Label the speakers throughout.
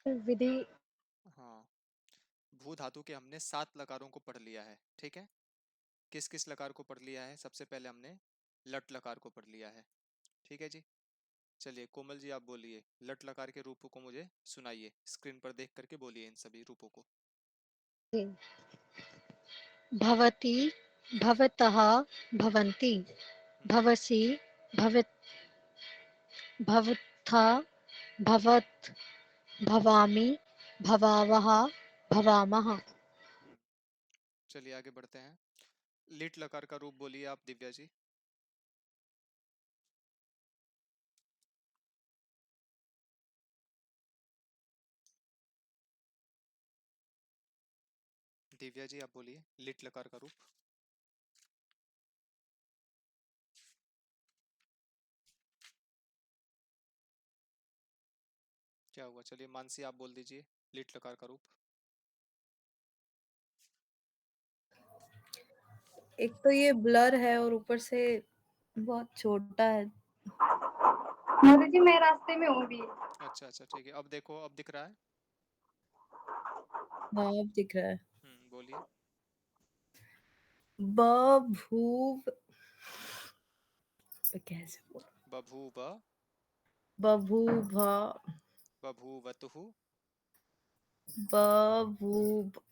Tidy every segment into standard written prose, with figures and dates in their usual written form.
Speaker 1: विधि।
Speaker 2: हाँ, भू धातु के हमने 7 लकारों को पढ़ लिया है, ठीक है। किस किस लकार को पढ़ लिया है? सबसे पहले हमने लट लकार को पढ़ लिया है, ठीक है जी। चलिए कोमल जी आप बोलिए, लट लकार के रूपों को मुझे सुनाइए, स्क्रीन पर देख करके बोलिए इन सभी रूपों को।
Speaker 1: भवति, भवतः, भवन्ति,
Speaker 2: हम्म।
Speaker 1: भवसि, भवत्, भवत्था, भवत्, भवामि, भवावः, भवामः।
Speaker 2: हम्म, चलिए आगे बढ़ते हैं। लिट लकार का रूप बोलिए आप दिव्या जी। दिव्या जी आप बोलिए लिट लकार का रूप। क्या हुआ? चलिए मानसी आप बोल दीजिए लिट लकार का रूप।
Speaker 3: एक तो ये ब्लर है और ऊपर से बहुत छोटा है।
Speaker 4: मोदी जी मैं रास्ते में हूँ भी।
Speaker 2: अच्छा अच्छा ठीक है, अब देखो अब दिख रहा है।
Speaker 3: हाँ अब दिख रहा है।
Speaker 2: बोलिए।
Speaker 3: बभूव, कैसे बोल,
Speaker 2: बभूव,
Speaker 3: बभूव,
Speaker 2: बभूवतुः,
Speaker 3: बभूव,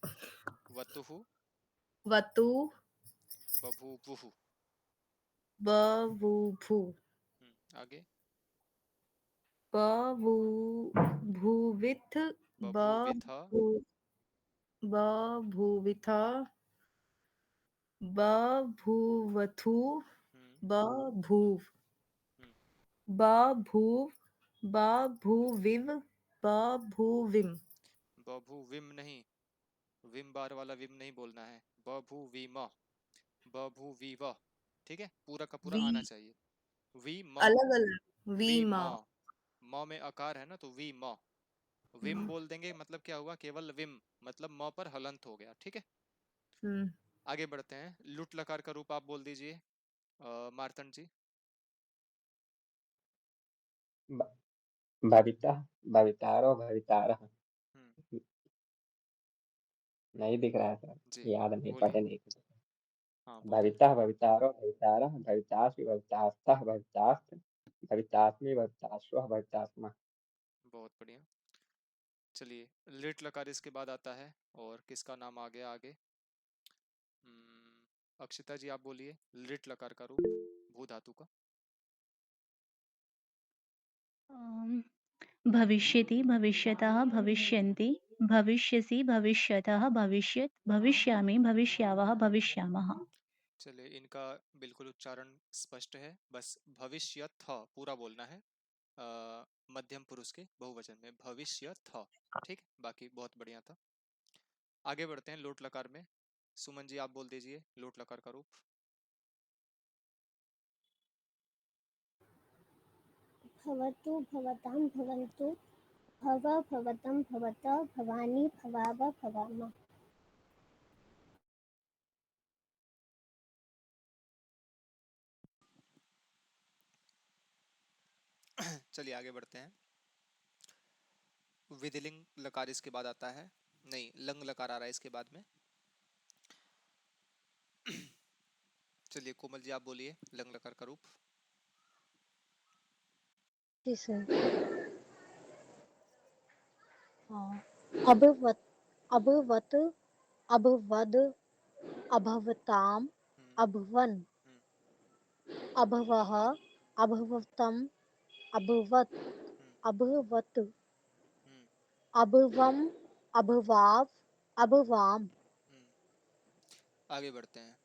Speaker 2: वतुः,
Speaker 3: वतु,
Speaker 2: बभूवुः।
Speaker 3: बभूभु,
Speaker 2: आगे।
Speaker 3: बभूभुविथ,
Speaker 2: बभूविथ।
Speaker 3: बभू, बभूविथ, बभूवथु,
Speaker 2: हम्म।
Speaker 3: बभूव,
Speaker 2: हम्म।
Speaker 3: बभूव, बभूविव, बभूविम।
Speaker 2: बभूविम नहीं, विम बार वाला विम नहीं बोलना है। बभूविम, बभूविव, ठीक है, पूरा का पूरा
Speaker 3: वी,
Speaker 2: आना चाहिए। वी म,
Speaker 3: अलग अलग, वी
Speaker 2: वी
Speaker 3: मा।
Speaker 2: म, म में आकार है ना तो वी म। विम बोल देंगे मतलब क्या हुआ, केवल विम मतलब म पर हलंत हो गया, ठीक है।
Speaker 3: हम्म।
Speaker 2: आगे बढ़ते हैं, लुट लकार का रूप आप बोल दीजिए मार्तंड जी।
Speaker 5: ब- भविता, भवितारो, भवितारः।
Speaker 2: हम्म।
Speaker 5: नहीं दिख रहा है सर,
Speaker 2: जी
Speaker 5: याद नहीं,
Speaker 2: बोलिए।
Speaker 5: पढ़े नहीं कुछ।
Speaker 2: हाँ बोलिए।
Speaker 5: भविता, भवितारो, भवितारः, भवितासि, भवितास्तः, भवितास्त, भवितास्मि, भविताश्वः, भवितास्मः।
Speaker 2: बहुत बढ़िया। चलिए लिट लकार इसके बाद आता है, और किसका नाम आ गया आगे? अक्षिता जी आप बोलिए लिट लकार का रूप भू धातु का।
Speaker 6: अम, भविष्यति, भविष्यतः, भविष्यन्ति, भविष्यसि, भविष्यतः, भविष्यत्, भविष्यामि, भविष्यावः, भविष्यामः।
Speaker 2: चलिए इनका बिल्कुल उच्चारण स्पष्ट है, बस भविष्य था पूरा बोलना है, मध्यम पुरुष के बहुवचन में भविष्य था, ठीक है? बाकी बहुत बढ़िया था। आगे बढ़ते हैं लोट लकार में। सुमन जी आप बोल दीजिए लोट लकार का रूप।
Speaker 7: भवतु भवतां भवन्तु भव भवतं भवत भवानी भवाव भवाम।
Speaker 2: चलिए आगे बढ़ते हैं। विधिलिंग लकार इसके बाद आता है, नहीं लंग लकार आ रहा है इसके बाद में। चलिए कोमल जी आप बोलिए लंग लकार का रूप।
Speaker 1: जी सर। हाँ, अभवत, अभवत, अभवद, अभवताम,
Speaker 2: हम्म।
Speaker 1: अभवन,
Speaker 2: हम्म।
Speaker 1: अभवः, अभवतम, अभवत,
Speaker 2: हम्म।
Speaker 1: अभवत,
Speaker 2: हम्म।
Speaker 1: अभवम, अभवाव, अभवाम।
Speaker 2: हम्म। आगे बढ़ते हैं।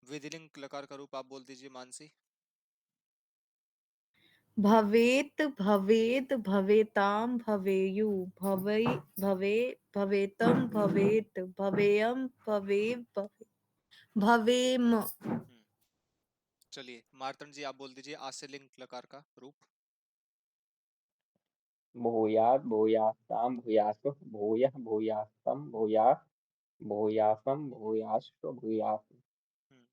Speaker 2: विधिलिंग लकार का रूप आप बोल दीजिए मानसी।
Speaker 3: भवेत, भवेद, भवेताम, भवेयु, भवे, भवे, भवेतम, भवेत, भवेयम, भवेव, भवेम।
Speaker 2: हम्म। चलिए मार्तंड जी आप बोल दीजिए आश्रलिंग लकार का रूप।
Speaker 5: भूयात्, भूयास्तां, भूयासुः, भूयः, भूयास्तं, भूयात्, भूयासं, भूयाश्व, भूयात्।
Speaker 2: हम्म।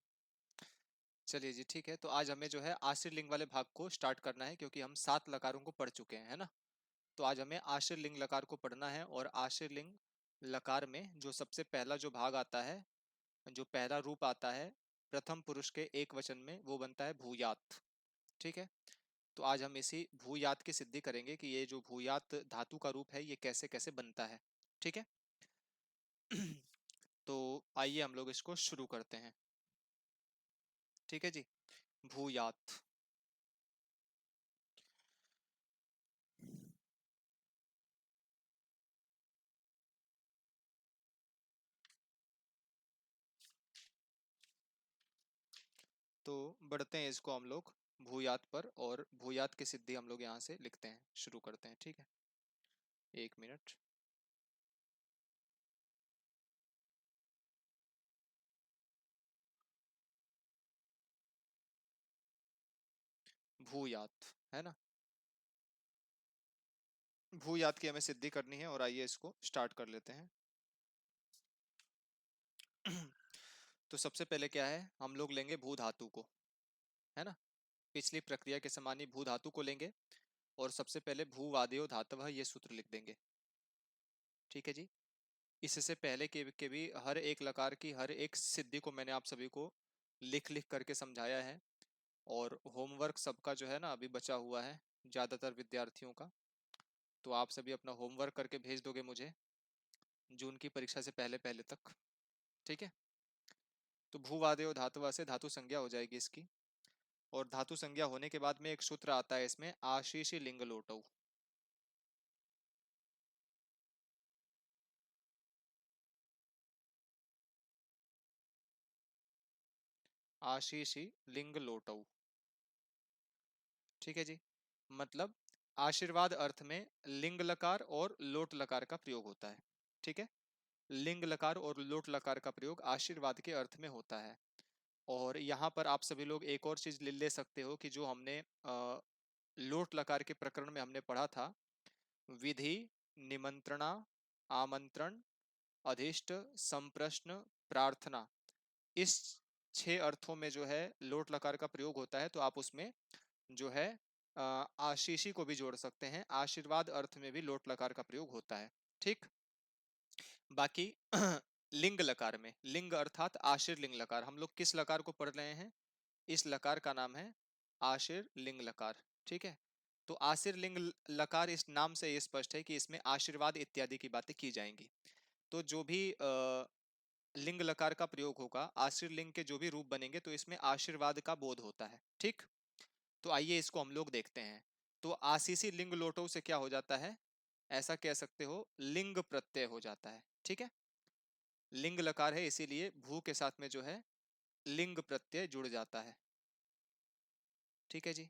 Speaker 2: चलिए जी ठीक है, तो आज हमें जो है आश्रित लिंग वाले भाग को स्टार्ट करना है, क्योंकि हम 7 लकारों को पढ़ चुके हैं, है ना। तो आज हमें आश्रित लिंग लकार को पढ़ना है, और आश्रित लिंग लकार में जो सबसे पहला जो भाग आता है, जो पहला रूप आता है प्रथम पुरुष के एक वचन में, वो बनता है भूयात। ठीक है, तो आज हम इसी भूयात की सिद्धि करेंगे कि ये जो भूयात धातु का रूप है ये कैसे कैसे बनता है। ठीक है तो आइए हम लोग इसको शुरू करते हैं। ठीक है जी, भूयात। तो बढ़ते हैं इसको हम लोग भूयात पर, और भूयात की सिद्धि हम लोग यहाँ से लिखते हैं, शुरू करते हैं। ठीक है, 1 मिनट। भूयात है ना, भूयात की हमें सिद्धि करनी है, और आइए इसको स्टार्ट कर लेते हैं। तो सबसे पहले क्या है, हम लोग लेंगे भू धातु को, है ना। पिछली प्रक्रिया के समान ही भू धातु को लेंगे, और सबसे पहले भूवादयो धातव ये सूत्र लिख देंगे। ठीक है जी, इससे पहले के भी हर एक लकार की हर एक सिद्धि को मैंने आप सभी को लिख लिख करके समझाया है, और होमवर्क सबका जो है ना अभी बचा हुआ है ज्यादातर विद्यार्थियों का। तो आप सभी अपना होमवर्क करके भेज दोगे मुझे जून की परीक्षा से पहले पहले तक। ठीक है, तो भूवादयो धातुवा से धातु संज्ञा हो जाएगी इसकी, और धातु संज्ञा होने के बाद में एक सूत्र आता है इसमें, आशीषी लिंग लोटौ। आशीषी लिंग लोटौ। ठीक है जी, मतलब आशीर्वाद अर्थ में लिंग लकार और लोट लकार का प्रयोग होता है। ठीक है, लिंग लकार और लोट लकार का प्रयोग आशीर्वाद के अर्थ में होता है। और यहाँ पर आप सभी लोग एक और चीज ले सकते हो कि जो हमने लोट लकार के प्रकरण में हमने पढ़ा था, विधि, निमंत्रणा, आमंत्रण, अधिष्ट, संप्रश्न, प्रार्थना, इस 6 अर्थों में जो है लोट लकार का प्रयोग होता है। तो आप उसमें जो है आशीषी को भी जोड़ सकते हैं, आशीर्वाद अर्थ में भी लोट लकार का प्रयोग होता है। ठीक, बाकी लिंग लकार में, लिंग अर्थात आशीर लिंग लकार, हम लोग किस लकार को पढ़ रहे हैं, इस लकार का नाम है आशीर लिंग लकार। ठीक है, तो आशीर लिंग लकार इस नाम से ये स्पष्ट है कि इसमें आशीर्वाद इत्यादि की बातें की जाएंगी। तो जो भी लिंग लकार का प्रयोग होगा, आशीर लिंग के जो भी रूप बनेंगे, तो इसमें आशीर्वाद का बोध होता है। ठीक, तो आइए इसको हम लोग देखते हैं। तो आशीषी लिंग लोटो से क्या हो जाता है, ऐसा कह सकते हो लिंग प्रत्यय हो जाता है। ठीक है, लिंग लकार है इसीलिए भू के साथ में जो है लिंग प्रत्यय जुड़ जाता है। ठीक है जी,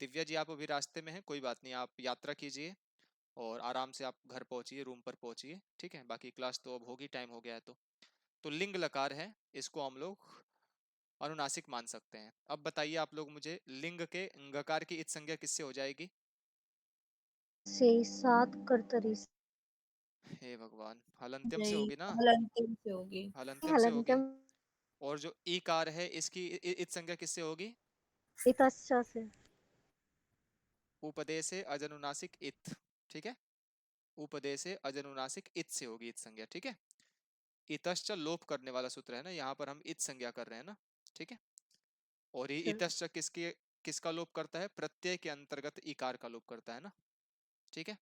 Speaker 2: दिव्या जी आप अभी रास्ते में हैं, कोई बात नहीं, आप यात्रा कीजिए और आराम से आप घर पहुंचिए, रूम पर पहुंचिए। ठीक है, बाकी क्लास तो अब होगी, टाइम हो गया है। तो लिंग लकार है, इसको हम लोग अनुनासिक मान सकते हैं। अब बताइए आप लोग मुझे, लिंग के गकार की इत संज्ञा किससे हो जाएगी?
Speaker 1: से सात कर्तरी से।
Speaker 2: हे भगवान, हलंत्यम से
Speaker 3: यही
Speaker 2: होगी ना,
Speaker 3: हलंत्यम से होगी।
Speaker 2: हलंत्यम से होगी।
Speaker 1: हलन्त्यम
Speaker 2: और जो ईकार है इसकी इत संज्ञा किससे होगी?
Speaker 1: इतश्च से।
Speaker 2: उपदेश से अजनुनासिक इत। ठीक है, उपदेश से अजनुनासिक इत से होगी इत संज्ञा। ठीक है, इतश्च लोप करने वाला सूत्र है ना, यहाँ पर हम इत संज्ञा कर रहे हैं ना। ठीक है, और ये इतश्च किसके किसका लोप करता है, प्रत्यय के अंतर्गत इकार का लोप करता है ना। ठीक है,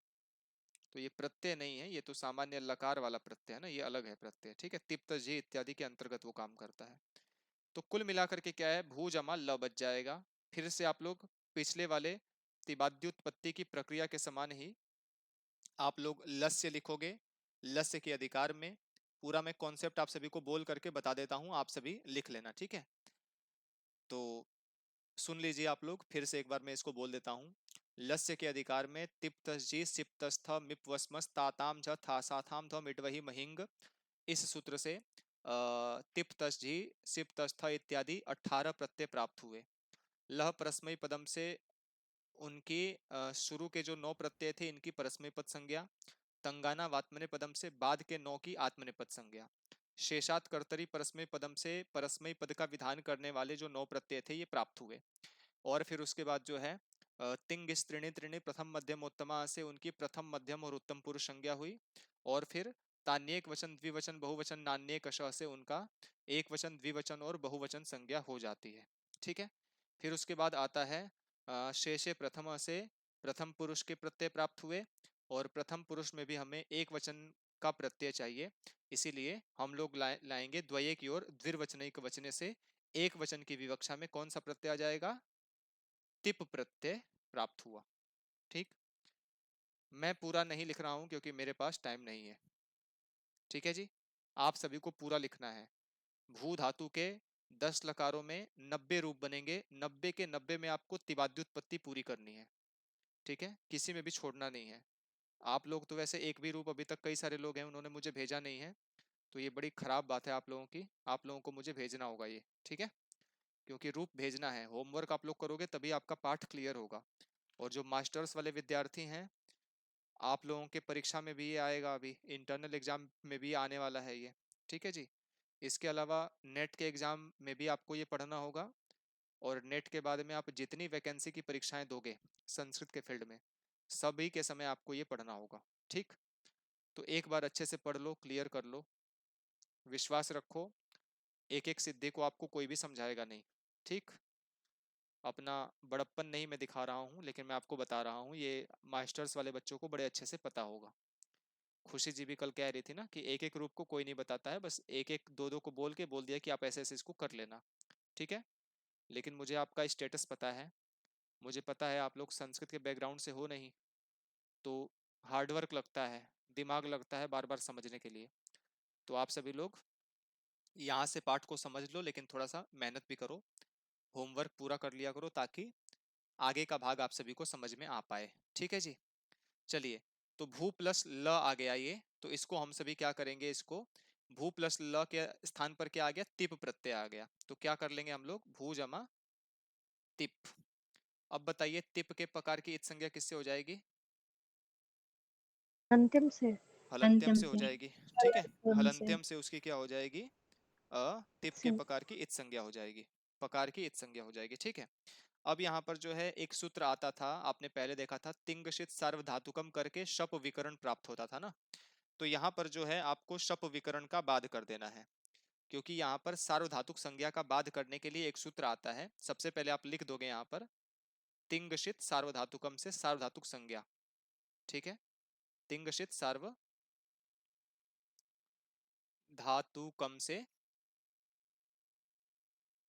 Speaker 2: तो ये प्रत्यय नहीं है, ये तो सामान्य लकार वाला प्रत्यय है ना, ये अलग है प्रत्यय। ठीक है, तिप्त जी इत्यादि के अंतर्गत वो काम करता है। तो कुल मिलाकर के क्या है, भू जमा ल बच जाएगा। फिर से आप लोग पिछले वाले तिबाद्युत्पत्ति की प्रक्रिया के समान ही आप लोग लस्य लिखोगे, लस्य के अधिकार में। पूरा मैं कॉन्सेप्ट आप सभी को बोल करके बता देता हूं, आप सभी लिख लेना। ठीक है, तो सुन लीजिए आप लोग, फिर से एक बार मैं इसको बोल देता हूं। लस्य के अधिकार में तिप्तजी सिप्तस्थ मिपवस्मस ताताम झ थासाथाम ध मिटवही महिंग, इस सूत्र से तिप्तजी सिप्तस्थ इत्यादि 18 प्रत्यय प्राप्त हुए। लह परस्मयी पदम से उनकी शुरू के जो 9 प्रत्यय थे इनकी परस्मयी पद संज्ञा, तंगाना वात्मने पदम से बाद के 9 की आत्मनेपद संज्ञा। शेषात कर्तरी परस्मय पदम से परस्मय पद का विधान करने वाले जो 9 प्रत्यय थे ये प्राप्त हुए। और फिर उसके बाद जो है तिंग त्रिणी त्रिणी प्रथम मध्यम उत्तमा से उनकी प्रथम मध्यम और उत्तम पुरुष संज्ञा हुई। और फिर तान्येक वचन द्विवचन बहुवचन नान्येक श से उनका एक वचन द्विवचन और बहुवचन संज्ञा हो जाती है। ठीक है। फिर उसके बाद आता है शेषे प्रथम से प्रथम पुरुष के प्रत्यय प्राप्त हुए। और प्रथम पुरुष में भी हमें एक वचन का प्रत्यय चाहिए, इसीलिए हम लोग लाएंगे द्वये की ओर द्विर्वचनिक वचने से एक वचन की विवक्षा में कौन सा प्रत्यय आ जाएगा? तिप प्रत्यय प्राप्त हुआ। ठीक, मैं पूरा नहीं लिख रहा हूं क्योंकि मेरे पास टाइम नहीं है। ठीक है जी, आप सभी को पूरा लिखना है। भू धातु के 10 लकारों में 90 रूप बनेंगे, 90 के 90 में आपको तिवाद्युत्पत्ति पूरी करनी है। ठीक है, किसी में भी छोड़ना नहीं है। आप लोग तो वैसे एक भी रूप, अभी तक कई सारे लोग हैं उन्होंने मुझे भेजा नहीं है, तो ये बड़ी खराब बात है आप लोगों की। आप लोगों को मुझे भेजना होगा ये, ठीक है, क्योंकि रूप भेजना है। होमवर्क आप लोग करोगे तभी आपका पाठ क्लियर होगा। और जो मास्टर्स वाले विद्यार्थी हैं, आप लोगों के परीक्षा में भी ये आएगा, अभी इंटरनल एग्जाम में भी आने वाला है ये। ठीक है जी, इसके अलावा नेट के एग्जाम में भी आपको ये पढ़ना होगा। और नेट के बाद में आप जितनी वैकेंसी की परीक्षाएं दोगे संस्कृत के फील्ड में, सभी के समय आपको ये पढ़ना होगा। ठीक, तो एक बार अच्छे से पढ़ लो, क्लियर कर लो, विश्वास रखो, एक एक सिद्धि को आपको कोई भी समझाएगा नहीं। ठीक, अपना बड़प्पन नहीं मैं दिखा रहा हूँ, लेकिन मैं आपको बता रहा हूँ, ये मास्टर्स वाले बच्चों को बड़े अच्छे से पता होगा। खुशी जी भी कल कह रही थी ना कि एक एक रूप को कोई नहीं बताता है, बस एक एक दो दो को बोल के बोल दिया कि आप ऐसे ऐसे इसको कर लेना। ठीक है, लेकिन मुझे आपका स्टेटस पता है, मुझे पता है आप लोग संस्कृत के बैकग्राउंड से हो नहीं, तो हार्डवर्क लगता है, दिमाग लगता है बार बार समझने के लिए। तो आप सभी लोग यहाँ से पाठ को समझ लो, लेकिन थोड़ा सा मेहनत भी करो, होमवर्क पूरा कर लिया करो, ताकि आगे का भाग आप सभी को समझ में आ पाए। ठीक है जी, चलिए, तो भू प्लस ल आ गया ये, तो इसको हम सभी क्या करेंगे, इसको भू प्लस ल के स्थान पर क्या आ गया? तिप प्रत्यय आ गया। तो क्या कर लेंगे हम लोग? भू जमा तिप। अब बताइए तिप के प्रकार की इत संज्ञा किससे हो जाएगी?
Speaker 1: अंतिम से।
Speaker 2: हलंत्यम
Speaker 6: अंतिम
Speaker 2: से हो
Speaker 6: से।
Speaker 2: जाएगी। ठीक है,
Speaker 3: अंतिम से।
Speaker 2: हलंत्यम से उसकी क्या हो जाएगी? तिप के
Speaker 1: से
Speaker 2: प्रकार की इत संज्ञा हो जाएगी, प्रकार की इत संज्ञा हो जाएगी। ठीक है, अब यहाँ पर जो है एक सूत्र आता था, आपने पहले देखा था, तिंगशित सार्वधातुकम करके शप विकरण प्राप्त होता था ना। तो यहाँ पर जो है आपको शप विकरण का बाध कर देना है, क्योंकि यहाँ पर सार्वधातुक संज्ञा का बाध करने के लिए एक सूत्र आता है। सबसे पहले आप लिख दोगे यहाँ पर तिंगशित सार्वधातुकम से सार्वधातुक संज्ञा। ठीक है, तिंगशित सार्वधातुकम से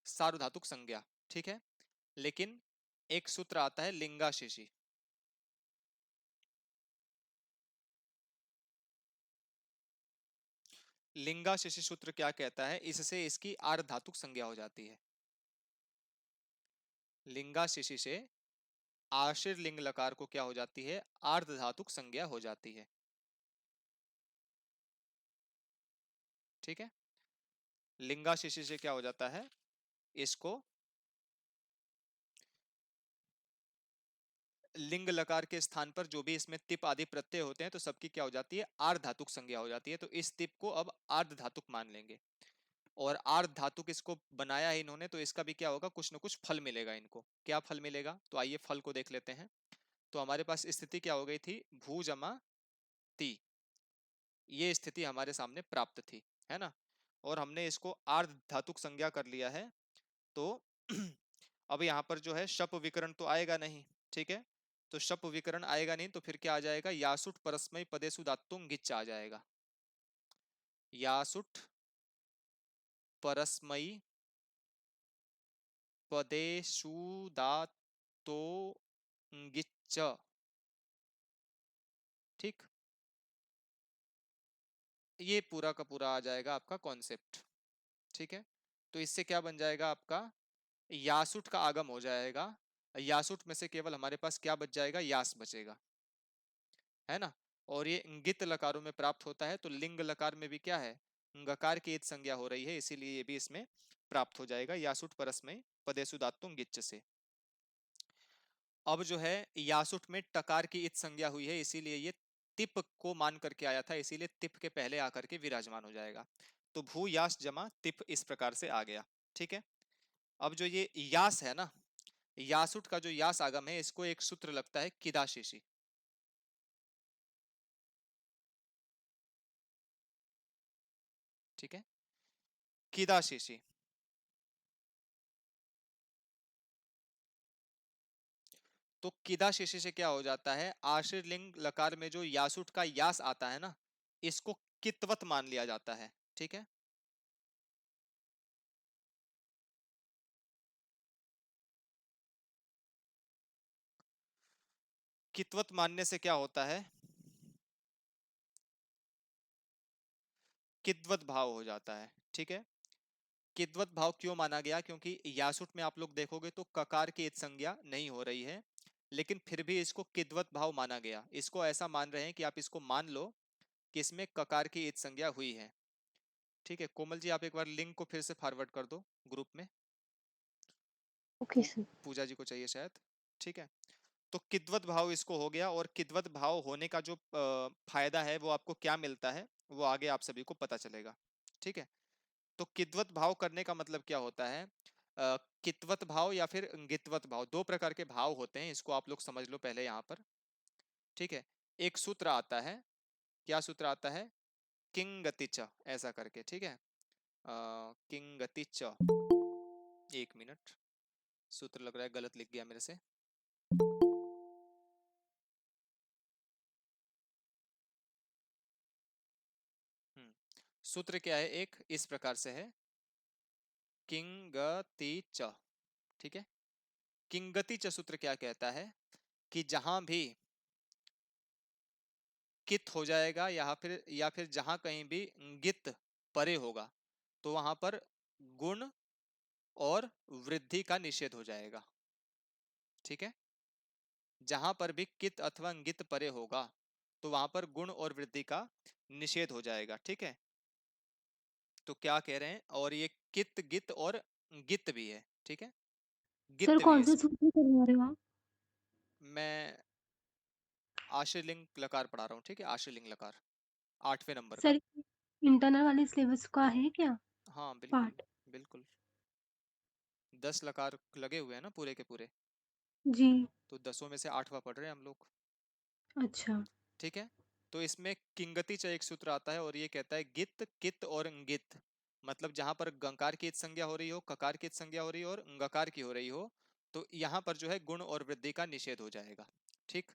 Speaker 2: सार्वधातुक संज्ञा। ठीक है, लेकिन एक सूत्र आता है लिंगाशिशी। लिंगाशिशी सूत्र क्या कहता है? इससे इसकी आर्धातुक संज्ञा हो जाती है। लिंगाशिशी से आशीर लिंग लकार को क्या हो जाती है? आर्धधातुक संज्ञा हो जाती है। ठीक है, लिंगाशिशी से क्या हो जाता है? इसको लिंग लकार के स्थान पर जो भी इसमें तिप आदि प्रत्यय होते हैं, तो सबकी क्या हो जाती है? आर्धधातुक संज्ञा हो जाती है। तो इस तिप को अब आर्धधातुक मान लेंगे, और आर्धधातुक इसको बनाया है इन्होंने, तो इसका भी क्या होगा? कुछ ना कुछ फल मिलेगा इनको। क्या फल मिलेगा? तो आइए फल को देख लेते हैं। तो हमारे पास स्थिति क्या हो गई थी? भू जमा ती, ये स्थिति हमारे सामने प्राप्त थी, है ना। और हमने इसको आर्ध धातुक संज्ञा कर लिया है। तो अब यहाँ पर जो है शप विकरण तो आएगा नहीं। ठीक है, तो शप विकरण आएगा नहीं, तो फिर क्या आ जाएगा? यासुट परस्मय पदेसु दातुंग गिच्च आ जाएगा। यासुट परस्मयी पदेसु दातो गिच्च। ठीक, ये पूरा का पूरा आ जाएगा आपका कॉन्सेप्ट। ठीक है, तो इससे क्या बन जाएगा आपका? यासुट का आगम हो जाएगा। यासुट में से केवल हमारे पास क्या बच जाएगा? यास बचेगा, है ना। और ये इंगित लकारों में प्राप्त होता है, तो लिंग लकार में भी क्या है? गकार की इत संज्ञा हो रही है, इसीलिए ये भी इसमें प्राप्त हो जाएगा यासुट परस्मय पदेसु दातुंग गिच्च से। अब जो है यासुट में टकार की इत संज्ञा हुई है, इसीलिए ये तिप को मान करके आया था, इसीलिए तिप के पहले आकर के विराजमान हो जाएगा। तो भू यास जमा तिप इस प्रकार से आ गया। ठीक है, अब जो ये यास है ना, यासुट का जो यास आगम है, इसको एक सूत्र लगता है किदाशेषी। ठीक है, किदाशेषी। तो किदाशेषी से क्या हो जाता है, आश्रित लिंग लकार में जो यासुट का यास आता है ना, इसको कित्वत मान लिया जाता है। ठीक है, कित्वत मानने से क्या होता है, किद्वत भाव हो जाता है। ठीक है, किद्वत भाव क्यों माना गया, क्योंकि यासुट में आप लोग देखोगे तो ककार की इत संज्ञा नहीं हो रही है, लेकिन फिर भी इसको किद्वत भाव माना गया। इसको ऐसा मान रहे हैं कि आप इसको मान लो कि इसमें ककार की इत संज्ञा हुई है। ठीक है, कोमल जी आप एक बार लिंक को फिर से फॉरवर्ड कर दो ग्रुप में।
Speaker 1: Okay sir.
Speaker 2: पूजा जी को चाहिए शायद। ठीक है, तो किद्वत भाव इसको हो गया, और किद्वत भाव होने का जो फायदा है वो आपको क्या मिलता है, वो आगे आप सभी को पता चलेगा। ठीक है, तो किद्वत भाव करने का मतलब क्या होता है, कित्वत भाव या फिर गित्वत भाव, दो प्रकार के भाव होते हैं, इसको आप लोग समझ लो पहले यहाँ पर। ठीक है, एक सूत्र आता है, क्या सूत्र आता है, किंग गति च ऐसा करके। ठीक है, किंग गति च, एक मिनट, सूत्र लग रहा है गलत लिख गया मेरे से। सूत्र क्या है, एक इस प्रकार से है, किंगति च। ठीक है, किंगति च सूत्र क्या कहता है कि जहां भी कित हो जाएगा या फिर जहां कहीं भी गित परे होगा, तो वहां पर गुण और वृद्धि का निषेध हो जाएगा। ठीक है, जहां पर भी कित अथवा गित परे होगा तो वहां पर गुण और वृद्धि का निषेध हो जाएगा। ठीक है, तो क्या कह रहे हैं, और ये कित गित और गित भी है। ठीक है,
Speaker 8: सर
Speaker 2: गित भी है
Speaker 8: कौन से
Speaker 2: इसमें।
Speaker 8: सूत्र करवा रहे हो आप?
Speaker 2: मैं आश्रलिंग लकार पढ़ा रहा हूँ। ठीक है, आश्रलिंग लकार 8वें नंबर का।
Speaker 8: सर इंटरनल वाले सिलेबस का है क्या
Speaker 2: हाँ बिल्कुल,
Speaker 8: पार्ट?
Speaker 2: बिल्कुल 10 लकार लगे हुए हैं ना पूरे के पूरे,
Speaker 8: जी।
Speaker 2: तो 10 में से 8वां पढ़ रहे हैं हम लोग।
Speaker 8: अच्छा।
Speaker 2: ठीक है, तो इसमें किंगति च एक सूत्र आता है, और ये कहता है गित कित और गित, मतलब जहां पर गंकार की इत संज्ञा हो रही हो, ककार की इत संज्ञा हो रही हो और गकार की हो रही हो, तो यहाँ पर जो है गुण और वृद्धि का निषेध हो जाएगा। ठीक,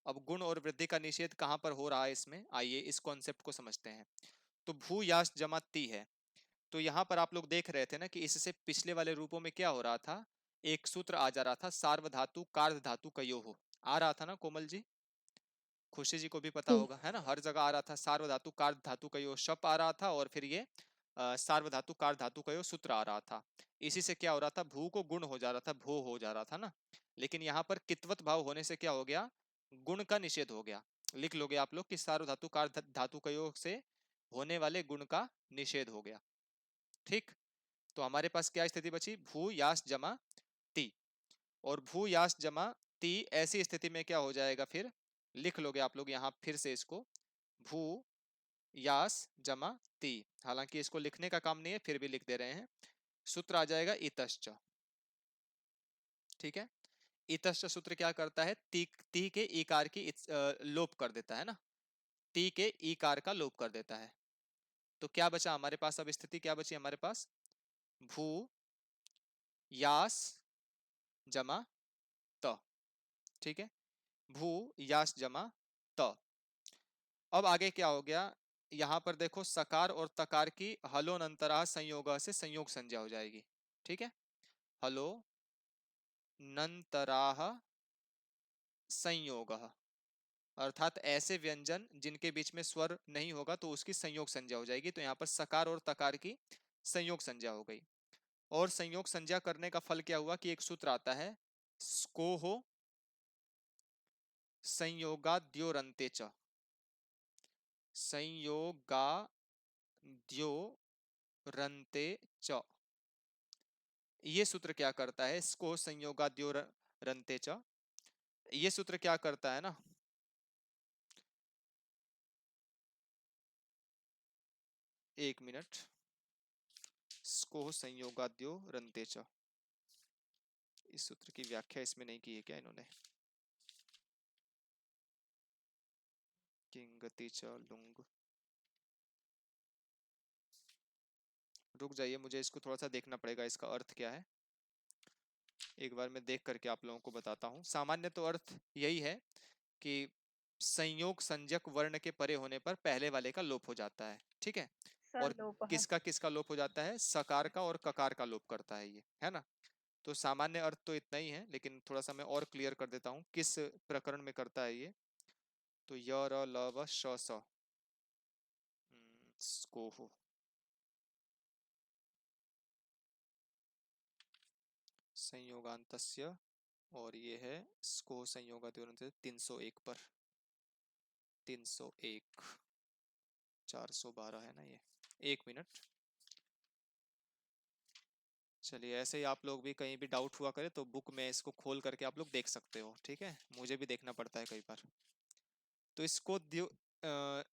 Speaker 2: अब गुण और वृद्धि का निषेध कहां पर हो रहा है इसमें, आइए इस कॉन्सेप्ट को समझते हैं। तो भू यास जमा ती है, तो यहाँ पर आप लोग देख रहे थे ना कि इससे पिछले वाले रूपों में क्या हो रहा था, एक सूत्र आ जा रहा था, सार्वधातु कार्ध धातु कयोः, आ रहा था ना कोमल जी, खुशी जी को भी पता
Speaker 8: जी।
Speaker 2: होगा है ना, हर जगह आ रहा था, सार्वधातु कार्ध धातु कयोः शप आ रहा था, और फिर ये सार्वधातु कार्ध धातु कयोः सूत्र आ रहा था। इसी से क्या हो रहा था, भू को गुण हो जा रहा था, भू हो जा रहा था ना, लेकिन यहाँ पर कित्वत भाव होने से क्या हो गया, गुण का निषेध हो गया। लिख लोगे आप लोग कि सार्वधातु कार्ध धातु कयोः से होने वाले गुण का निषेध हो गया। ठीक, तो हमारे पास क्या स्थिति बची, भू यास जमा ती, और भू यास जमा ती ऐसी स्थिति में क्या हो जाएगा, फिर लिख लोगे आप लोग यहाँ फिर से इसको, भू यास जमा ती, हालांकि इसको लिखने का काम नहीं है फिर भी लिख दे रहे हैं, सूत्र आ जाएगा इतश्च। ठीक है, इतश्च सूत्र क्या करता है, ती के ईकार की लोप कर देता है ना, ती के ईकार का लोप कर देता है। तो क्या बचा हमारे पास, अब स्थिति क्या बची हमारे पास, भू यास जमा त। ठीक है, भू यास जमा त। अब आगे क्या हो गया, यहां पर देखो सकार और तकार की हलो नंतरा संयोग से संयोग संज्ञा हो जाएगी। ठीक है, हलो नंतराह संयोग, अर्थात ऐसे व्यंजन जिनके बीच में स्वर नहीं होगा तो उसकी संयोग संज्ञा हो जाएगी। तो यहाँ पर सकार और तकार की संयोग संज्ञा हो गई, और संयोग संज्ञा करने का फल क्या हुआ कि एक सूत्र आता है, स्कोहो संयोगाद्योरन्ते च, संयोगाद्योरन्ते च, ये सूत्र क्या करता है, स्को संयोगाद्योरन्ते च, ये सूत्र क्या करता है ना, एक मिनट, स्कोह संयोगाद्यो रंते च। इस सूत्र की व्याख्या इसमें नहीं की है क्या इन्होंने? किंगति च लुंग। रुक जाइए, मुझे इसको थोड़ा सा देखना पड़ेगा, इसका अर्थ क्या है। एक बार मैं देख करके आप लोगों को बताता हूँ। सामान्य तो अर्थ यही है कि संयोग संज्ञक वर्ण के परे होने पर पहले वाले का लोप हो जाता है, ठीक है। और किसका किसका लोप हो जाता है? सकार का और ककार का लोप करता है ये, है ना। तो सामान्य अर्थ तो इतना ही है, लेकिन थोड़ा सा मैं और क्लियर कर देता हूँ किस प्रकरण में करता है ये। तो य र ल व श स स्कोह। संयोगांतस्य, और ये है स्कोह संयोगाद्यो 301 पर। 301 412 है ना ये। एक मिनट, चलिए। ऐसे ही आप लोग भी कहीं भी डाउट हुआ करे तो बुक में इसको खोल करके आप लोग देख सकते हो, ठीक है। मुझे भी देखना पड़ता है कई बार। तो इसको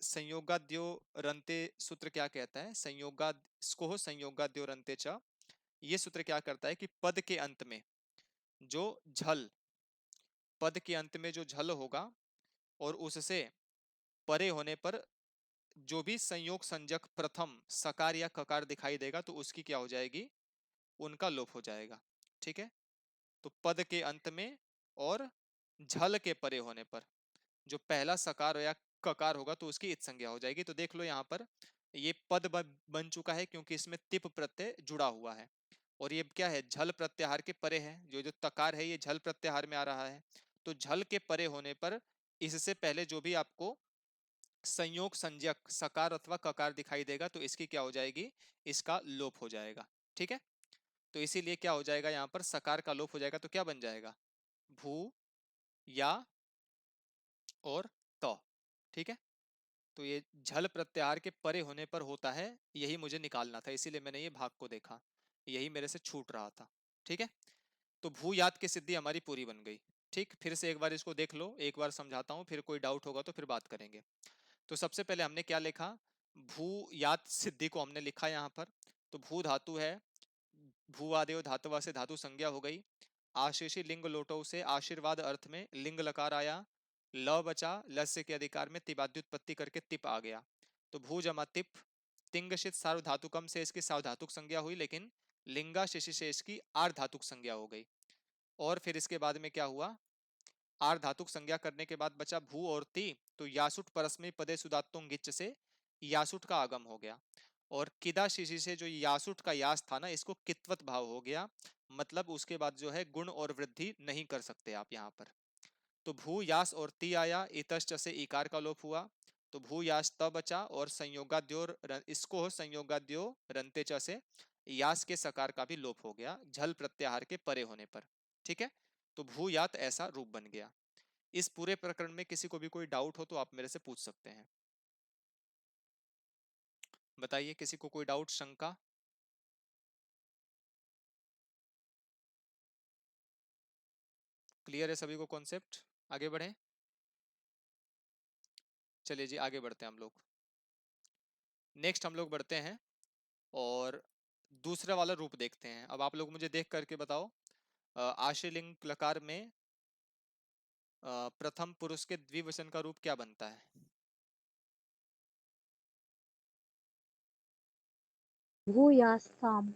Speaker 2: संयोगाद्यो रंते सूत्र क्या कहता है? संयोगाद स्कोह संयोगाद्यो रंते च। ये सूत्र क्या करता है कि पद के अंत में जो झल, पद के अंत में जो झल होगा और उससे परे होने पर जो भी संयोग संज्ञक प्रथम सकार या ककार दिखाई देगा तो उसकी क्या हो जाएगी? उनका लोप हो जाएगा, ठीक है। तो पद के अंत में और झल के परे होने पर जो पहला सकार या ककार होगा तो उसकी इत संज्ञा हो जाएगी। तो देख लो यहाँ पर ये पद बन चुका है क्योंकि इसमें तिप प्रत्यय जुड़ा हुआ है, और ये क्या है? झल प्रत्याहार के परे है। जो जो तकार है ये झल प्रत्याहार में आ रहा है। तो झल के परे होने पर इससे पहले जो भी आपको संयोग संज्ञक सकार अथवा ककार दिखाई देगा तो इसकी क्या हो जाएगी? इसका लोप हो जाएगा, ठीक है। तो इसीलिए क्या हो जाएगा? यहाँ पर सकार का लोप हो जाएगा तो क्या बन जाएगा? भू या और त, ठीक है। तो ये झल प्रत्याहार के परे होने पर होता है, यही मुझे निकालना था, इसीलिए मैंने ये भाग को देखा, यही मेरे से छूट रहा था, ठीक है। तो भू याद की सिद्धि हमारी पूरी बन गई, ठीक। फिर से एक बार इसको देख लो, एक बार समझाता हूं, फिर कोई डाउट होगा तो फिर बात करेंगे। तो सबसे पहले हमने क्या लिखा? भू याद सिद्धि को हमने लिखा यहाँ पर। तो भू धातु है, भूवादेव धातुवा से धातु संज्ञा हो गई। आशीषी लिंग लोटो से आशीर्वाद अर्थ में लिंग लकार आया। ल बचा, लस्य के अधिकार में तिबाद्युत्पत्ति करके तिप आ गया। तो भू जमा तिप, तिंगशित सार्वधातुकम से इसकी सावधातुक संज्ञा हुई, लेकिन लिंगा शिशि से इसकी आर्धातुक संज्ञा हो गई। और फिर इसके बाद में क्या हुआ? आर्धातुक संज्ञा करने के बाद बचा भू और ती। तो यासुट परस्मय पदे सुदात्तों गिच्च से यासुट का आगम हो गया। और किदा शिशि से जो यासुट का यास था ना, इसको कित्वत भाव हो गया, मतलब उसके बाद जो है गुण और वृद्धि नहीं कर सकते आप यहाँ पर। तो भू यास और ती आया, इतश्च से इकार का लोप हुआ। तो भू यास त बचा, और संयोगाद्यो इसको संयोगाद्यो रंते च से यास के सकार का भी लोप हो गया झल प्रत्याहार के परे होने पर, ठीक है। तो भू यात ऐसा रूप बन गया। इस पूरे प्रकरण में किसी को भी कोई डाउट हो तो आप मेरे से पूछ सकते हैं। बताइए, किसी को कोई डाउट, शंका? क्लियर है सभी को कॉन्सेप्ट? आगे बढ़े। चलिए जी, आगे बढ़ते हैं हम लोग। नेक्स्ट हम लोग बढ़ते हैं और दूसरा वाला रूप देखते हैं। अब आप लोग मुझे देख करके बताओ, आशीलिंग लकार में प्रथम पुरुष के द्विवचन का रूप क्या बनता है?
Speaker 1: भूयास्ताम।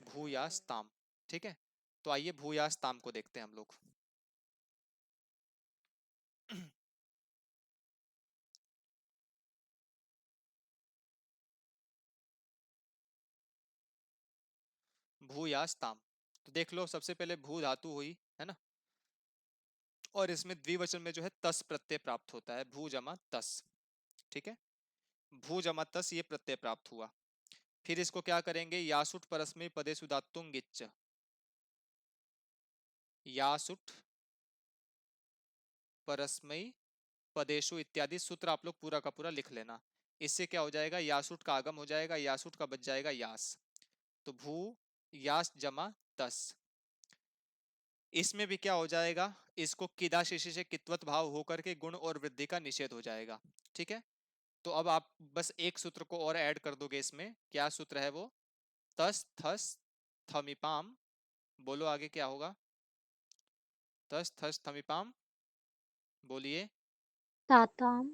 Speaker 2: भूयास्ताम, ठीक है। तो आइए भूयास्ताम को देखते हैं हम लोग। भूयास्ताम, तो देख लो, सबसे पहले भू धातु हुई, है ना। और इसमें द्विवचन में जो है तस प्रत्यय प्राप्त होता है, भू जमा तस, ठीक है। भू जमा तस ये प्रत्यय प्राप्त हुआ। फिर इसको क्या करेंगे? यासुट परस्मय पदे सुदात्तुं गिच्च। यासुट परस्मय पदेशु इत्यादि सूत्र आप लोग पूरा का पूरा लिख लेना। इससे क्या हो जाएगा? यासुट का आगम हो जाएगा, यासुट का बच जाएगा यास। तो भू यास जमा तस। इसमें भी क्या हो जाएगा? इसको किदा शिशि से कित्वत भाव होकर के गुण और वृद्धि का निषेध हो जाएगा, ठीक है। तो अब आप बस एक सूत्र को और ऐड कर दोगे इसमें। क्या सूत्र है वो? तस थस थमिपाम, बोलो आगे क्या होगा? तस थस थमिपाम, बोलिए।
Speaker 1: ताताम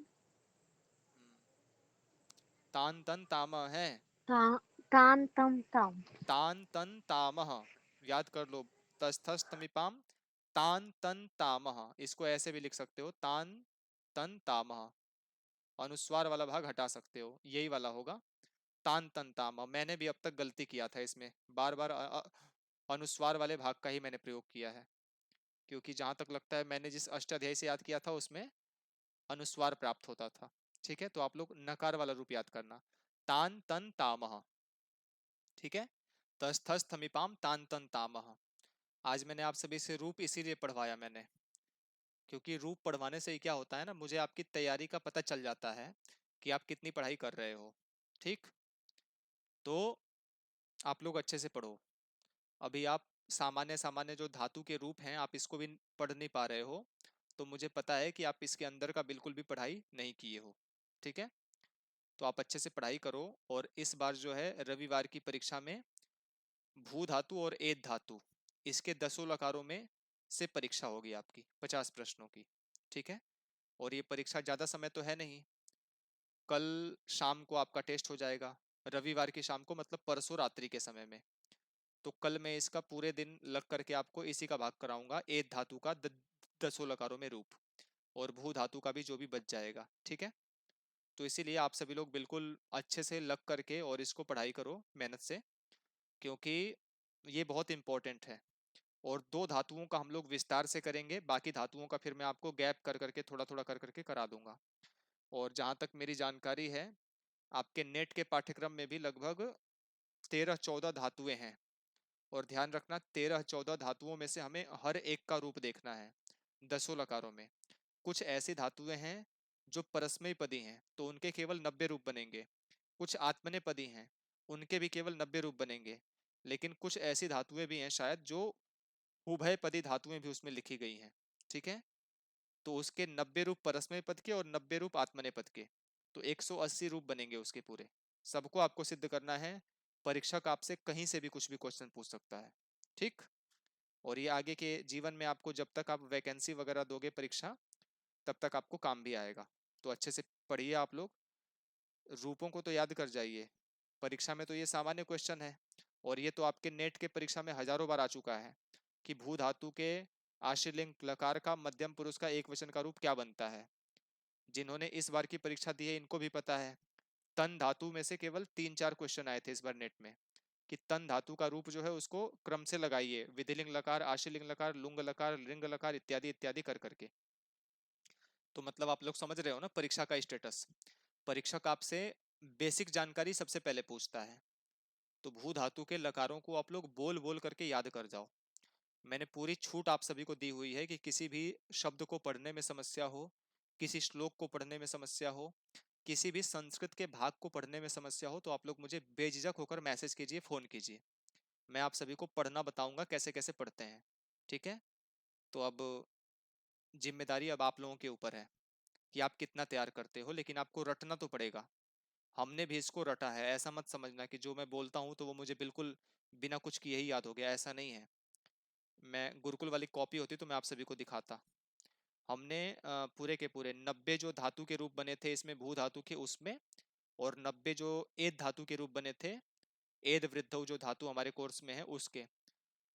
Speaker 2: तान तन ताम है,
Speaker 1: ता, तान तम तम
Speaker 2: तान तन तामह, याद कर लो। तस्थस तमिपाम तान तन तामह, इसको ऐसे भी लिख सकते हो, तान तन तामह। अनुस्वार वाला भाग हटा सकते हो, यही वाला होगा तान तन तामह। मैंने भी अब तक गलती किया था इसमें, बार बार अनुस्वार वाले भाग का ही मैंने प्रयोग किया है, क्योंकि जहां तक लगता है मैंने जिस अष्टाध्यायी से याद किया था उसमें अनुस्वार प्राप्त होता था। ठीक है, तो आप लोग नकार वाला रूप याद करना, तान तन तामह। ठीक है, तस्थस थमिपाम तान तन तामह। आज मैंने आप सभी से रूप इसीलिए पढ़वाया मैंने, क्योंकि रूप पढ़वाने से ही क्या होता है ना, मुझे आपकी तैयारी का पता चल जाता है कि आप कितनी पढ़ाई कर रहे हो। ठीक, तो आप लोग अच्छे से पढ़ो। अभी आप सामान्य सामान्य जो धातु के रूप हैं आप इसको भी पढ़ नहीं पा रहे हो, तो मुझे पता है कि आप इसके अंदर का बिल्कुल भी पढ़ाई नहीं किए हो। ठीक है, तो आप अच्छे से पढ़ाई करो। और इस बार जो है रविवार की परीक्षा में भू धातु और एद धातु, इसके 10 लकारों में से परीक्षा होगी आपकी 50 प्रश्नों की। ठीक है, और ये परीक्षा ज्यादा समय तो है नहीं, कल शाम को आपका टेस्ट हो जाएगा, रविवार की शाम को, मतलब परसों रात्रि के समय में। तो कल मैं इसका पूरे दिन लग करके आपको इसी का भाग कराऊंगा, एद धातु का 10 लकारों में रूप, और भू धातु का भी जो भी बच जाएगा। ठीक है, तो इसीलिए आप सभी लोग बिल्कुल अच्छे से लग करके और इसको पढ़ाई करो मेहनत से, क्योंकि ये बहुत इंपॉर्टेंट है। और 2 धातुओं का हम लोग विस्तार से करेंगे, बाकी धातुओं का फिर मैं आपको गैप कर करके थोड़ा थोड़ा कर करके करा दूंगा। और जहां तक मेरी जानकारी है, आपके नेट के पाठ्यक्रम में भी लगभग 13-14 धातुएं हैं, और ध्यान रखना 13-14 धातुओं में से हमें हर एक का रूप देखना है 10 लकारों में। कुछ ऐसी धातुएं हैं जो परस्मैपदी हैं, तो उनके केवल 90 रूप बनेंगे। कुछ आत्मनेपदी हैं, उनके भी केवल 90 रूप बनेंगे। लेकिन कुछ ऐसी धातुएं भी हैं शायद जो उभयपदी धातुएं भी उसमें लिखी गई हैं। ठीक है, तो उसके 90 रूप परस्मय पद के और 90 रूप आत्मनेय पद के, तो 180 रूप बनेंगे उसके पूरे। सबको आपको सिद्ध करना है, परीक्षक आपसे कहीं से भी कुछ भी क्वेश्चन पूछ सकता है। ठीक, और ये आगे के जीवन में आपको, जब तक आप वैकेंसी वगैरह दोगे परीक्षा, तब तक आपको काम भी आएगा। तो अच्छे से पढ़िए आप लोग, रूपों को तो याद कर जाइए, परीक्षा में तो ये सामान्य क्वेश्चन है, और ये तो आपके नेट के परीक्षा में हजारों बार आ चुका है कि भू धातु के आशीलिंग लकार का मध्यम पुरुष का एक वचन का रूप क्या बनता है। जिन्होंने इस बार की परीक्षा दी है इनको भी पता है। तन धातु में से केवल 3-4 क्वेश्चन आए थे इस बार नेट में, कि तन धातु का रूप जो है उसको क्रम से लगाइए, विधिलिंग लकार, आशीलिंग लकार, लुंग लकार, लिंग लकार इत्यादि इत्यादि कर करके। तो मतलब आप लोग समझ रहे हो ना परीक्षा का स्टेटस। परीक्षक आपसे बेसिक जानकारी सबसे पहले पूछता है, तो भू धातु के लकारों को आप लोग बोल बोल करके याद कर जाओ। मैंने पूरी छूट आप सभी को दी हुई है कि किसी भी शब्द को पढ़ने में समस्या हो, किसी श्लोक को पढ़ने में समस्या हो, किसी भी संस्कृत के भाग को पढ़ने में समस्या हो, तो आप लोग मुझे बेझिझक होकर मैसेज कीजिए, फोन कीजिए। मैं आप सभी को पढ़ना बताऊंगा कैसे कैसे पढ़ते हैं। ठीक है, तो अब जिम्मेदारी अब आप लोगों के ऊपर है कि आप कितना तैयार करते हो, लेकिन आपको रटना तो पड़ेगा। हमने भी इसको रटा है, ऐसा मत समझना कि जो मैं बोलता हूँ तो वो मुझे बिल्कुल बिना कुछ किए ही याद हो गया, ऐसा नहीं है। मैं गुरुकुल वाली कॉपी होती तो मैं आप सभी को दिखाता। हमने पूरे के पूरे 90 जो धातु के रूप बने थे इसमें भू धातु के उसमें, और 90 जो एद धातु के रूप बने थे, एद वृद्धौ जो धातु हमारे कोर्स में है उसके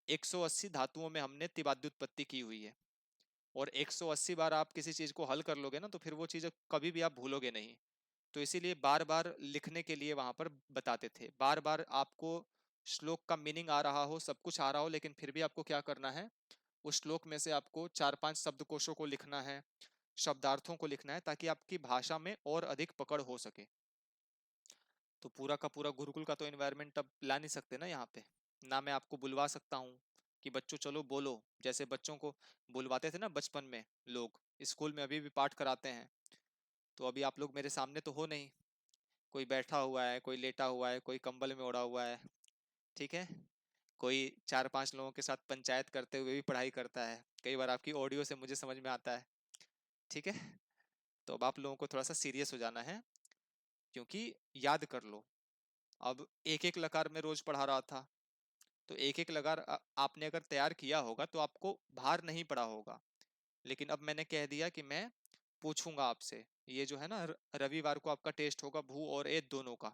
Speaker 2: 180 धातुओं में हमने तिबाद्युत्पत्ति की हुई है। और 180 बार आप किसी चीज को हल कर लोगे ना, तो फिर वो चीज कभी भी आप भूलोगे नहीं। तो इसीलिए बार बार लिखने के लिए वहां पर बताते थे, बार बार आपको श्लोक का मीनिंग आ रहा हो, सब कुछ आ रहा हो, लेकिन फिर भी आपको क्या करना है, उस श्लोक में से आपको 4-5 शब्दकोशों को लिखना है, शब्दार्थों को लिखना है, ताकि आपकी भाषा में और अधिक पकड़ हो सके। तो पूरा का पूरा गुरुकुल का तो एनवायरनमेंट अब ला नहीं सकते ना यहाँ पे, ना मैं आपको बुलवा सकता हूँ कि बच्चों चलो बोलो, जैसे बच्चों को बुलवाते थे ना बचपन में लोग, स्कूल में अभी भी पाठ कराते हैं। तो अभी आप लोग मेरे सामने तो हो नहीं, कोई बैठा हुआ है, कोई लेटा हुआ है, कोई कंबल में ओढ़ा हुआ है। ठीक है, कोई 4-5 लोगों के साथ पंचायत करते हुए भी पढ़ाई करता है, कई बार आपकी ऑडियो से मुझे समझ में आता है। ठीक है, तो अब आप लोगों को थोड़ा सा सीरियस हो जाना है, क्योंकि याद कर लो, अब एक एक लकार में रोज पढ़ा रहा था, तो एक एक लकार आपने अगर तैयार किया होगा तो आपको भार नहीं पड़ा होगा। लेकिन अब मैंने कह दिया कि मैं पूछूंगा आपसे, ये जो है ना रविवार को आपका टेस्ट होगा भू और ए दोनों का,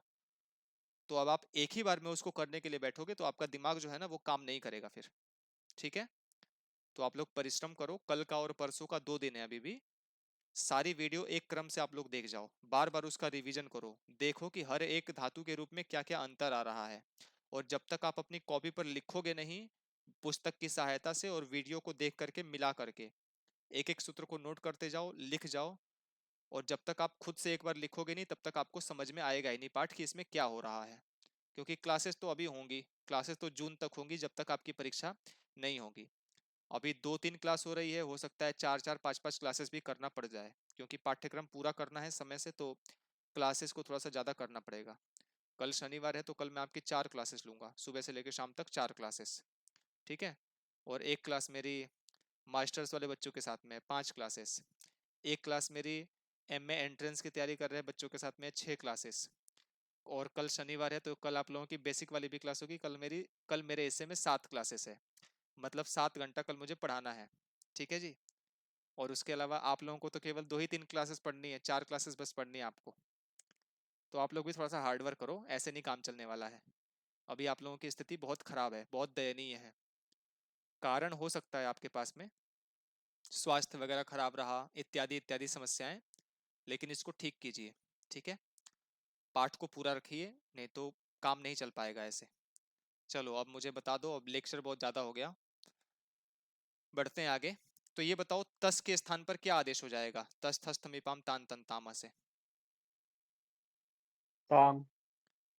Speaker 2: तो अब आप एक ही बार में उसको करने के लिए बैठोगे तो आपका दिमाग जो है ना वो काम नहीं करेगा फिर। ठीक है, तो आप लोग परिश्रम करो, कल का और परसों का 2 दिन है अभी भी। सारी वीडियो एक क्रम से आप लोग देख जाओ, बार बार उसका रिवीजन करो, देखो कि हर एक धातु के रूप में क्या क्या अंतर आ रहा है। और जब तक आप अपनी कॉपी पर लिखोगे नहीं, पुस्तक की सहायता से और वीडियो को देख करके मिला करके एक एक सूत्र को नोट करते जाओ, लिख जाओ। और जब तक आप खुद से एक बार लिखोगे नहीं तब तक आपको समझ में आएगा ही नहीं पाठ कि इसमें क्या हो रहा है। क्योंकि क्लासेस तो अभी होंगी, क्लासेस तो जून तक होंगी जब तक आपकी परीक्षा नहीं होगी। अभी 2-3 क्लास हो रही है, हो सकता है 4-4 5-5 क्लासेस भी करना पड़ जाए, क्योंकि पाठ्यक्रम पूरा करना है समय से, तो क्लासेस को थोड़ा सा ज़्यादा करना पड़ेगा। कल शनिवार है तो कल मैं आपकी 4 क्लासेस लूँगा, सुबह से लेकर शाम तक 4 क्लासेस। ठीक है, और एक क्लास मेरी मास्टर्स वाले बच्चों के साथ में 5 क्लासेस, एक क्लास मेरी एमए एंट्रेंस की तैयारी कर रहे हैं बच्चों के साथ में 6 क्लासेस। और कल शनिवार है तो कल आप लोगों की बेसिक वाली भी क्लास होगी। कल मेरे हिस्से में 7 क्लासेस है, मतलब 7 घंटा कल मुझे पढ़ाना है। ठीक है जी। और उसके अलावा आप लोगों को तो केवल 2 ही 3 क्लासेस पढ़नी है, 4 क्लासेस बस पढ़नी है आपको। तो आप लोग भी थोड़ा सा हार्ड वर्क करो, ऐसे नहीं काम चलने वाला है। अभी आप लोगों की स्थिति बहुत खराब है, बहुत दयनीय है। कारण हो सकता है आपके पास में स्वास्थ्य वगैरह खराब रहा, इत्यादि इत्यादि समस्याएं, लेकिन इसको ठीक कीजिए। ठीक है, पाठ को पूरा रखिए, नहीं तो काम नहीं चल पाएगा ऐसे। चलो अब मुझे बता दो, अब लेक्चर बहुत ज्यादा हो गया, बढ़ते हैं आगे। तो ये बताओ तस के स्थान पर क्या आदेश हो जाएगा, तस थस थमिपाम तान तन तामा से
Speaker 5: ताम।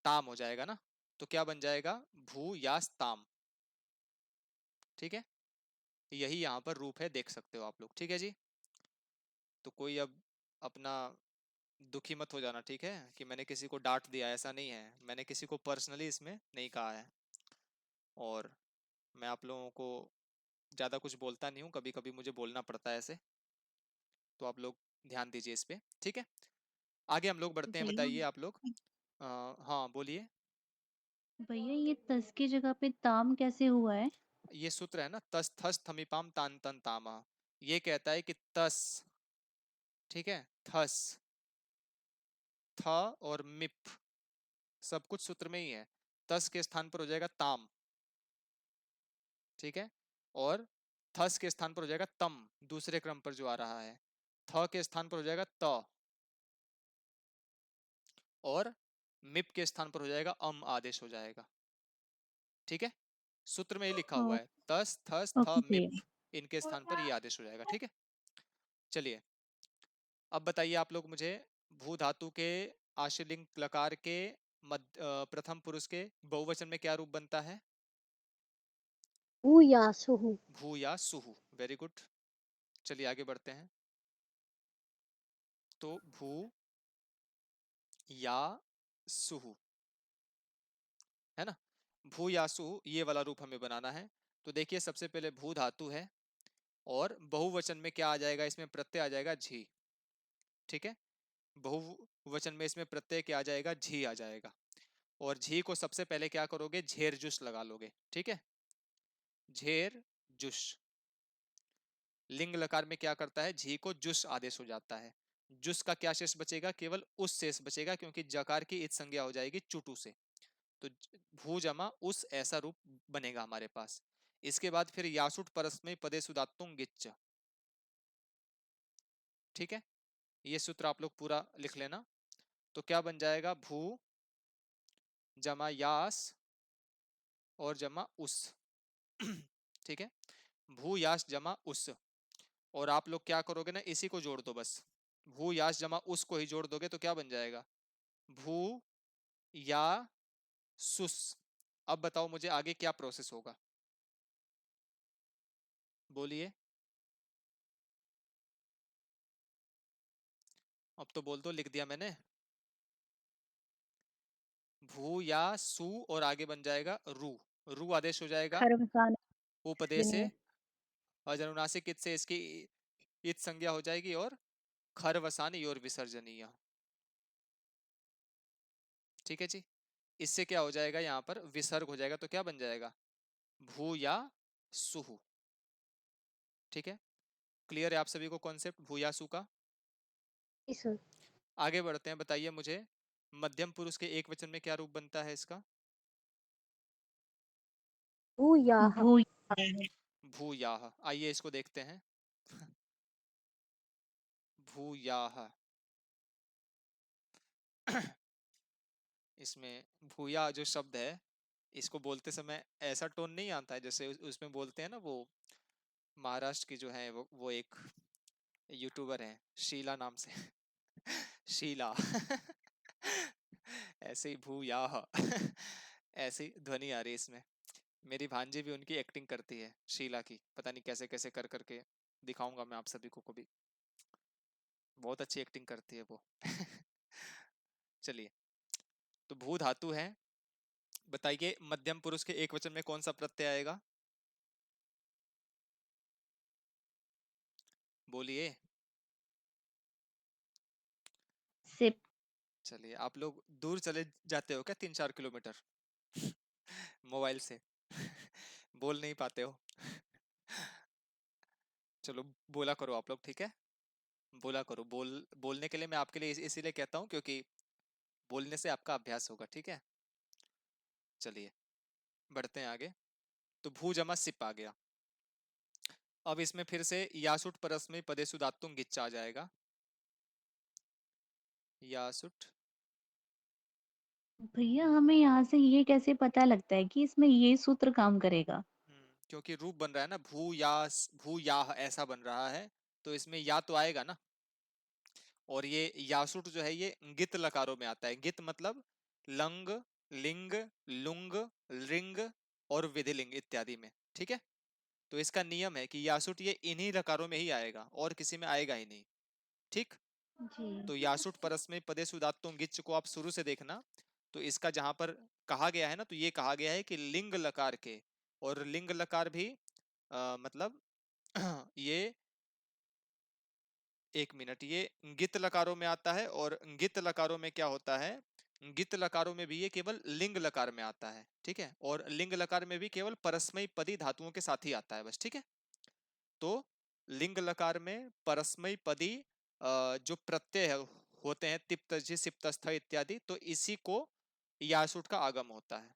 Speaker 2: ताम हो जाएगा ना, तो क्या बन जाएगा, भू यास ताम। ठीक है, यही यहाँ पर रूप है, देख सकते हो आप लोग। ठीक है जी, तो कोई अब अपना दुखी मत हो जाना, ठीक है, कि मैंने किसी को डांट दिया, ऐसा नहीं है, मैंने किसी को पर्सनली इसमें नहीं कहा है। और मैं आप लोगों को ज़्यादा कुछ बोलता नहीं हूँ, कभी कभी मुझे बोलना पड़ता है ऐसे, तो आप लोग ध्यान दीजिए इस पे। ठीक है, आगे हम लोग बढ़ते हैं,
Speaker 6: भैया
Speaker 2: बताइए आप लोग। हाँ बोलिए।
Speaker 6: भैया ये तस की जगह पे ताम कैसे हुआ है?
Speaker 2: ये सूत्र है ना, तस थस थमिपाम तान तन तामा, ये कहता है कि तस, ठीक है, थस, थ और मिप सब कुछ सूत्र में ही है। तस के स्थान पर हो जाएगा ताम, ठीक है, और थस के स्थान पर हो जाएगा तम, दूसरे क्रम पर जो आ रहा है। थ के स्थान पर हो जाएगा त, और मिप के स्थान पर हो जाएगा अम, आदेश हो जाएगा। ठीक है, सूत्र में ही लिखा हुआ
Speaker 6: और
Speaker 2: है, तस थस थ
Speaker 6: ओके भैया।
Speaker 2: मिप, इनके स्थान पर ये आदेश हो जाएगा। ठीक है, चलिए अब बताइए आप लोग मुझे, भू धातु के आश्रलिंग लकार के प्रथम पुरुष के बहुवचन में क्या रूप बनता है?
Speaker 1: भूयासुः
Speaker 2: भू या सुहु, वेरी गुड। चलिए आगे बढ़ते हैं। तो भू या सुहु, है ना, भू या सुहु, ये वाला रूप हमें बनाना है। तो देखिए सबसे पहले भू धातु है, और बहुवचन में क्या आ जाएगा, इसमें प्रत्यय आ जाएगा झी। ठीक है, बहुवचन में इसमें प्रत्यय क्या आ जाएगा, झी आ जाएगा। और झी को सबसे पहले क्या करोगे, झेर जुस लगा लोगे। ठीक है, झेर जुस, लिंग लकार में क्या करता है, झी को जुस आदेश हो जाता है। जुस का क्या शेष बचेगा, केवल उस शेष बचेगा, क्योंकि जकार की इत संज्ञा हो जाएगी चुटू से। तो भू जमा उस, ऐसा रूप बनेगा हमारे पास। इसके बाद फिर यासुट परस्मय पदे सुदातुंग गिच्च। ठीक है, ये सूत्र आप लोग पूरा लिख लेना। तो क्या बन जाएगा, भू जमा यास और जमा उस। ठीक है, भू यास जमा उस, और आप लोग क्या करोगे ना, इसी को जोड़ दो बस, भू यास जमा उस को ही जोड़ दोगे तो क्या बन जाएगा, भू या सुस। अब बताओ मुझे आगे क्या प्रोसेस होगा, बोलिए। अब तो बोल दो, लिख दिया मैंने। भू या सु और आगे बन जाएगा रू, रू आदेश हो जाएगा
Speaker 6: खरवसान
Speaker 2: उपदे से,
Speaker 6: विनय।
Speaker 2: अजनुनासिक इत से इसकी इत संज्ञा हो जाएगी, और खर वसानी और विसर्जनीय। ठीक है जी, इससे क्या हो जाएगा, यहाँ पर विसर्ग हो जाएगा, तो क्या बन जाएगा, भूया सुहु। ठीक है, क्लियर है आप सभी को कॉन्सेप्ट भूयासु का?
Speaker 1: जी सर।
Speaker 2: आगे बढ़ते हैं, बताइए मुझे मध्यम पुरुष के एक वचन में क्या रूप बनता है इसका?
Speaker 1: भूयाः।
Speaker 6: भूयाः।
Speaker 2: भूयाह। आइए इसको देखते हैं। भूयाह। इसमें भूया जो शब्द है, इसको बोलते समय ऐसा टोन नहीं आता है जैसे उसमें बोलते हैं ना, वो महाराष्ट्र की जो है वो एक यूट्यूबर है शीला नाम से। शीला। ऐसे ही भूयाह। ऐसी ध्वनि आ रही है इसमें। मेरी भांजी भी उनकी एक्टिंग करती है शीला की, पता नहीं कैसे कैसे कर करके दिखाऊंगा मैं आप सभी को कभी। बहुत अच्छी एक्टिंग करती है वो। चलिए, तो भू धातु है। बताइए मध्यम पुरुष के एक वचन में कौन सा प्रत्यय आएगा, बोलिए।
Speaker 6: सिप।
Speaker 2: चलिए, आप लोग दूर चले जाते हो क्या 3-4 किलोमीटर मोबाइल से? बोल नहीं पाते हो? चलो बोला करो आप लोग, ठीक है, बोला करो। बोलने के लिए मैं आपके लिए इसीलिए कहता हूँ क्योंकि बोलने से आपका अभ्यास होगा, ठीक है। चलिए बढ़ते हैं आगे। तो भू जमा सिप आ गया। अब इसमें फिर से यासुट परस्मै पदेषु धातुं गिच्च आ जाएगा। यासुट।
Speaker 6: भैया हमें यहाँ से ये कैसे पता लगता है कि इसमें ये सूत्र काम करेगा?
Speaker 2: क्योंकि रूप बन रहा है ना, भू यास भू याह ऐसा बन रहा है, तो इसमें या तो आएगा ना। और ये यासुट जो है ये गित लकारों में आता है। गित मतलब लंग, लिंग, लुंग, रिंग और विधिलिंग इत्यादि में, ठीक है। तो इसका नियम है कि यासुट ये इन्हीं लकारों में ही आएगा और किसी में आएगा ही नहीं, ठीक।
Speaker 6: जी।
Speaker 2: तो यासुट परस्मै पदेषु धातुं गिच्च को आप शुरू से देखना, तो इसका जहां पर कहा गया है ना, तो ये कहा गया है कि लिंग लकार के, और लिंग लकार भी मतलब ये एक मिनट, ये गित लकारों में आता है। और गित लकारों में क्या होता है, गित लकारों में भी ये केवल लिंग लकार में आता है, ठीक है। और लिंग लकार में भी केवल परस्मै पदी धातुओं के साथ ही आता है बस, ठीक है। तो लिंग लकार में परस्मै पदी जो प्रत्यय होते हैं तिप्तझि सिप्तस्थ इत्यादि, तो इसी को यासुट का आगम होता है।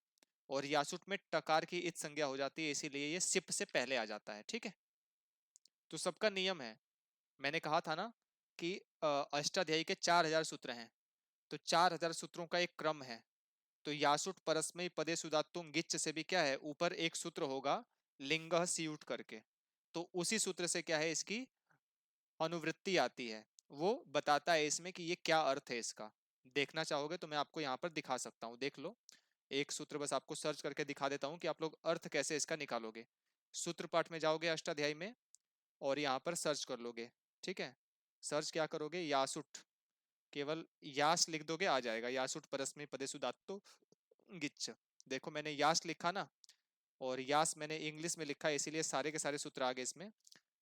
Speaker 2: और यासुट में टकार की इत संज्ञा हो जाती है, इसीलिए ये सिप से पहले आ जाता है, ठीक है। तो सबका नियम है, मैंने कहा था ना कि अष्टाध्यायी के 4000 सूत्र हैं, तो 4000 सूत्रों का एक क्रम है। तो यासुट परस्मै पदेषु धातुं गिच्च से भी क्या है, ऊपर एक सूत्र होगा लिंगः सियुट करके, तो उसी सूत्र से क्या है, इसकी अनुवृत्ति आती है। वो बताता है इसमें कि ये क्या अर्थ है इसका। देखना चाहोगे तो मैं आपको यहाँ पर दिखा सकता हूँ, देख लो। एक सूत्र बस आपको सर्च करके दिखा देता हूँ कि आप लोग अर्थ कैसे इसका निकालोगे। सूत्र पाठ में जाओगे अष्टाध्यायी में और यहाँ पर सर्च कर लोगे, ठीक है। सर्च क्या करोगे, यासुट, केवल यास लिख दोगे आ जाएगा, यासुट परस्मै पदेषु धातु गिच्च। देखो मैंने यास लिखा ना, और यास मैंने इंग्लिश में लिखा है, इसीलिए सारे के सारे सूत्र आ गए इसमें।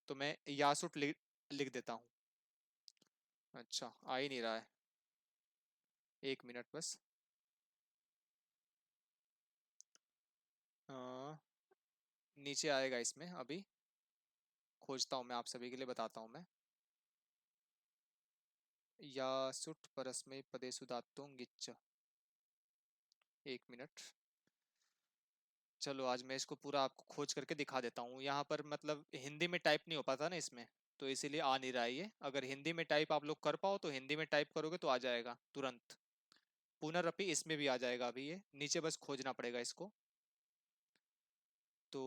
Speaker 2: तो मैं यासुट लिख देता हूँ। अच्छा, आ ही नहीं रहा है, एक मिनट बस। नीचे आएगा इसमें, अभी खोजता हूँ मैं, आप सभी के लिए बताता हूँ मैं। यासुट परस्मै पदेषु धातुं गिच्च, एक मिनट। चलो आज मैं इसको पूरा आपको खोज करके दिखा देता हूँ। यहाँ पर मतलब हिंदी में टाइप नहीं हो पाता ना इसमें, तो इसीलिए आ नहीं रहा है ये। अगर हिंदी में टाइप आप लोग कर पाओ तो हिंदी में टाइप करोगे तो आ जाएगा तुरंत। पुनरअपि इसमें भी आ जाएगा, अभी ये नीचे बस खोजना पड़ेगा इसको। तो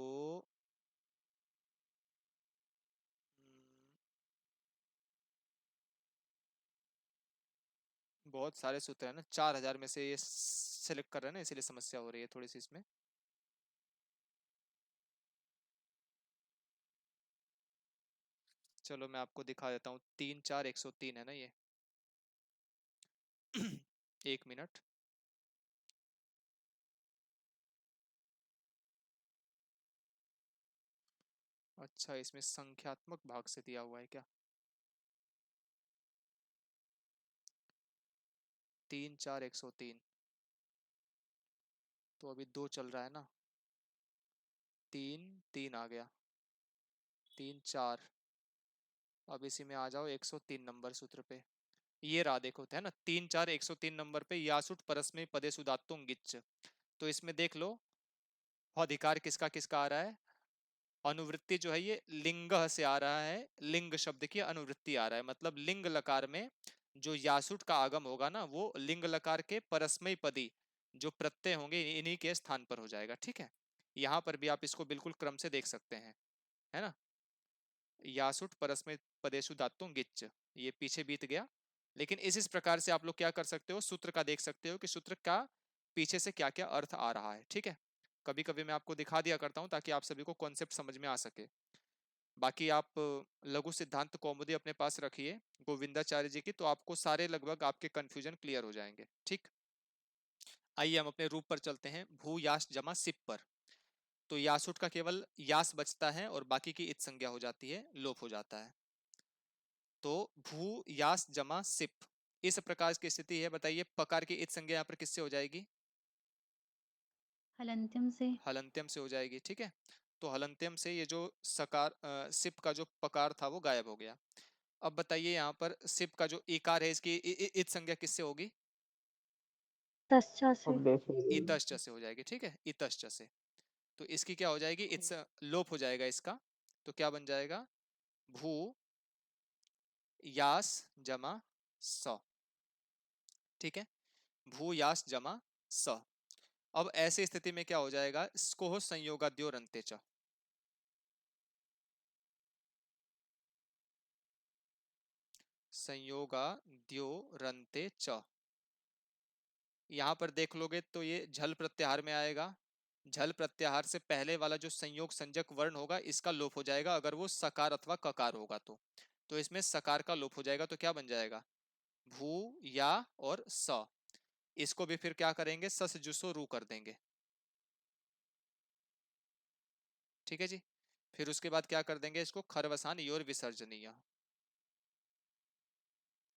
Speaker 2: बहुत सारे सूत्र है ना, 4000 में से ये सिलेक्ट कर रहे हैं ना, इसीलिए समस्या हो रही है थोड़ी सी इसमें। चलो मैं आपको दिखा देता हूँ, 3 4 103 है ना ये। एक मिनट। अच्छा, इसमें संख्यात्मक भाग से दिया हुआ है क्या? 3 4 103। तो अभी 2 चल रहा है ना, 3 3 आ गया, 3 4। अब इसी में आ जाओ 103 नंबर सूत्र पे। ये रहा देखो, है ना 3 4 103 नंबर पे, यासुट परस्मै पदे सुदातुं गिच्च। तो इसमें देख लो अधिकार किसका किसका आ रहा है। अनुवृत्ति जो है ये लिंग से आ रहा है, लिंग शब्द की अनुवृत्ति आ रहा है, मतलब लिंग लकार में जो यासुट का आगम होगा ना वो लिंग लकार के परस्मय पदी जो प्रत्यय होंगे इन्हीं के स्थान पर हो जाएगा। ठीक है, यहां पर भी आप इसको बिल्कुल क्रम से देख सकते हैं, है ना। यासुट परस्मय पदेशु धातुं गिच्च, ये पीछे बीत गया। लेकिन इस प्रकार से आप लोग क्या कर सकते हो, सूत्र का देख सकते हो कि सूत्र का पीछे से क्या क्या अर्थ आ रहा है। ठीक है, कभी कभी मैं आपको दिखा दिया करता हूं ताकि आप सभी को कॉन्सेप्ट समझ में आ सके। बाकी आप लघु सिद्धांत कौमुदी अपने पास रखिए गोविंदाचार्य जी की, तो आपको सारे लगभग आपके कंफ्यूजन क्लियर हो जाएंगे। ठीक, आइए हम अपने रूप पर चलते हैं, भू यास जमा सिप पर। तो यासुट का केवल यास बचता है और बाकी की इत संज्ञा हो जाती है, लोप हो जाता है। तो भू यास जमा सिप इस प्रकार की स्थिति है। बताइए पकार की इत संज्ञा यहाँ पर किससे हो जाएगी?
Speaker 6: हलंत्यम से।
Speaker 2: हलंत्यम से हो जाएगी। ठीक है, तो हलंत्यम से ये जो सकार सिप का जो पकार था वो गायब हो गया। अब बताइए यहाँ पर सिप का जो इकार है इसकी इत संज्ञा किससे होगी?
Speaker 1: तस्चा से।
Speaker 5: उपदेश से।
Speaker 2: इतश्च से हो जाएगी। ठीक है, इतश्च से। तो इसकी क्या हो जाएगी? इट्स लोप हो जाएगा इसका। तो क्या बन जाएगा? भू यास जमा स। ठीक है, भू यास जमा स। अब ऐसी स्थिति में क्या हो जाएगा? इसको हो संयोगाद्यो रंते च। संयोगाद्यो रंते च। यहां पर देख लोगे तो ये झल प्रत्याहार में आएगा। झल प्रत्याहार से पहले वाला जो संयोग संजक वर्ण होगा इसका लोप हो जाएगा अगर वो सकार अथवा ककार होगा तो इसमें सकार का लोप हो जाएगा। तो क्या बन जाएगा? भू या और स। इसको भी फिर क्या करेंगे? सस जुसो रू कर देंगे। ठीक है जी, फिर उसके बाद क्या कर देंगे? इसको खरवसान योर विसर्जनीय।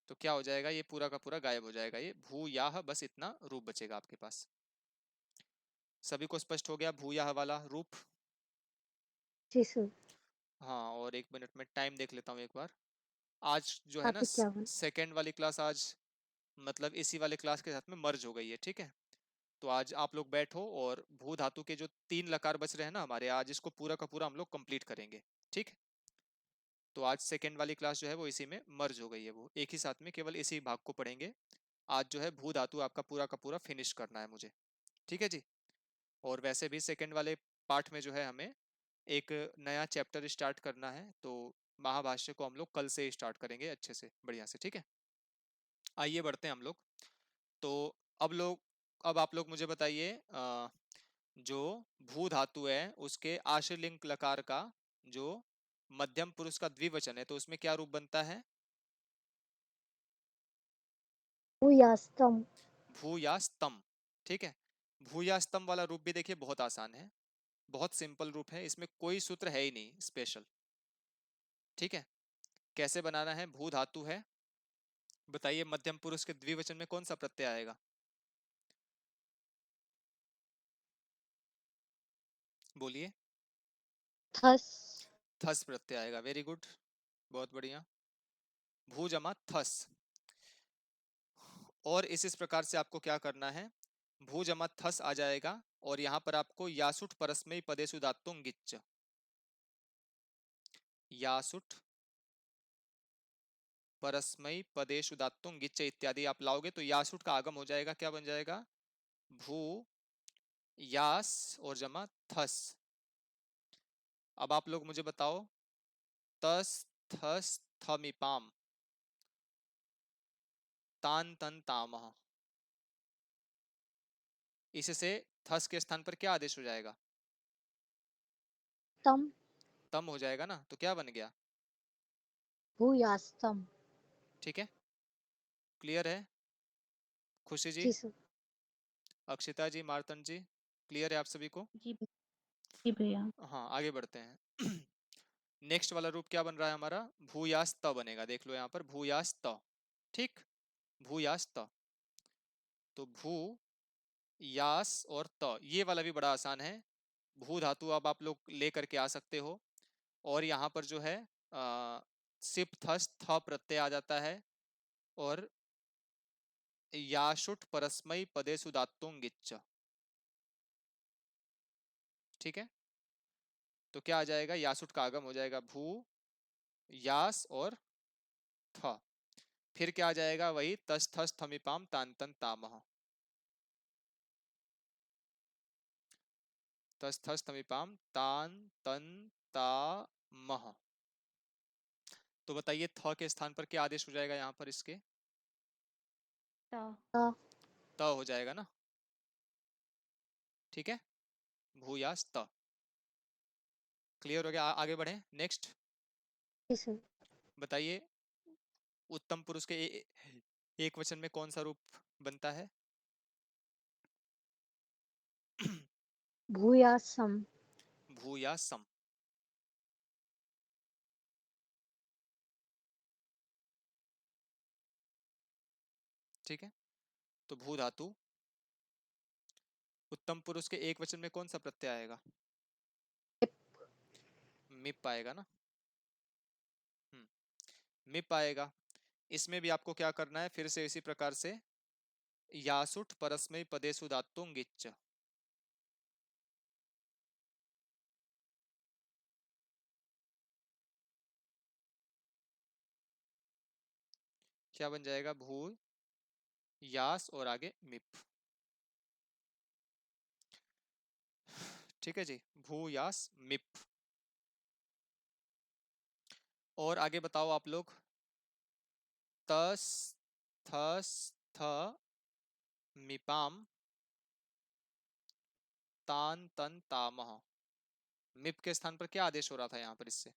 Speaker 2: तो क्या हो जाएगा? ये पूरा का पूरा गायब हो जाएगा, ये भू याह, बस इतना रूप बचेगा आपके पास। सभी को स्पष्ट हो गया भूयाह वाला रूप?
Speaker 1: जी सर।
Speaker 2: हाँ, और 1 मिनट में टाइम देख लेता हूँ एक बार। आज जो है
Speaker 1: आप
Speaker 2: ना
Speaker 1: क्या बन।
Speaker 2: सेकेंड वाली क्लास आज मतलब इसी वाले क्लास के साथ में मर्ज हो गई है। ठीक है, तो आज आप लोग बैठो और भू धातु के जो 3 लकार बच रहे हैं ना हमारे, आज इसको पूरा का पूरा हम लोग कंप्लीट करेंगे। ठीक है, तो आज सेकेंड वाली क्लास जो है वो इसी में मर्ज हो गई है, वो एक ही साथ में केवल इसी भाग को पढ़ेंगे। आज जो है भू धातु आपका पूरा का पूरा फिनिश करना है मुझे। ठीक है जी, और वैसे भी सेकेंड वाले पार्ट में जो है हमें एक नया चैप्टर स्टार्ट करना है, तो महाभाष्य को हम लोग कल से स्टार्ट करेंगे अच्छे से बढ़िया से। ठीक है, आइए बढ़ते हैं हम लोग। तो अब आप लोग मुझे बताइए जो भू धातु है उसके आश्रलिंग लकार का जो मध्यम पुरुष का द्विवचन है तो उसमें क्या रूप बनता है?
Speaker 1: भूयास्तम।
Speaker 2: भूयास्तम। ठीक है, भूयास्तम वाला रूप भी देखिए बहुत आसान है, बहुत सिंपल रूप है, इसमें कोई सूत्र है ही नहीं स्पेशल। ठीक है, कैसे बनाना है? भू धातु है, बताइए मध्यम पुरुष के द्विवचन में कौन सा प्रत्यय आएगा? बोलिए।
Speaker 1: थस।
Speaker 2: थस प्रत्यय आएगा। वेरी गुड, बहुत बढ़िया। भू जमा थस। और इस प्रकार से आपको क्या करना है? भू जमा थस आ जाएगा और यहां पर आपको यासुट परस्मय पदेषु धातुं गिच्च, यासुट परस्मय पदेषु धातुं गिच्च इत्यादि आप लाओगे तो यासुट का आगम हो जाएगा। क्या बन जाएगा? भू यास और जमा थस। अब आप लोग मुझे बताओ, तस थस थमिपाम तान तन तामह, इससे थस के स्थान पर क्या आदेश हो जाएगा?
Speaker 1: तम।
Speaker 2: तम हो जाएगा ना, तो क्या बन गया?
Speaker 1: भूयास्तम।
Speaker 2: ठीक है, क्लियर है? खुशी जी,
Speaker 1: जी सर।
Speaker 2: अक्षिता जी, मार्तन जी, क्लियर है आप सभी को?
Speaker 6: जी भैया।
Speaker 2: हाँ, आगे बढ़ते हैं। नेक्स्ट वाला रूप क्या बन रहा है हमारा? भूयास्त बनेगा। देख लो यहाँ पर भूयास्त। ठीक, भूयास्त। तो भू यास और त, ये वाला भी बड़ा आसान है। भू धातु अब आप लोग ले करके आ सकते हो, और यहाँ पर जो है सिप थस थ प्रत्यय आ जाता है, और याशुट परस्मई पदेसु धातुं गिच्च। ठीक है, तो क्या आ जाएगा, यासुट का आगम हो जाएगा भू यास और थ। फिर क्या आ जाएगा, वही तस थस थमिपाम तान तन तामह, तस थस थमिपाम तान तन तामह। तो बताइए थ के स्थान पर क्या आदेश हो जाएगा यहाँ पर, इसके
Speaker 6: ता।
Speaker 2: त हो जाएगा ना। ठीक है, भूयास त। क्लियर हो गया, आगे बढ़े नेक्स्ट।
Speaker 1: जी सर।
Speaker 2: बताइए उत्तम पुरुष के एक वचन में कौन सा रूप बनता है?
Speaker 1: भूयासम।
Speaker 2: भूयासम। ठीक है, तो भू धातु उत्तम पुरुष के एक वचन में कौन सा प्रत्यय आएगा? मिप आएगा ना। मिप आएगा। इसमें भी आपको क्या करना है, फिर से इसी प्रकार से यासुट परस्मई पदेसु धातुं गिच्च। क्या बन जाएगा, भू यास और आगे मिप। ठीक है जी, भू यास मिप। और आगे बताओ आप लोग, तस थस थ मिपाम तान तन तामह। मिप के स्थान पर क्या आदेश हो रहा था यहाँ पर इससे?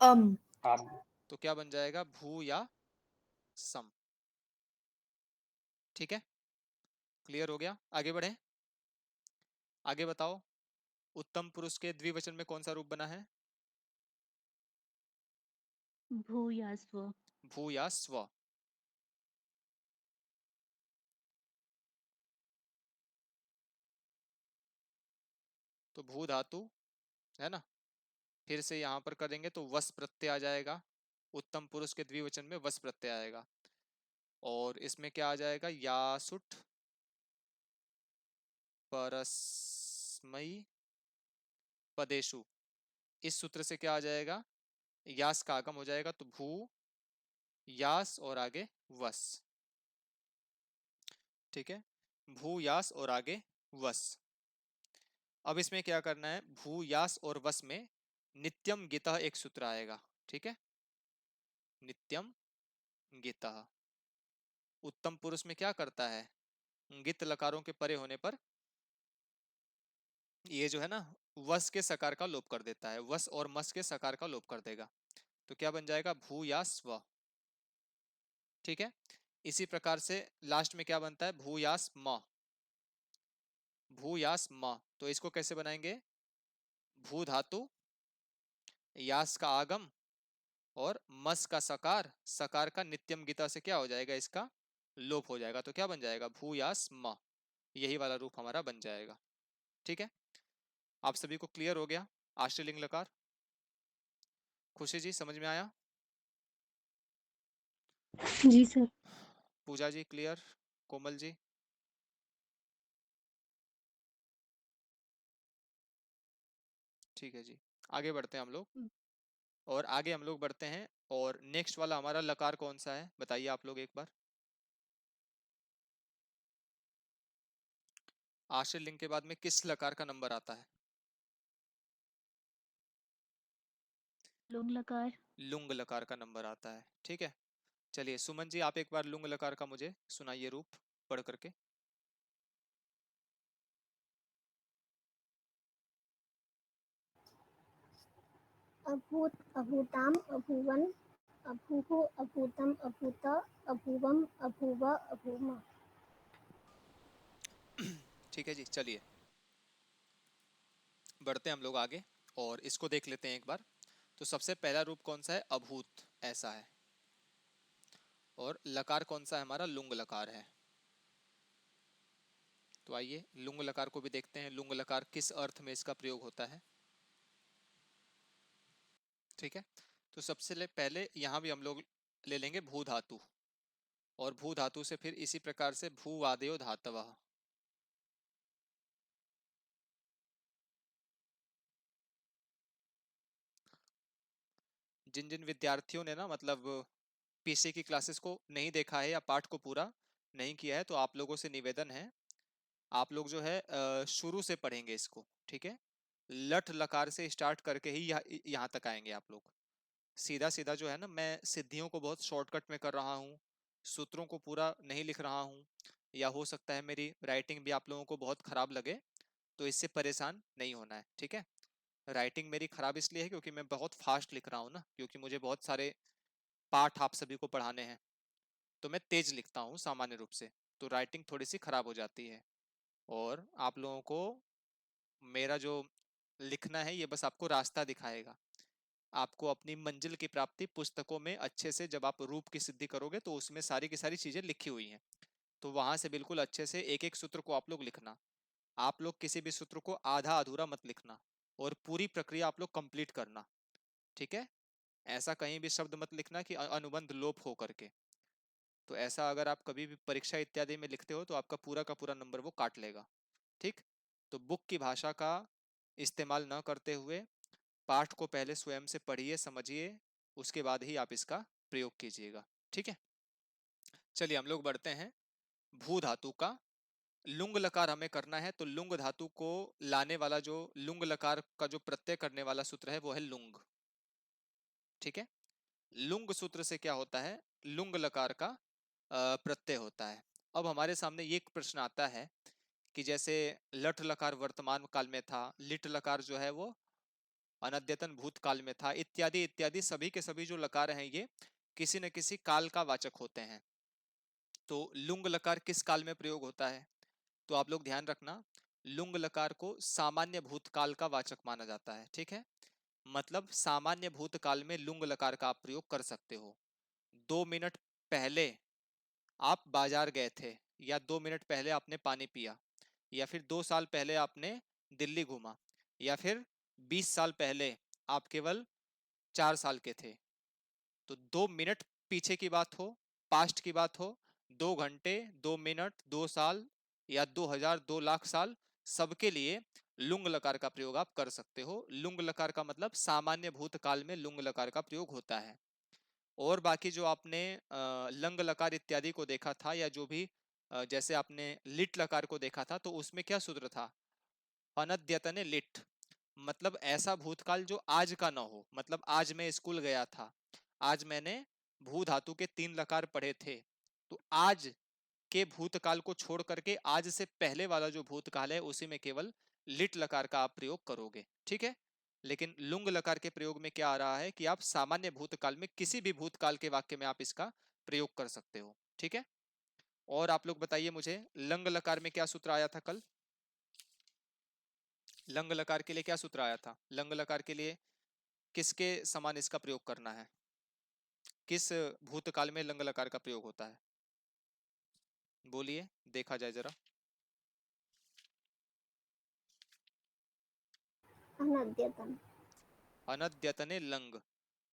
Speaker 5: अब
Speaker 2: तो क्या बन जाएगा, भू या सम। ठीक है, क्लियर हो गया, आगे बढ़े। आगे बताओ उत्तम पुरुष के द्विवचन में कौन सा रूप बना है?
Speaker 6: भूयास्व।
Speaker 2: भू या स्व। तो भू धातु है ना, फिर से यहाँ पर करेंगे तो वस प्रत्यय आ जाएगा। उत्तम पुरुष के द्विवचन में वस प्रत्यय आएगा, और इसमें क्या आ जाएगा, यासुट परस्मई पदेशु। इस सूत्र से क्या आ जाएगा, यास का आगम हो जाएगा, तो भू यास और आगे वस। ठीक है, भू यास और आगे वस। अब इसमें क्या करना है, भू यास और वस में नित्यम गितः एक सूत्र आएगा। ठीक है, नित्यम गितः। उत्तम पुरुष में क्या करता है, गित लकारों के परे होने पर ये जो है ना वस के सकार का लोप कर देता है, वस और मस के सकार का लोप कर देगा। तो क्या बन जाएगा, भू या स्व। ठीक है, इसी प्रकार से लास्ट में क्या बनता है, भूयास म। भूयास म, तो इसको कैसे बनाएंगे, भू धातु यास का आगम और मस का सकार, सकार का नित्यम गिता से क्या हो जाएगा, इसका लोप हो जाएगा। तो क्या बन जाएगा, भूयास म। यही वाला रूप हमारा बन जाएगा। ठीक है, आप सभी को क्लियर हो गया आश्रयलिंग लकार? खुशी जी समझ में आया?
Speaker 8: जी सर।
Speaker 2: पूजा जी क्लियर? कोमल जी? ठीक है जी, आगे बढ़ते हैं हम लोग। और आगे हम लोग बढ़ते हैं, और नेक्स्ट वाला हमारा लकार कौन सा है, बताइए आप लोग एक बार। आश्रय लिंग के बाद में किस लकार का नंबर आता है?
Speaker 6: लुंग लकार।
Speaker 2: लुंग लकार का नंबर आता है। ठीक है, चलिए सुमन जी आप एक बार लुंग लकार का मुझे सुनाइए रूप पढ़ करके।
Speaker 7: अभूत अभूताम अभूवन अभूः अभूतम अभूत अभूवम अभूव अभूम।
Speaker 2: ठीक है जी, चलिए बढ़ते हैं हम लोग आगे, और इसको देख लेते हैं एक बार। तो सबसे पहला रूप कौन सा है, अभूत, ऐसा है। और लकार कौन सा है हमारा, लुंग लकार है। तो आइए लुंग लकार को भी देखते हैं, लुंग लकार किस अर्थ में इसका प्रयोग होता है। ठीक है, तो सबसे पहले यहाँ भी हम लोग ले लेंगे भू धातु, और भू धातु से फिर इसी प्रकार से भूवादयो धातवः। जिन जिन विद्यार्थियों ने ना मतलब पीसी की क्लासेस को नहीं देखा है या पाठ को पूरा नहीं किया है, तो आप लोगों से निवेदन है, आप लोग जो है शुरू से पढ़ेंगे इसको। ठीक है, लट लकार से स्टार्ट करके ही यहाँ तक आएंगे आप लोग। सीधा सीधा जो है ना, मैं सिद्धियों को बहुत शॉर्टकट में कर रहा हूँ, सूत्रों को पूरा नहीं लिख रहा हूँ, या हो सकता है मेरी राइटिंग भी आप लोगों को बहुत खराब लगे, तो इससे परेशान नहीं होना है। ठीक है, राइटिंग मेरी खराब इसलिए है क्योंकि मैं बहुत फास्ट लिख रहा हूँ ना, क्योंकि मुझे बहुत सारे पाठ आप सभी को पढ़ाने हैं, तो मैं तेज लिखता हूँ सामान्य रूप से, तो राइटिंग थोड़ी सी खराब हो जाती है। और आप लोगों को मेरा जो लिखना है ये बस आपको रास्ता दिखाएगा, आपको अपनी मंजिल की प्राप्ति पुस्तकों में अच्छे से, जब आप रूप की सिद्धि करोगे तो उसमें सारी की सारी चीजें लिखी हुई हैं, तो वहां से बिल्कुल अच्छे से एक एक सूत्र को आप लोग लिखना। आप लोग किसी भी सूत्र को आधा अधूरा मत लिखना, और पूरी प्रक्रिया आप लोग कंप्लीट करना। ठीक है, ऐसा कहीं भी शब्द मत लिखना कि अनुबंध लोप हो करके, तो ऐसा अगर आप कभी भी परीक्षा इत्यादि में लिखते हो तो आपका पूरा का पूरा नंबर वो काट लेगा। ठीक, तो बुक की भाषा का इस्तेमाल न करते हुए पाठ को पहले स्वयं से पढ़िए, समझिए, उसके बाद ही आप इसका प्रयोग कीजिएगा। ठीक है, चलिए हम लोग बढ़ते हैं। भू धातु का लुंग लकार हमें करना है, तो लुंग धातु को लाने वाला जो लुंग लकार का जो प्रत्यय करने वाला सूत्र है वो है लुंग। ठीक है, लुंग सूत्र से क्या होता है, लुंग लकार का प्रत्यय होता है। अब हमारे सामने ये एक प्रश्न आता है कि जैसे लट लकार वर्तमान काल में था, लिट लकार जो है वो अनद्यतन भूतकाल में था, इत्यादि इत्यादि, सभी के सभी जो लकार हैं ये किसी न किसी काल का वाचक होते हैं। तो लुंग लकार किस काल में प्रयोग होता है, तो आप लोग ध्यान रखना, लुंग लकार को सामान्य भूतकाल का वाचक माना जाता है। ठीक है, मतलब सामान्य भूतकाल में लुंग लकार का आप प्रयोग कर सकते हो। 2 मिनट पहले आप बाजार गए थे, या 2 मिनट पहले आपने पानी पिया, या फिर 2 साल पहले आपने दिल्ली घूमा, या फिर 20 साल पहले आप केवल 4 साल के थे। तो 2 मिनट पीछे की बात हो, पास्ट की बात हो, 2 घंटे, 2 मिनट, 2 साल, या 2000, 2 लाख साल, सबके लिए लुंग लकार का प्रयोग आप कर सकते हो। लुंग लकार का मतलब सामान्य भूतकाल में लुंग लकार का प्रयोग होता है। और बाकी जो आपने लंग लकार इत्यादि को देखा था, या जो भी जैसे आपने लिट लकार को देखा था, तो उसमें क्या सूत्र था, अनद्यतने लिट, मतलब ऐसा भूतकाल जो आज का ना हो, मतलब आज मैं स्कूल गया था, आज मैंने भू धातु के 3 लकार पढ़े थे, तो आज के भूतकाल को छोड़ करके आज से पहले वाला जो भूतकाल है उसी में केवल लिट लकार का आप प्रयोग करोगे। ठीक है, लेकिन लुंग लकार के प्रयोग में क्या आ रहा है कि आप सामान्य भूतकाल में किसी भी भूतकाल के वाक्य में आप इसका प्रयोग कर सकते हो। ठीक है, और आप लोग बताइए मुझे, लंग लकार में क्या सूत्र आया था कल, लंग लकार के लिए क्या सूत्र आया था, लंग लकार के लिए किसके समान इसका प्रयोग करना है, किस भूतकाल में लंग लकार का प्रयोग होता है, बोलिए देखा जाए जरा।
Speaker 7: अनद्यतन।
Speaker 2: अनद्यतने लंग,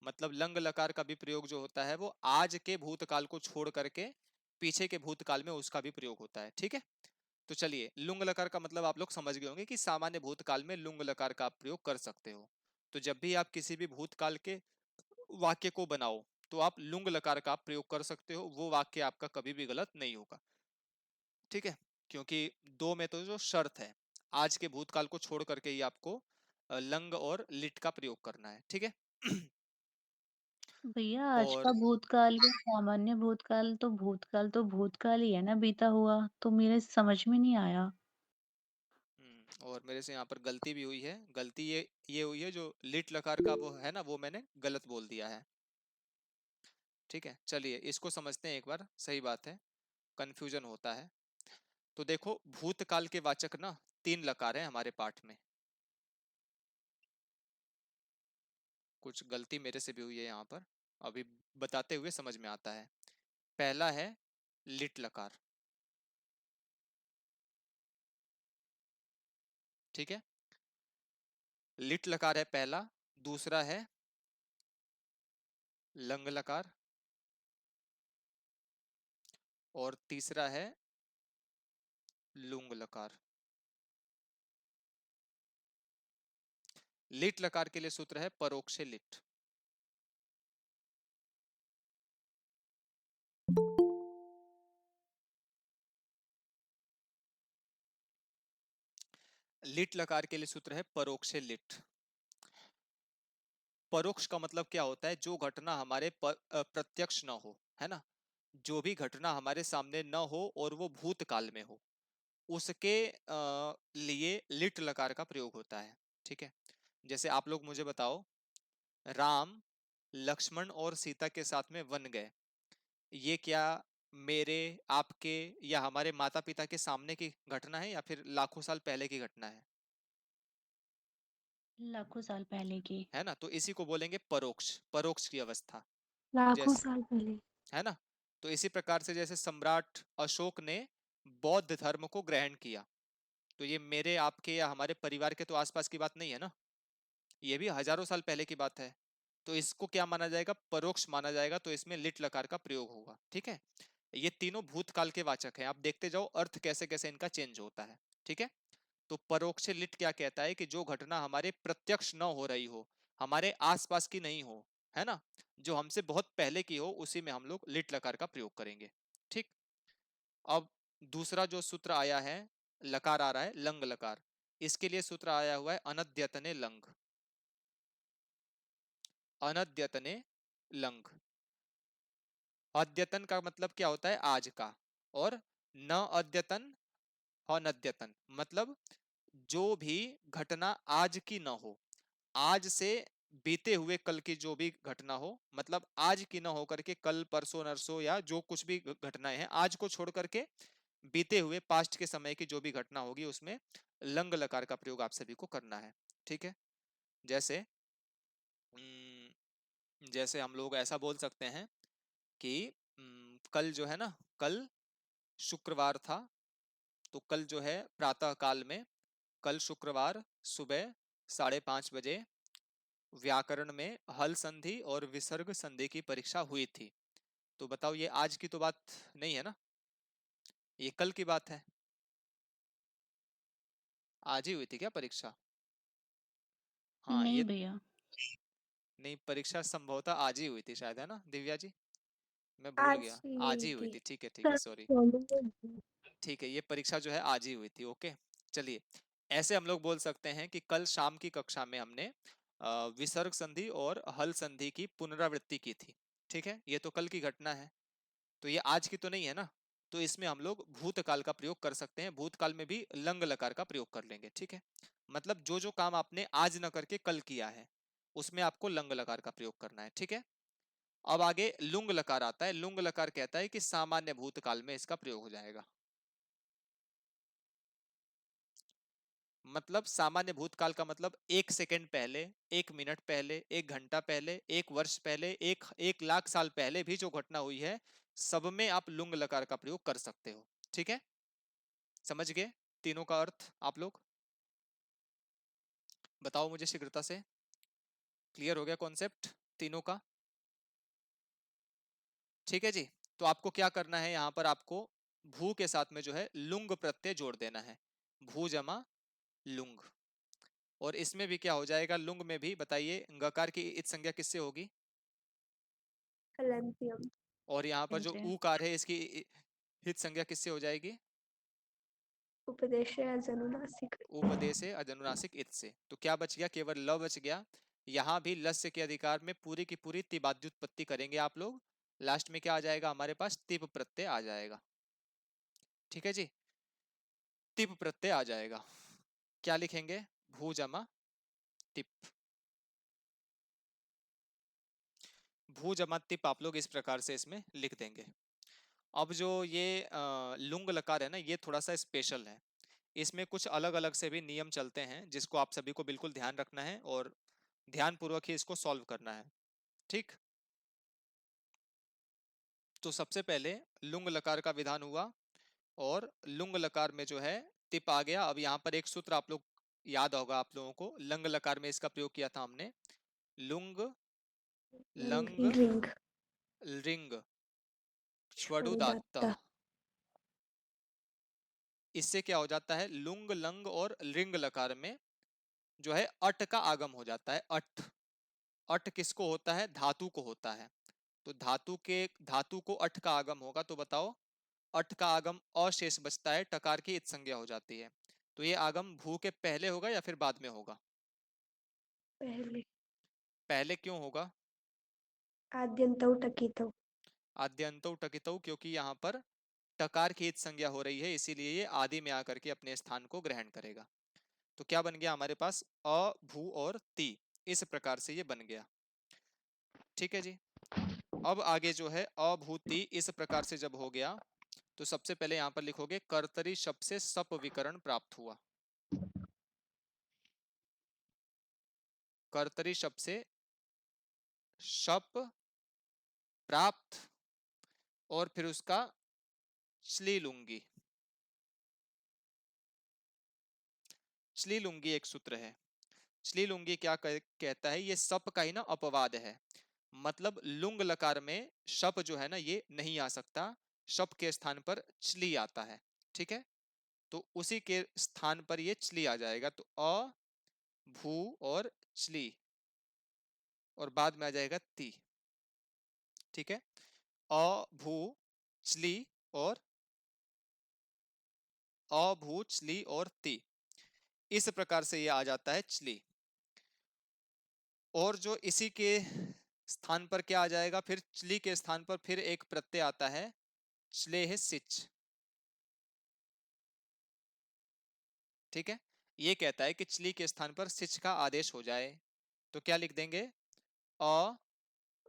Speaker 2: मतलब लंग लकार का भी प्रयोग जो होता है वो आज के भूतकाल को छोड़ करके पीछे के भूतकाल में उसका भी प्रयोग होता है। ठीक है, तो चलिए लुंग लकार का मतलब आप लोग समझ गए होंगे कि सामान्य भूतकाल में लुंग लकार का आप प्रयोग कर सकते हो। तो जब भी आप किसी भी भूतकाल के वाक्य को बनाओ तो आप लुंग लकार का प्रयोग कर सकते हो, वो वाक्य आपका कभी भी गलत नहीं होगा। ठीक है, क्योंकि दो में तो जो शर्त है, आज के भूतकाल को छोड़ करके ही आपको लंग और लिट का प्रयोग करना है। ठीक है
Speaker 6: भैया आज का
Speaker 2: और
Speaker 6: भूतकाल या सामान्य भूतकाल तो भूतकाल ही है ना बीता हुआ, तो मेरे समझ में नहीं आया।
Speaker 2: और मेरे से यहाँ पर गलती भी हुई है, गलती ये हुई है, जो लिट लकार का वो है ना, वो मैंने गलत बोल दिया है। ठीक है, चलिए इसको समझते हैं एक बार, सही बात है, कंफ्यूजन होता है। तो देखो भूतकाल के वाचक ना 3 लकार हैं हमारे पाठ में, कुछ गलती मेरे से भी हुई है यहाँ पर, अभी बताते हुए समझ में आता है। पहला है लिट लकार, ठीक है। लिट लकार है पहला, दूसरा है लंग लकार, और तीसरा है लुंग लकार। लिट लकार के लिए सूत्र है परोक्ष लिट। लिट लकार के लिए सूत्र है परोक्ष लिट। परोक्ष का मतलब क्या होता है? जो घटना हमारे प्रत्यक्ष न हो, है ना, जो भी घटना हमारे सामने न हो और वो भूतकाल में हो, उसके लिए लिट लकार का प्रयोग होता है। ठीक है। जैसे आप लोग मुझे बताओ, राम लक्ष्मण और सीता के साथ में वन गए, ये क्या मेरे, आपके या हमारे माता पिता के सामने की घटना है या फिर लाखों साल पहले की घटना है?
Speaker 6: लाखों साल पहले की।
Speaker 2: है ना, तो इसी को बोलेंगे परोक्ष, परोक्ष की अवस्था।
Speaker 8: लाखों
Speaker 2: जैसे,
Speaker 8: साल पहले।
Speaker 2: है ना, तो इसी प्रकार से जैसे सम्राट अशोक ने बौद्ध धर्म को ग्रहण किया, तो ये मेरे आपके या हमारे परिवार के तो आसपास की बात नहीं है ना, ये भी हजारों साल पहले की बात है। तो इसको क्या माना जाएगा? परोक्ष माना जाएगा। तो इसमें लिट लकार का प्रयोग होगा। ठीक है। ये तीनों भूतकाल के वाचक हैं, आप देखते जाओ अर्थ कैसे कैसे इनका चेंज होता है। ठीक है। तो परोक्ष लिट क्या कहता है कि जो घटना हमारे प्रत्यक्ष न हो रही हो, हमारे आसपास की नहीं हो, है ना, जो हमसे बहुत पहले की हो, उसी में हम लोग लिट लकार का प्रयोग करेंगे। ठीक। अब दूसरा जो सूत्र आया है, लकार आ रहा है लंग लकार, इसके लिए सूत्र आया हुआ है अनद्यतने लंग। अनद्यतने लंग। अद्यतन का मतलब क्या होता है? आज का। और न अद्यतन अनद्यतन मतलब जो भी घटना आज की न हो, आज से बीते हुए कल की जो भी घटना हो, मतलब आज की न हो करके कल परसों नरसों या जो कुछ भी घटनाएं हैं, आज को छोड़ करके बीते हुए पास्ट के समय की जो भी घटना होगी, उसमें लंग लकार का प्रयोग आप सभी को करना है। ठीक है। जैसे जैसे हम लोग ऐसा बोल सकते हैं कि कल जो है ना, कल शुक्रवार था, तो कल जो है प्रातः काल में, कल शुक्रवार सुबह 5:30 बजे व्याकरण में हल संधि और विसर्ग संधि की परीक्षा हुई थी। तो बताओ, ये आज की तो बात नहीं है ना, ये कल की बात है। आज ही हुई थी क्या परीक्षा? हाँ
Speaker 6: नहीं
Speaker 2: ये,
Speaker 6: भैया।
Speaker 2: नहीं, परीक्षा संभवतः आज ही हुई थी शायद, है ना दिव्या जी? मैं भूल
Speaker 3: आज
Speaker 2: गया।
Speaker 3: ही
Speaker 2: आज
Speaker 3: हुई
Speaker 2: ही हुई
Speaker 3: थी।
Speaker 2: थी, ठीक है ठीक है,
Speaker 8: कल
Speaker 2: सॉरी।
Speaker 8: मॉर्निंग में थी।
Speaker 2: ठीक है, ये परीक्षा जो है आज ही हुई थी। ओके। चलिए, ऐसे हम लोग बोल सकते हैं कि कल शाम की कक्षा में हमने विसर्ग संधि और हल संधि की पुनरावृत्ति की थी। ठीक है, ये तो कल की घटना है, तो ये आज की तो नहीं है ना, तो इसमें हम लोग भूतकाल का प्रयोग कर सकते हैं। भूतकाल में भी लंग लकार का प्रयोग कर लेंगे। ठीक है। मतलब जो जो काम आपने आज न करके कल किया है, उसमें आपको लंग लकार का प्रयोग करना है। ठीक है। अब आगे लुंग लकार आता है। लुंग लकार कहता है कि सामान्य भूतकाल में इसका प्रयोग हो जाएगा। मतलब सामान्य भूतकाल का मतलब 1 सेकंड पहले, 1 मिनट पहले, 1 घंटा पहले, 1 वर्ष पहले, 1 लाख साल पहले भी जो घटना हुई है, सब में आप लुंग लकार का प्रयोग कर सकते हो। ठीक है। समझ गए तीनों का अर्थ आप लोग? बताओ मुझे शीघ्रता से। क्लियर हो गया कॉन्सेप्ट तीनों का? ठीक है जी। तो आपको क्या करना है, यहां पर आपको भू के साथ में जो है लुंग प्रत्यय जोड़ देना है। भू जमा लुंग। और इसमें भी क्या हो जाएगा, लुंग में भी बताइए, गकार की इत संज्ञा किससे होगी?
Speaker 8: कलंतियम।
Speaker 2: और यहाँ पर जो
Speaker 6: इनसे।
Speaker 2: ऊकार है, इसकी हित संज्ञा किससे हो जाएगी?
Speaker 8: उपदेशय अनुनासिक।
Speaker 2: उपदेश से अजनुनासिक इत से। तो क्या बच गया? केवल ल बच गया। यहाँ भी लस्य के अधिकार में पूरी की पूरी तिबाद्युत्पत्ति करेंगे आप लोग। लास्ट में क्या आ जाएगा हमारे पास? तिप प्रत्यय आ जाएगा। ठीक है जी। तिप प्रत्यय आ जाएगा। क्या लिखेंगे? भू जमा तिप। भू जमा तिप आप लोग इस प्रकार से इसमें लिख देंगे। अब जो ये लुंग लकार है ना, ये थोड़ा सा स्पेशल है। इसमें कुछ अलग अलग से भी नियम चलते हैं, जिसको आप सभी को बिल्कुल ध्यान रखना है और ध्यान पूर्वक ही इसको सॉल्व करना है। ठीक। तो सबसे पहले लुंग लकार का विधान हुआ, और लुंग लकार में जो है तिप आ गया। अब यहाँ पर एक सूत्र आप लोग याद होगा आप लोगों को, लंग लकार में इसका प्रयोग किया था हमने, लुंग लंग
Speaker 8: रिंग
Speaker 2: रिंग ष्वडुदात्त। इससे क्या हो जाता है, लुंग लंग और रिंग लकार में जो है अट का आगम हो जाता है। अट, अट किसको होता है, धातु को होता है। तो धातु को अट का आगम होगा, तो बताओ अट का आगम अशेष बचता है, टकार की इत संज्ञा हो जाती है। तो ये आगम भू के पहले होगा या फिर बाद में होगा?
Speaker 8: पहले
Speaker 2: पहले क्यों होगा?
Speaker 8: आद्यन्तौ टकितौ
Speaker 2: आद्यंतो टकितौ, क्योंकि यहाँ पर टकार की इत संज्ञा हो रही है, इसीलिए ये आदि में आकर के अपने स्थान को ग्रहण करेगा। तो क्या बन गया हमारे पास, अ भू और ती, इस प्रकार से ये बन गया। ठीक है जी। अब आगे जो है अभूति इस प्रकार से जब हो गया, तो सबसे पहले यहां पर लिखोगे कर्तरी शब्द से सप विकरण प्राप्त हुआ। कर्तरी शब्द से शप प्राप्त, और फिर उसका श्लीलुंगी। श्लीलुंगी एक सूत्र है। श्लीलुंगी क्या कहता है, ये सप का ही ना अपवाद है। मतलब लुंग लकार में शप जो है ना ये नहीं आ सकता, शप के स्थान पर चली आता है। ठीक है, तो उसी के स्थान पर ये चली आ जाएगा। तो अ भू और चली, और बाद में आ जाएगा ती। ठीक है, अ भू चली और अ भू चली और ती, इस प्रकार से ये आ जाता है चली। और जो इसी के स्थान पर क्या आ जाएगा, फिर चली के स्थान पर फिर एक प्रत्यय आता है, चले है सिच। ठीक है, ये कहता है कि चली के स्थान पर सिच का आदेश हो जाए, तो क्या लिख देंगे, अ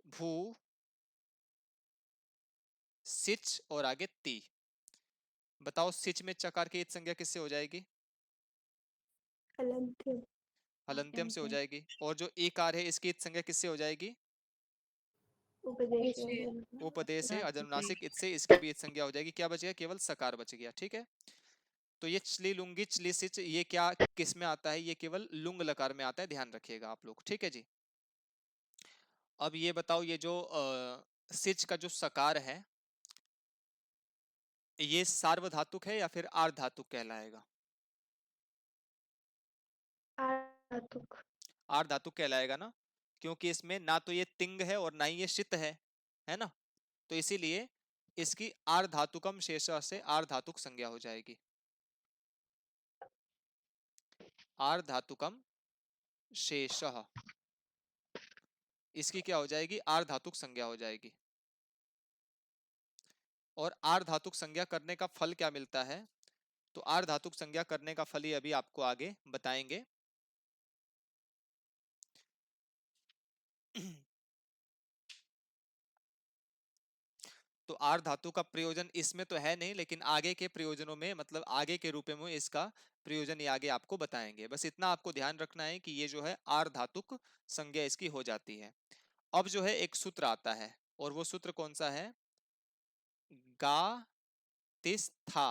Speaker 2: भू सिच और आगे ती। बताओ सिच में चकार की इत संज्ञा किससे हो जाएगी?
Speaker 8: हलन्त्यं
Speaker 2: हलंत्यम से हो जाएगी। और जो ईकार है इसकी इत संज्ञा किससे हो जाएगी?
Speaker 3: उपदेश
Speaker 2: उपदेश से,
Speaker 3: धातु से।
Speaker 2: अजनुनासिक इत से इसकी भी इत संज्ञा हो जाएगी। क्या बच गया, केवल सकार बच गया। ठीक है, तो ये चली लुंगी चली सिच, ये क्या किस में आता है, ये केवल लुंग लकार में आता है, ध्यान रखिएगा आप लोग। ठीक है जी। अब ये बताओ, ये जो सिच का जो सकार है, ये सार्वधातुक है या फिर आर्धातुक कहलाएगा?
Speaker 8: आर्धातुक
Speaker 2: आर्धातुक कहलाएगा ना, क्योंकि इसमें ना तो ये तिंग है और ना ही ये शित है ना, तो इसीलिए इसकी आर्धातुकम शेष से आर्धातुक संज्ञा हो जाएगी। आर्धातुकम शेषः, इसकी क्या हो जाएगी, आर्धातुक संज्ञा हो जाएगी। और आर्धातुक संज्ञा करने का फल क्या मिलता है, तो आर्धातुक संज्ञा करने का फल ही अभी आपको आगे बताएंगे। तो आर्धातु का प्रयोजन इसमें तो है नहीं, लेकिन आगे के प्रयोजनों में, मतलब आगे के रूप में इसका प्रयोजन ये आगे आपको बताएंगे। बस इतना आपको ध्यान रखना है कि ये जो है आर्धातुक संज्ञा इसकी हो जाती है। अब जो है एक सूत्र आता है, और वो सूत्र कौन सा है, गा तिस्था।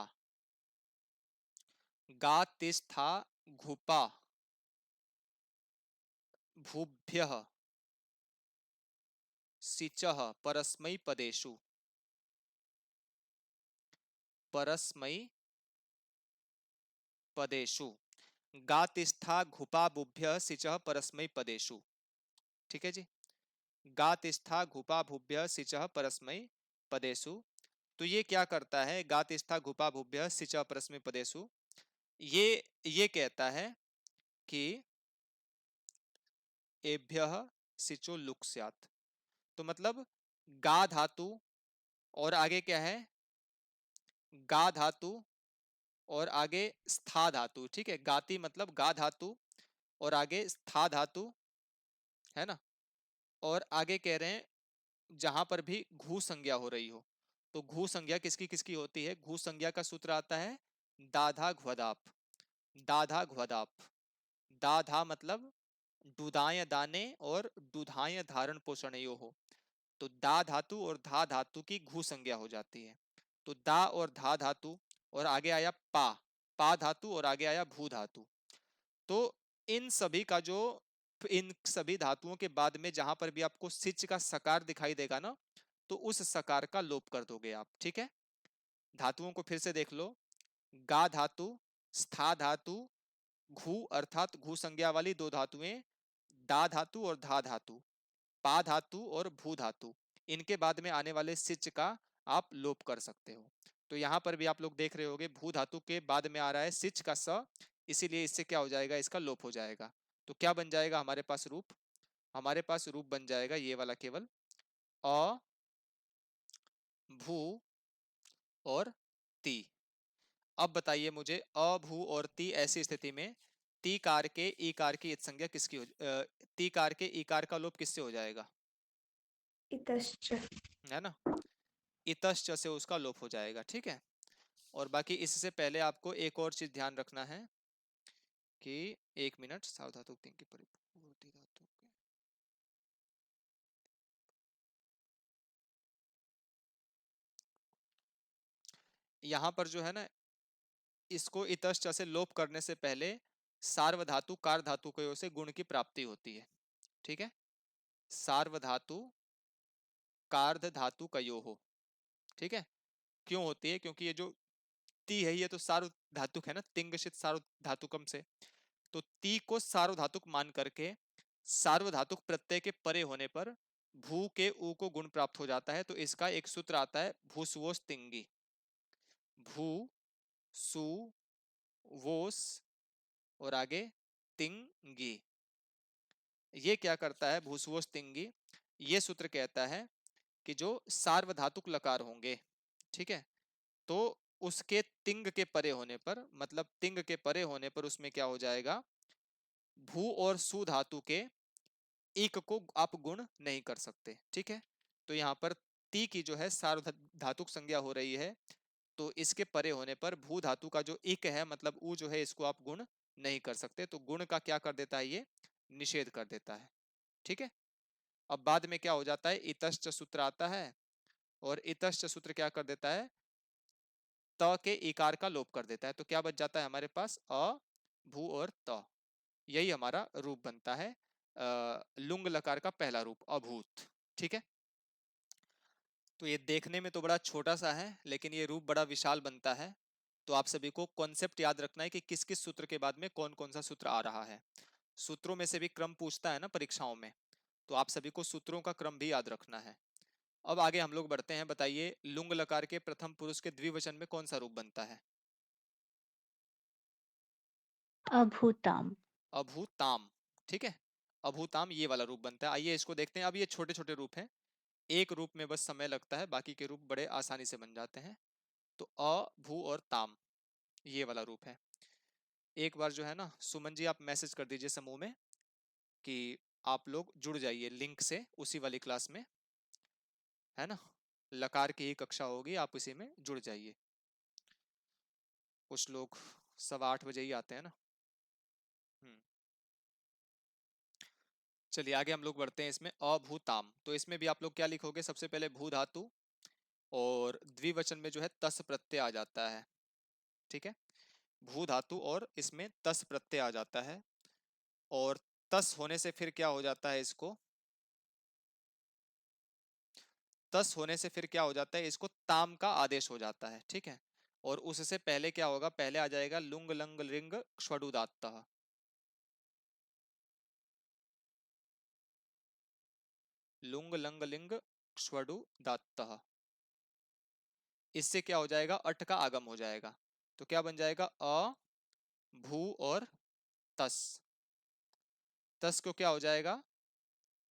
Speaker 2: गा तिस्था घुपा भूभ्यः सिचः परस्मै पदेषु। परस्मै पदेषु, गातिष्ठा घुपा भूभ्यः सिचः परस्मै पदेषु। ठीक है जी, गातिष्ठा घुपा भूभ्यः सिचः परस्मै पदेषु। तो ये क्या करता है, गातिष्ठा घुपा भूभ्यः सिचः परस्मै पदेषु, ये कहता है कि एभ्यः सिचो लुक स्यात्। तो मतलब गा धातु और आगे क्या है, गा धातु और आगे स्था धातु। ठीक है, गाती मतलब गा धातु और आगे स्था धातु, है ना। और आगे कह रहे हैं जहां पर भी घू संज्ञा हो रही हो, तो घू संज्ञा किसकी किसकी होती है, घू संज्ञा का सूत्र आता है दाधा घ्वदाप। दाधा घ्वदाप, दाधा मतलब दुधाय दाने और दुधाय धारण पोषण यो हो, तो दा धातु और धा धातु की घू संज्ञा हो जाती है। तो दा और धा धातु और आगे आया पा, पा धातु और आगे आया भू धातु। तो इन सभी धातुओं के बाद में जहां पर भी आपको सिच का सकार दिखाई देगा ना, तो उस सकार का लोप कर दोगे आप। ठीक है, धातुओं को फिर से देख लो। गा धातु, स्था धातु, घू अर्थात घू संज्ञा वाली दो धातुएं, दा धातु और धा धातु, पा धातु और भू धातु, इनके बाद में आने वाले सिच का आप लोप कर सकते हो। तो यहां पर भी आप लोग देख रहे होगे भू धातु के बाद में आ रहा है सिच का स, इसीलिए इससे क्या हो जाएगा, इसका लोप हो जाएगा। तो क्या बन जाएगा हमारे पास रूप, हमारे पास रूप बन जाएगा ये वाला केवल अ, भू और ती। अब बताइए मुझे अ, भू और ती ऐसी स्थिति में तीकार के ईकार की संज्ञा किसकी तीकार के ईकार का लोप किससे हो जाएगा,
Speaker 8: इतश्च।
Speaker 2: है ना, इतश्च से उसका लोप हो जाएगा। ठीक है, और बाकी इससे पहले आपको एक और चीज ध्यान रखना है कि 1 मिनट, सावधातुक तिंग की परिपूर्ति धातु के यहां पर जो है ना, इसको इतश्च से लोप करने से पहले सार्वधातु कार धातु कयों से गुण की प्राप्ति होती है। ठीक है, सार्वधातु कार्ध धातु कयो हो। ठीक है, क्यों होती है, क्योंकि ये जो ती है ये तो सार्वधातुक है ना, तिंगशित सार्वधातुकम से, तो ती को सार्वधातुक मान करके सार्वधातुक प्रत्यय के परे होने पर भू के ऊ को गुण प्राप्त हो जाता है। तो इसका एक सूत्र आता है भूसुवोस तिंगी, भू सु वोस और आगे तिंगी। ये क्या करता है भूसुवोस तिंगी, ये सूत्र कहता है कि जो सार्वधातुक लकार होंगे, ठीक है, तो उसके तिंग के परे होने पर, मतलब तिंग के परे होने पर उसमें क्या हो जाएगा, भू और सु धातु के एक को आप गुण नहीं कर सकते। ठीक है, तो यहाँ पर ती की जो है सार्वधातुक संज्ञा हो रही है, तो इसके परे होने पर भू धातु का जो इक है, मतलब ऊ जो है, इसको आप गुण नहीं कर सकते। तो गुण का क्या कर देता है, ये निषेध कर देता है। ठीक है, अब बाद में क्या हो जाता है, इतश्च सूत्र आता है और इतश्च सूत्र क्या कर देता है, त के इकार का लोप कर देता है। तो क्या बच जाता है हमारे पास, अ, भू और त। यही हमारा रूप बनता है लुंग लकार का पहला रूप अभूत। ठीक है, तो ये देखने में तो बड़ा छोटा सा है, लेकिन ये रूप बड़ा विशाल बनता है। तो आप सभी को कॉन्सेप्ट याद रखना है कि किस किस सूत्र के बाद में कौन कौन सा सूत्र आ रहा है। सूत्रों में से भी क्रम पूछता है ना परीक्षाओं में, तो आप सभी को सूत्रों का क्रम भी याद रखना है। अब आगे हम लोग बढ़ते हैं। बताइए लुंग लकार के प्रथम पुरुष के द्विवचन में कौन सा रूप बनता है,
Speaker 6: अभूताम।
Speaker 2: अभूताम। ठीक है, अभूताम ये वाला रूप बनता है। आइए इसको देखते हैं। अब ये छोटे छोटे रूप हैं, एक रूप में बस समय लगता है, बाकी के रूप बड़े आसानी से बन जाते हैं। तो अ, भू और ताम ये वाला रूप है। एक बार जो है ना सुमन जी, आप मैसेज कर दीजिए समूह में कि आप लोग जुड़ जाइए लिंक से उसी वाली क्लास में, है ना, लकार की ही कक्षा होगी, आप उसी में जुड़ जाइए। कुछ लोग 8:15 ही आते हैं ना। चलिए आगे हम लोग बढ़ते हैं इसमें अभूताम। तो इसमें भी आप लोग क्या लिखोगे, सबसे पहले भू धातु और द्विवचन में जो है तस प्रत्यय आ जाता है। ठीक है, भू धातु और इसमें तस प्रत्यय आ जाता है, और तस होने से फिर क्या हो जाता है, इसको तस होने से फिर क्या हो जाता है, इसको ताम का आदेश हो जाता है। ठीक है, और उससे पहले क्या होगा, पहले आ जाएगा लुंग लंग लिंग ष्वडुदात्तः। लुंग लंग लिंग ष्वडुदात्तः, इससे क्या हो जाएगा, अट का आगम हो जाएगा। तो क्या बन जाएगा, अ, भू और तस। तस को क्या हो जाएगा,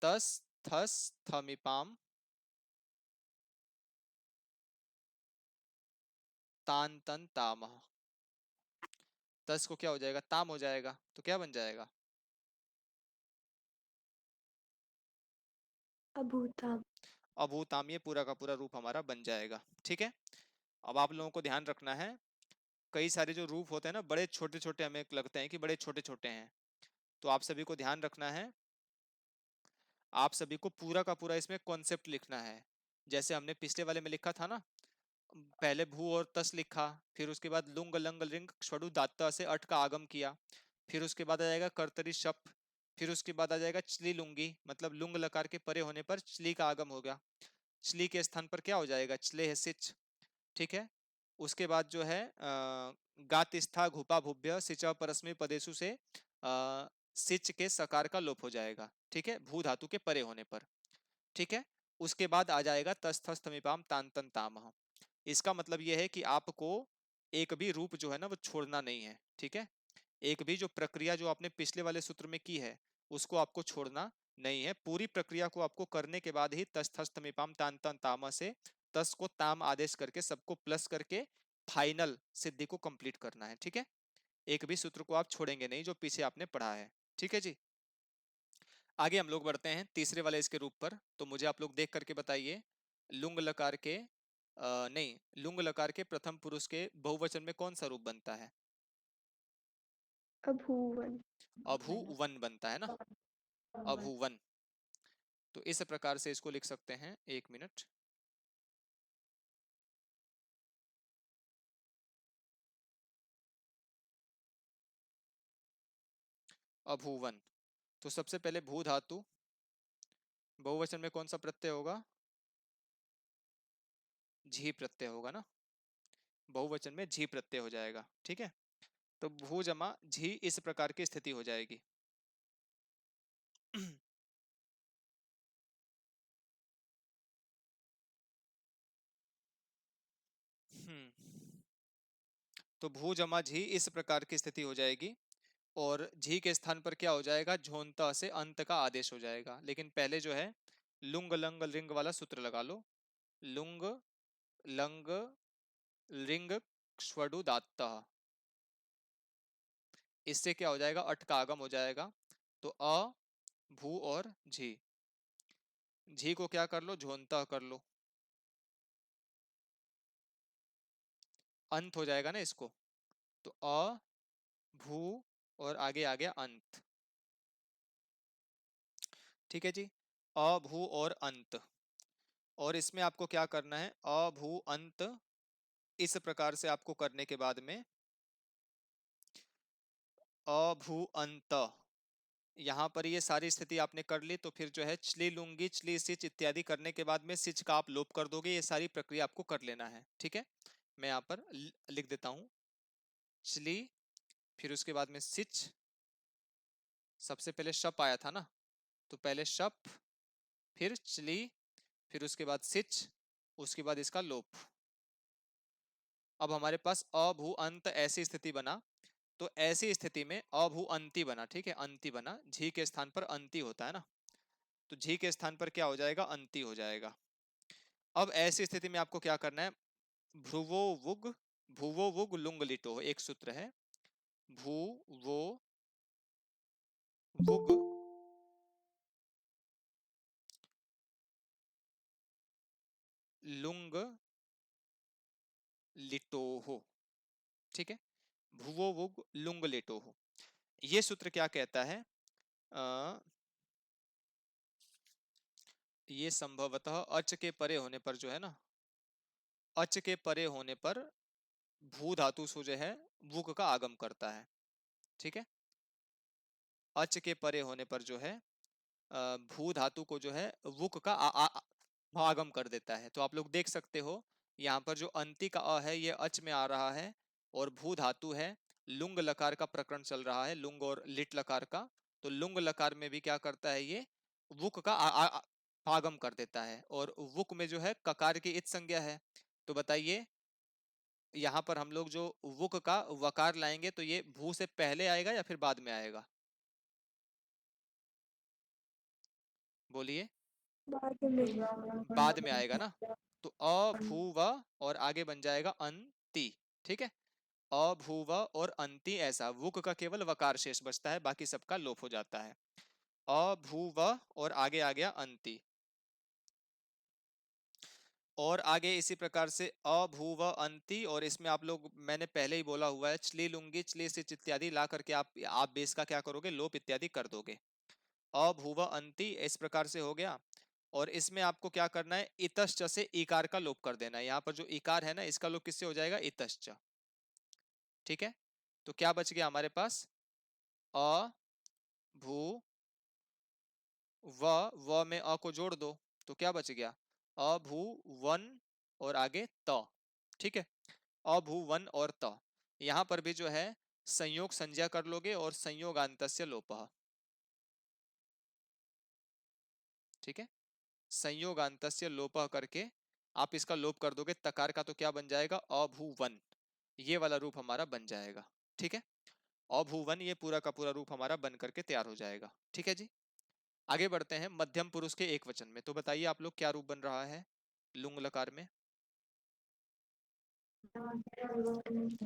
Speaker 2: तस थस थमिपाम तान तन तामह। तस को क्या हो जाएगा, ताम हो जाएगा। तो क्या बन जाएगा,
Speaker 8: अभूताम।
Speaker 2: अभूताम। ये पूरा का पूरा रूप हमारा बन जाएगा। ठीक है, अब आप लोगों को ध्यान रखना है, कई सारे जो रूप होते हैं ना, बड़े छोटे छोटे हमें लगते हैं कि बड़े छोटे छोटे हैं, तो आप सभी को ध्यान रखना है, आप सभी को पूरा का पूरा इसमें कॉन्सेप्ट लिखना है। जैसे हमने पिछले वाले में लिखा था ना, पहले भू और तस लिखा, फिर उसके बाद लुंग लंग लिंग ष्वडु दात्ता से अट का आगम किया, फिर उसके बाद आ जाएगा कर्तरी शप, फिर उसके बाद आ जाएगा चली लुंगी, मतलब लुंग लकार के परे होने पर चली का आगम होगा, चली के स्थान पर क्या हो जाएगा, चले है सिच। ठीक है, उसके बाद जो है गातिस्था घुपा भुभ्य सिचा परस्मै पदेशु से सिच के सकार का लोप हो जाएगा। ठीक है, भू धातु के परे होने पर। ठीक है, उसके बाद आ जाएगा तस्थस्थ मिपाम तांतन तामह। इसका मतलब यह है कि आपको एक भी रूप जो है ना वो छोड़ना नहीं है। ठीक है, एक भी जो प्रक्रिया जो आपने पिछले वाले सूत्र में की है उसको आपको छोड़ना नहीं है। पूरी प्रक्रिया को आपको करने के बाद ही तस्थस्थ मिपाम तांतन तामह से तस को ताम आदेश करके सबको प्लस करके फाइनल सिद्धि को कंप्लीट करना है। ठीक है, एक भी सूत्र को आप छोड़ेंगे नहीं जो पीछे आपने पढ़ा है। ठीक है जी, आगे हम लोग बढ़ते हैं तीसरे वाले इसके रूप पर। तो मुझे आप लोग देख करके बताइए, लुंग लकार के नहीं, लुंग लकार के प्रथम पुरुष के बहुवचन में कौन सा रूप बनता है?
Speaker 8: अभूवन।
Speaker 2: अभुवन बनता है ना, अभुवन। तो इस प्रकार से इसको लिख सकते हैं, एक मिनट। अभुवन। तो सबसे पहले भू धातु, बहुवचन में कौन सा प्रत्यय होगा? झी प्रत्यय होगा ना, बहुवचन में झी प्रत्यय हो जाएगा। ठीक है, तो भू जमा झी इस प्रकार की स्थिति हो जाएगी। तो भू जमा झी इस प्रकार की स्थिति हो जाएगी, और झी के स्थान पर क्या हो जाएगा, झोंता से अंत का आदेश हो जाएगा। लेकिन पहले जो है लुंग लंग लिंग वाला सूत्र लगा लो, लुंग लंग लिंग क्ष्वडु दात्त। इससे क्या हो जाएगा, अट का आगम हो जाएगा। तो अ भू और झी, झी को क्या कर लो, झोंता कर लो, अंत हो जाएगा ना इसको। तो अ भू और आगे आ गया अंत। ठीक है जी, अभू और अंत। और इसमें आपको क्या करना है, अभू अंत, इस प्रकार से आपको करने के बाद में अभू अंत, यहाँ पर ये सारी स्थिति आपने कर ली। तो फिर जो है चली लुंगी चली सिच इत्यादि करने के बाद में सिच का आप लोप कर दोगे। ये सारी प्रक्रिया आपको कर लेना है। ठीक है, मैं यहाँ पर लिख देता हूं, चली, फिर उसके बाद में सिच, सबसे पहले शप आया था ना, तो पहले शप, फिर चली, फिर उसके बाद सिच, उसके बाद इसका लोप। अब हमारे पास अभू अंत ऐसी स्थिति बना। तो ऐसी स्थिति में अभू अंति बना। ठीक है, अंति बना, झी के स्थान पर अंति होता है ना, तो झी के स्थान पर क्या हो जाएगा, अंति हो जाएगा। अब ऐसी स्थिति में आपको क्या करना है, भ्रुवो वुग, भुवो वुग लुंग लिटो, एक सूत्र है, भू वो वुग लुंग लिटो हो। ठीक है, भुवो वुग लुंग लिटो हो। ये सूत्र क्या कहता है, ये संभवतः अच के परे होने पर जो है ना, अच के परे होने पर भू धातु से जो है वुक का आगम करता है। ठीक है, अच के परे होने पर जो है भू धातु को जो है वुक का आगम कर देता है। तो आप लोग देख सकते हो यहाँ पर जो अंति का अ है ये अच में आ रहा है, और भू धातु है, लुंग लकार का प्रकरण चल रहा है, लुंग और लिट लकार का। तो लुंग लकार में भी क्या करता है, ये वुक का आगम कर देता है, और वुक में जो है ककार की इत संज्ञा है। तो बताइए यहाँ पर हम लोग जो वुक का वकार लाएंगे तो ये भू से पहले आएगा या फिर बाद में आएगा, बोलिए। बाद में आएगा ना, तो अभूव और आगे बन जाएगा अंति। ठीक है, अभूव और अंति, ऐसा वुक का केवल वकार शेष बचता है, बाकी सबका लोप हो जाता है। अभूव और आगे आ गया अंति, और आगे इसी प्रकार से अभूव अंति, और इसमें आप लोग, मैंने पहले ही बोला हुआ है, चली लुंगी चली सिच इत्यादि ला करके आप बेस का क्या करोगे, लोप इत्यादि कर दोगे। अभूव अंति इस प्रकार से हो गया। और इसमें आपको क्या करना है, इतश्च से इकार का लोप कर देना है। यहाँ पर जो इकार है ना, इसका लोप किससे हो जाएगा, इतश्च। ठीक है, तो क्या बच गया हमारे पास, अ भू व में अ को जोड़ दो तो क्या बच गया, अभुवन और आगे त। ठीक है, अभुवन और त। यहां पर भी जो है संयोग संज्ञा कर लोगे और संयोगांतस्य लोपः। ठीक है, संयोगांतस्य लोपः करके आप इसका लोप कर दोगे, तकार का तो क्या बन जाएगा, अभुवन। ये वाला रूप हमारा बन जाएगा। ठीक है, अभुवन ये पूरा का पूरा रूप हमारा बन करके तैयार हो जाएगा। ठीक है जी, आगे बढ़ते हैं मध्यम पुरुष के एक वचन में। तो बताइए आप लोग क्या रूप बन रहा है लुंग लकार में।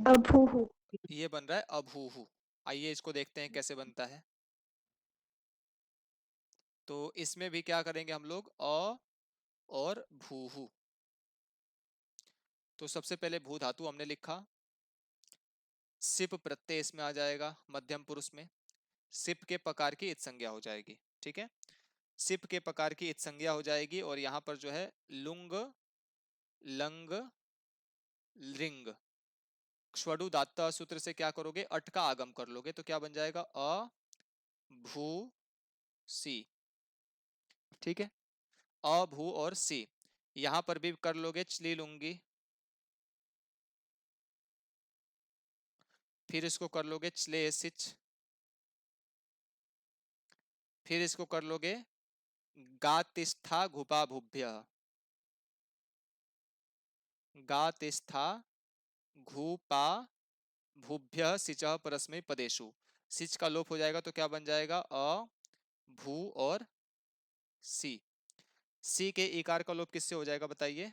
Speaker 8: अभूः
Speaker 2: ये बन रहा है अभूहु। आइए इसको देखते हैं कैसे बनता है। तो इसमें भी क्या करेंगे हम लोग, अ और भूहु। तो सबसे पहले भू धातु हमने लिखा, सिप प्रत्यय इसमें आ जाएगा मध्यम पुरुष में। सिप के पकार की इत संज्ञा हो जाएगी। ठीक है, सिप के पकार की इत संज्ञा हो जाएगी और यहाँ पर जो है लुंग लंग लिंग क्ष्वडु दात्त सूत्र से क्या करोगे, अट का आगम कर लोगे तो क्या बन जाएगा, अ भू सी। ठीक है, अ भू और सी। यहां पर भी कर लोगे चली लुंगी, फिर इसको कर लोगे चले सिच, फिर इसको कर लोगे गातिस्था घुपा भुभ्य, गातिस्था घुपा भुभ्य सिचः परस्मै पदेषु। सिच का लोप हो जाएगा तो क्या बन जाएगा, अ भू और सी। सी के इकार का लोप किससे हो जाएगा बताइए,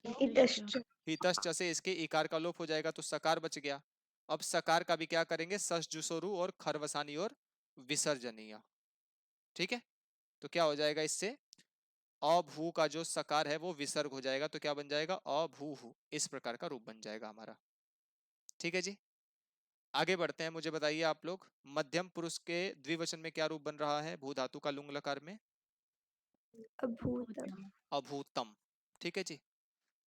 Speaker 8: इतश्च
Speaker 2: हितश्च से इसके इकार का लोप हो जाएगा तो सकार बच गया। अब सकार का भी क्या करेंगे, सस जुसोरु और खरवसानी और विसर्जनीय। ठीक है, तो क्या हो जाएगा इससे, अभू का जो सकार है वो विसर्ग हो जाएगा तो क्या बन जाएगा, अभूहु। इस प्रकार का रूप बन जाएगा हमारा। ठीक है जी, आगे बढ़ते हैं। मुझे बताइए आप लोग मध्यम पुरुष के द्विवचन में क्या रूप बन रहा है भू धातु का लुंग लकार में,
Speaker 8: अभूत
Speaker 2: अभूतम। ठीक है जी,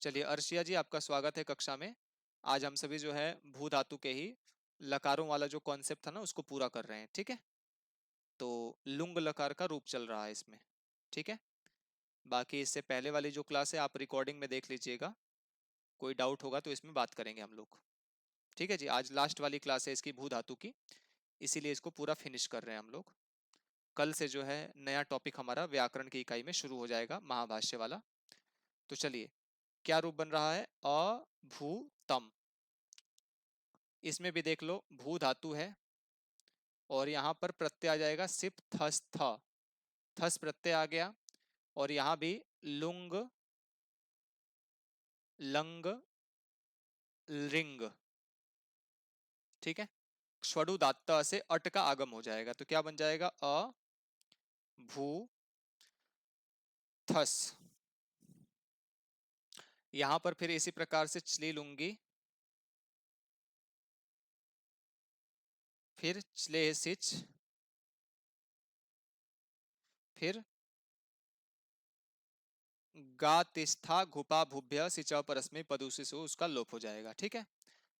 Speaker 2: चलिए अर्शिया जी आपका स्वागत है कक्षा में। आज हम सभी जो है भू धातु के ही लकारों वाला जो कॉन्सेप्ट था ना उसको पूरा कर रहे हैं। ठीक है, तो लुंग लकार का रूप चल रहा है इसमें। ठीक है, बाकी इससे पहले वाली जो क्लास है आप रिकॉर्डिंग में देख लीजिएगा, कोई डाउट होगा तो इसमें बात करेंगे हम लोग। ठीक है जी, आज लास्ट वाली क्लास है इसकी भू धातु की, इसीलिए इसको पूरा फिनिश कर रहे हैं हम लोग। कल से जो है नया टॉपिक हमारा व्याकरण की इकाई में शुरू हो जाएगा, महाभाष्य वाला। तो चलिए क्या रूप बन रहा है, अभूतम। इसमें भी देख लो भू धातु है और यहाँ पर प्रत्यय आ जाएगा सिप थस थ, थस प्रत्यय आ गया। और यहाँ भी लुंग लंग लिंग। ठीक है, ष्वडु दात्त से अट का आगम हो जाएगा तो क्या बन जाएगा, अ भू थस। यहां पर फिर इसी प्रकार से चली लूंगी, फिर चले सिच, फिर गातिस्था घुपा भुभ्य सिच परस्मै पदुसी से उसका लोप हो जाएगा। ठीक है,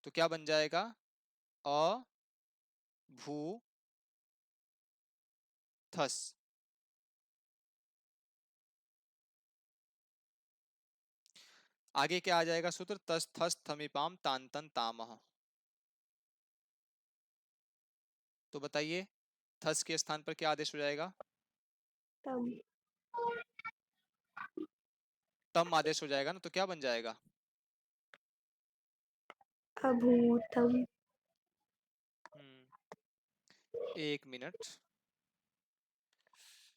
Speaker 2: तो क्या बन जाएगा, अ भू थस। आगे क्या आ जाएगा सूत्र, तस थस थमिपाम तांतन तामह। तो बताइए थस के स्थान पर क्या आदेश हो जाएगा,
Speaker 8: तम
Speaker 2: तम आदेश हो जाएगा ना, तो क्या बन जाएगा,
Speaker 8: अभूतम
Speaker 2: एक मिनट।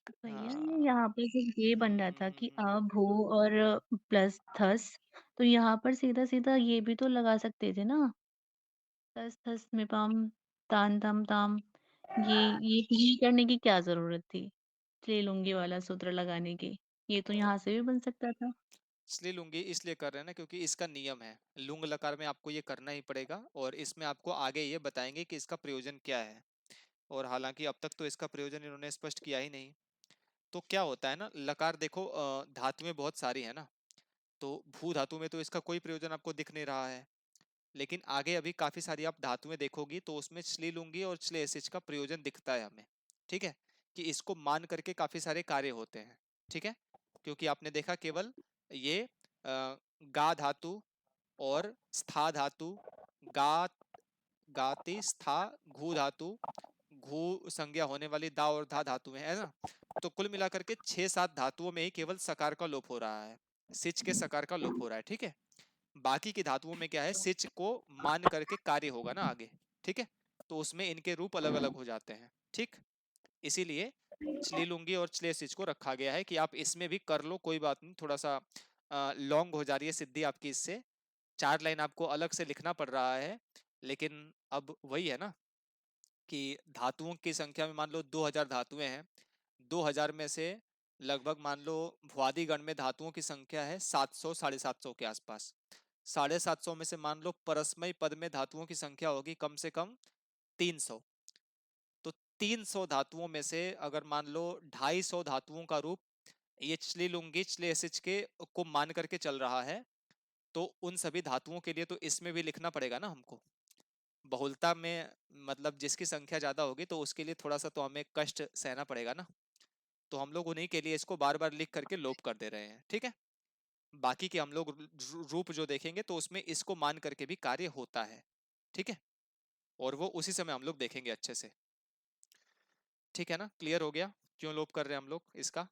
Speaker 6: भैया
Speaker 2: हाँ,
Speaker 6: यहाँ पे सिर्फ ये बन रहा था कि अ भू और प्लस थस, तो यहाँ पर सीधा सीधा ये भी तो लगा सकते थे ना, तस थस मिपाम तान तम ताम। ये ही करने की क्या जरूरत थी, ले लूंगी वाला सूत्र लगाने की, ये तो यहाँ से भी बन सकता था।
Speaker 2: इसलिए लूंगी इसलिए कर रहे हैं ना क्योंकि इसका नियम है, लुंग लकार में आपको ये करना ही पड़ेगा और इसमें आपको आगे ये बताएंगे कि इसका प्रयोजन क्या है। और हालांकि अब तक तो इसका प्रयोजन इन्होंने स्पष्ट किया ही नहीं। तो क्या होता है ना, लकार देखो धातु में बहुत सारी है ना, तो भू धातु में तो इसका कोई प्रयोजन आपको दिख नहीं रहा है। लेकिन आगे अभी काफी सारी आप धातुएं देखोगी तो उसमें श्ली लुंगी और श्लेषिज का प्रयोजन दिखता है हमें, ठीक है, कि इसको मान करके काफी सारे कार्य होते हैं, ठीक है, क्योंकि आपने देखा केवल ये गा धातु और स्था धातु, गा गाति स्था घू धातु, घू संज्ञा होने वाली दा और धा धातुएं है ना, तो कुल मिलाकर के 6-7 धातुओं में ही केवल सकार का लोप हो रहा है, सिच के सकार का लोप हो रहा है, ठीक है। बाकी की धातुओं में क्या है, सिच को मान करके कार्य होगा ना आगे, ठीक है, तो उसमें इनके रूप अलग अलग हो जाते हैं, ठीक, इसीलिए चलीलुंगी और चलेसिच को रखा गया है कि आप इसमें भी कर लो, कोई बात नहीं, थोड़ा सा लॉन्ग हो जा रही है सिद्धि आपकी, इससे 4 लाइन आपको अलग से लिखना पड़ रहा है, लेकिन अब वही है ना कि धातुओं की संख्या में मान लो 2000 धातुएं हैं, 2000 में से लगभग मान लो भ्वादी गण में धातुओं की संख्या है 700 750 के आसपास, 750 में से मान लो परस्मय पद में धातुओं की संख्या होगी कम से कम 300, तो 300 धातुओं में से अगर मान लो 250 धातुओं का रूप ये चलीलुंगी चलेसिच के को मान करके चल रहा है, तो उन सभी धातुओं के लिए तो इसमें भी लिखना पड़ेगा ना हमको, बहुलता में मतलब जिसकी संख्या ज्यादा होगी तो उसके लिए थोड़ा सा तो हमें कष्ट सहना पड़ेगा ना, तो हम लोग उन्हीं के लिए इसको बार बार लिख करके लोप कर दे रहे हैं, ठीक है। बाकी के हम लोग रूप जो देखेंगे तो उसमें इसको मान करके भी कार्य होता है, ठीक है, और वो उसी समय हम लोग देखेंगे अच्छे से, ठीक है ना, क्लियर हो गया क्यों लोप कर रहे हैं हम लोग इसका।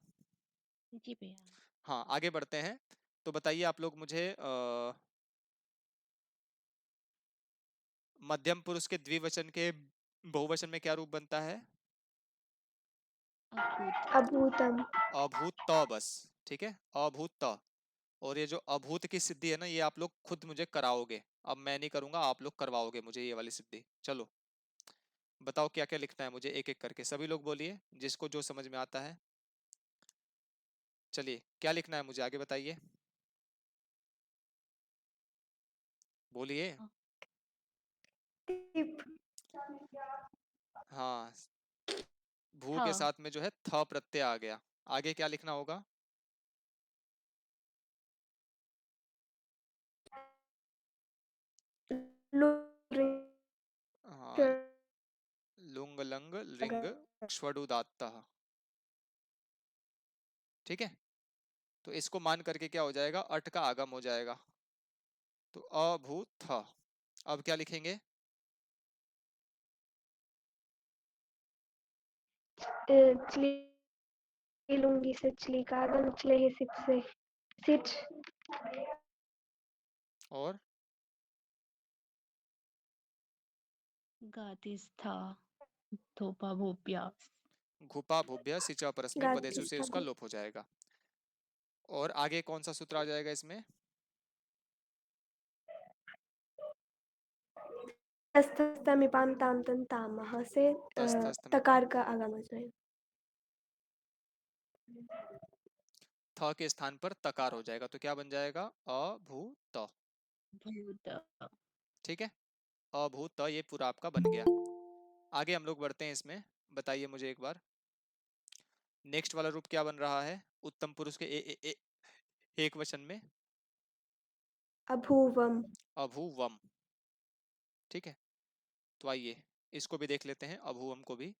Speaker 6: जी भैया।
Speaker 2: हाँ आगे बढ़ते हैं, तो बताइए आप लोग मुझे मध्यम पुरुष के द्विवचन के बहुवचन में क्या रूप बनता है,
Speaker 6: अभूत।
Speaker 8: अभूतम
Speaker 2: अभूत त बस, ठीक है, अभूत त, और ये जो अभूत की सिद्धि है ना ये आप लोग खुद मुझे कराओगे, अब मैं नहीं करूंगा, आप लोग करवाओगे मुझे ये वाली सिद्धि। चलो बताओ क्या क्या लिखना है मुझे, एक एक करके सभी लोग बोलिए जिसको जो समझ में आता है, चलिए क्या लिखना है मुझे आगे बताइए, बोलिए।
Speaker 8: टिप
Speaker 2: हाँ, भू के
Speaker 6: थ।
Speaker 2: साथ में जो है थ प्रत्यय आ गया, आगे क्या लिखना होगा, हाँ, लुंग लंग लिंग क्ष्वडुदात्त, ठीक है, तो इसको मान करके क्या हो जाएगा, अट का आगम हो जाएगा, तो अभूत थ, अब क्या लिखेंगे,
Speaker 8: लूंगी से चली का आगम चले है सिप से सिच
Speaker 2: और
Speaker 6: गातिस्था थोपा भूप्या।
Speaker 2: घुपा भुभ्य सिचा परस्मै पदेशु से उसका लोप हो जाएगा, और आगे कौन सा सूत्र आ जाएगा इसमें,
Speaker 8: तमिपाम ताम तन तामह से
Speaker 2: तस्थस्थमिपाम,
Speaker 8: तकार का आगम हो जाए।
Speaker 2: थ के स्थान पर तकार हो जाएगा, तो क्या बन जाएगा, अभूत,
Speaker 6: भूत।
Speaker 2: ठीक है, अभूत ये पूरा आपका बन गया। आगे हम लोग बढ़ते हैं इसमें, बताइए मुझे एक बार नेक्स्ट वाला रूप क्या बन रहा है उत्तम पुरुष के एक वचन में,
Speaker 8: अभूवम
Speaker 2: अभुवम, ठीक है, तो आइए इसको भी देख लेते हैं, अभुवम को भी,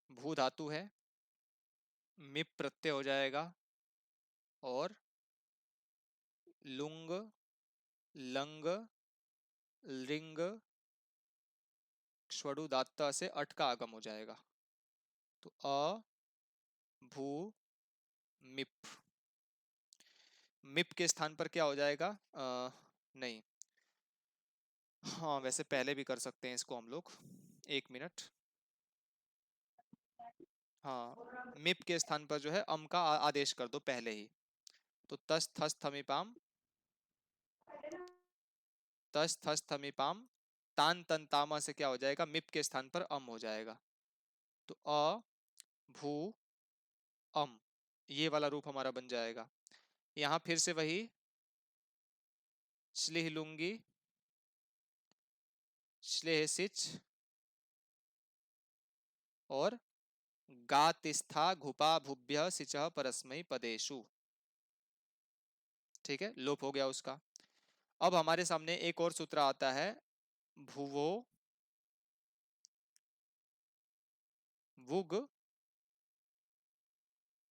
Speaker 2: भू धातु है, मिप प्रत्यय हो जाएगा, और लुंग लंग लिंग क्ष्वडुदात्त से अट का आगम हो जाएगा, तो अ भू मिप, मिप के स्थान पर क्या हो जाएगा, नहीं, हाँ वैसे पहले भी कर सकते हैं इसको हम लोग, एक मिनट, हाँ मिप के स्थान पर जो है अम का आदेश कर दो पहले ही, तो तस थस थमिपाम, तस थस थमिपाम तान तन तामा से क्या हो जाएगा, मिप के स्थान पर अम हो जाएगा, तो अ भू अम, ये वाला रूप हमारा बन जाएगा। यहाँ फिर से वही श्लिह लुंगी श्लेह सिच और गातिस्था घुपा भुभ्य सिचः परस्मै पदेषु, ठीक है, लोप हो गया उसका। अब हमारे सामने एक और सूत्र आता है, भुवो वुग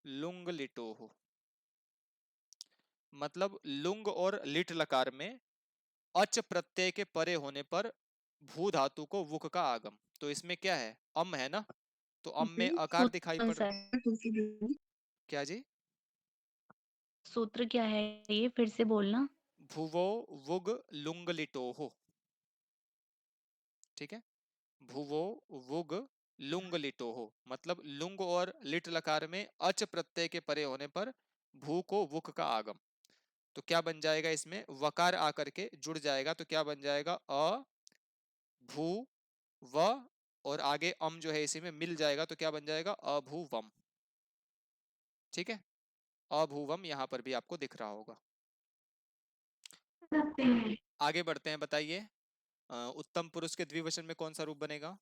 Speaker 2: लुंग लिटोह। मतलब लुंग और लिट लकार में अच प्रत्यय के परे होने पर भू धातु को वुक का आगम। तो इसमें क्या है, अम है ना, तो अम में अकार
Speaker 6: सूत्र
Speaker 2: दिखाई
Speaker 6: कौन
Speaker 2: पड़
Speaker 6: सा
Speaker 2: रहा।
Speaker 6: है? फिर से बोलना।
Speaker 2: क्या जी?
Speaker 6: सूत्र क्या है ये, फिर से बोलना।
Speaker 2: भुवो वुग लुंग लिटोह। ठीक है, भुवो वुग लुंग लिटोह, मतलब लुंग और लिट लकार में अच प्रत्यय के परे होने पर भू को वुक का आगम। तो क्या बन जाएगा, इसमें वकार आकर के जुड़ जाएगा, तो क्या बन जाएगा, अ भू व, और आगे अम जो है इसी में मिल जाएगा, तो क्या बन जाएगा, अभुवम। ठीक है, अभुवम यहां पर भी आपको दिख रहा होगा। आगे बढ़ते हैं, बताइए उत्तम पुरुष के द्विवचन में कौन सा रूप बनेगा?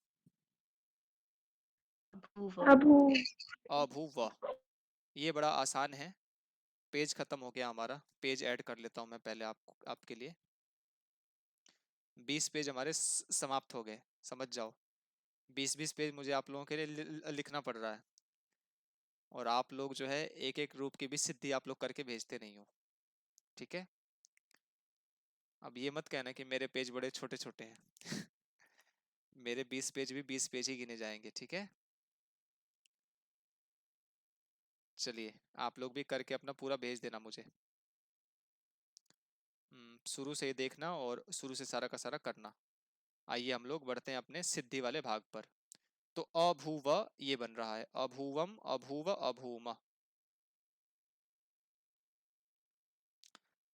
Speaker 6: अभूव।
Speaker 8: अभू
Speaker 2: अभुव। ये बड़ा आसान है। पेज खत्म हो गया हमारा, पेज ऐड कर लेता हूं मैं पहले आपके लिए। 20 पेज हमारे समाप्त हो गए, समझ जाओ। 20-20 पेज मुझे आप लोगों के लिए लिखना पड़ रहा है, और आप लोग जो है एक एक रूप की भी सिद्धि आप लोग करके भेजते नहीं हो। ठीक है, अब ये मत कहना कि मेरे पेज बड़े छोटे छोटे हैं। मेरे 20 पेज भी 20 पेज ही गिने जाएंगे। ठीक है, चलिए आप लोग भी करके अपना पूरा भेज देना मुझे। शुरू से ही देखना और शुरू से सारा का सारा करना। आइए हम लोग बढ़ते हैं अपने सिद्धि वाले भाग पर। तो अभूव ये बन रहा है, अभूवम अभूव अभूम।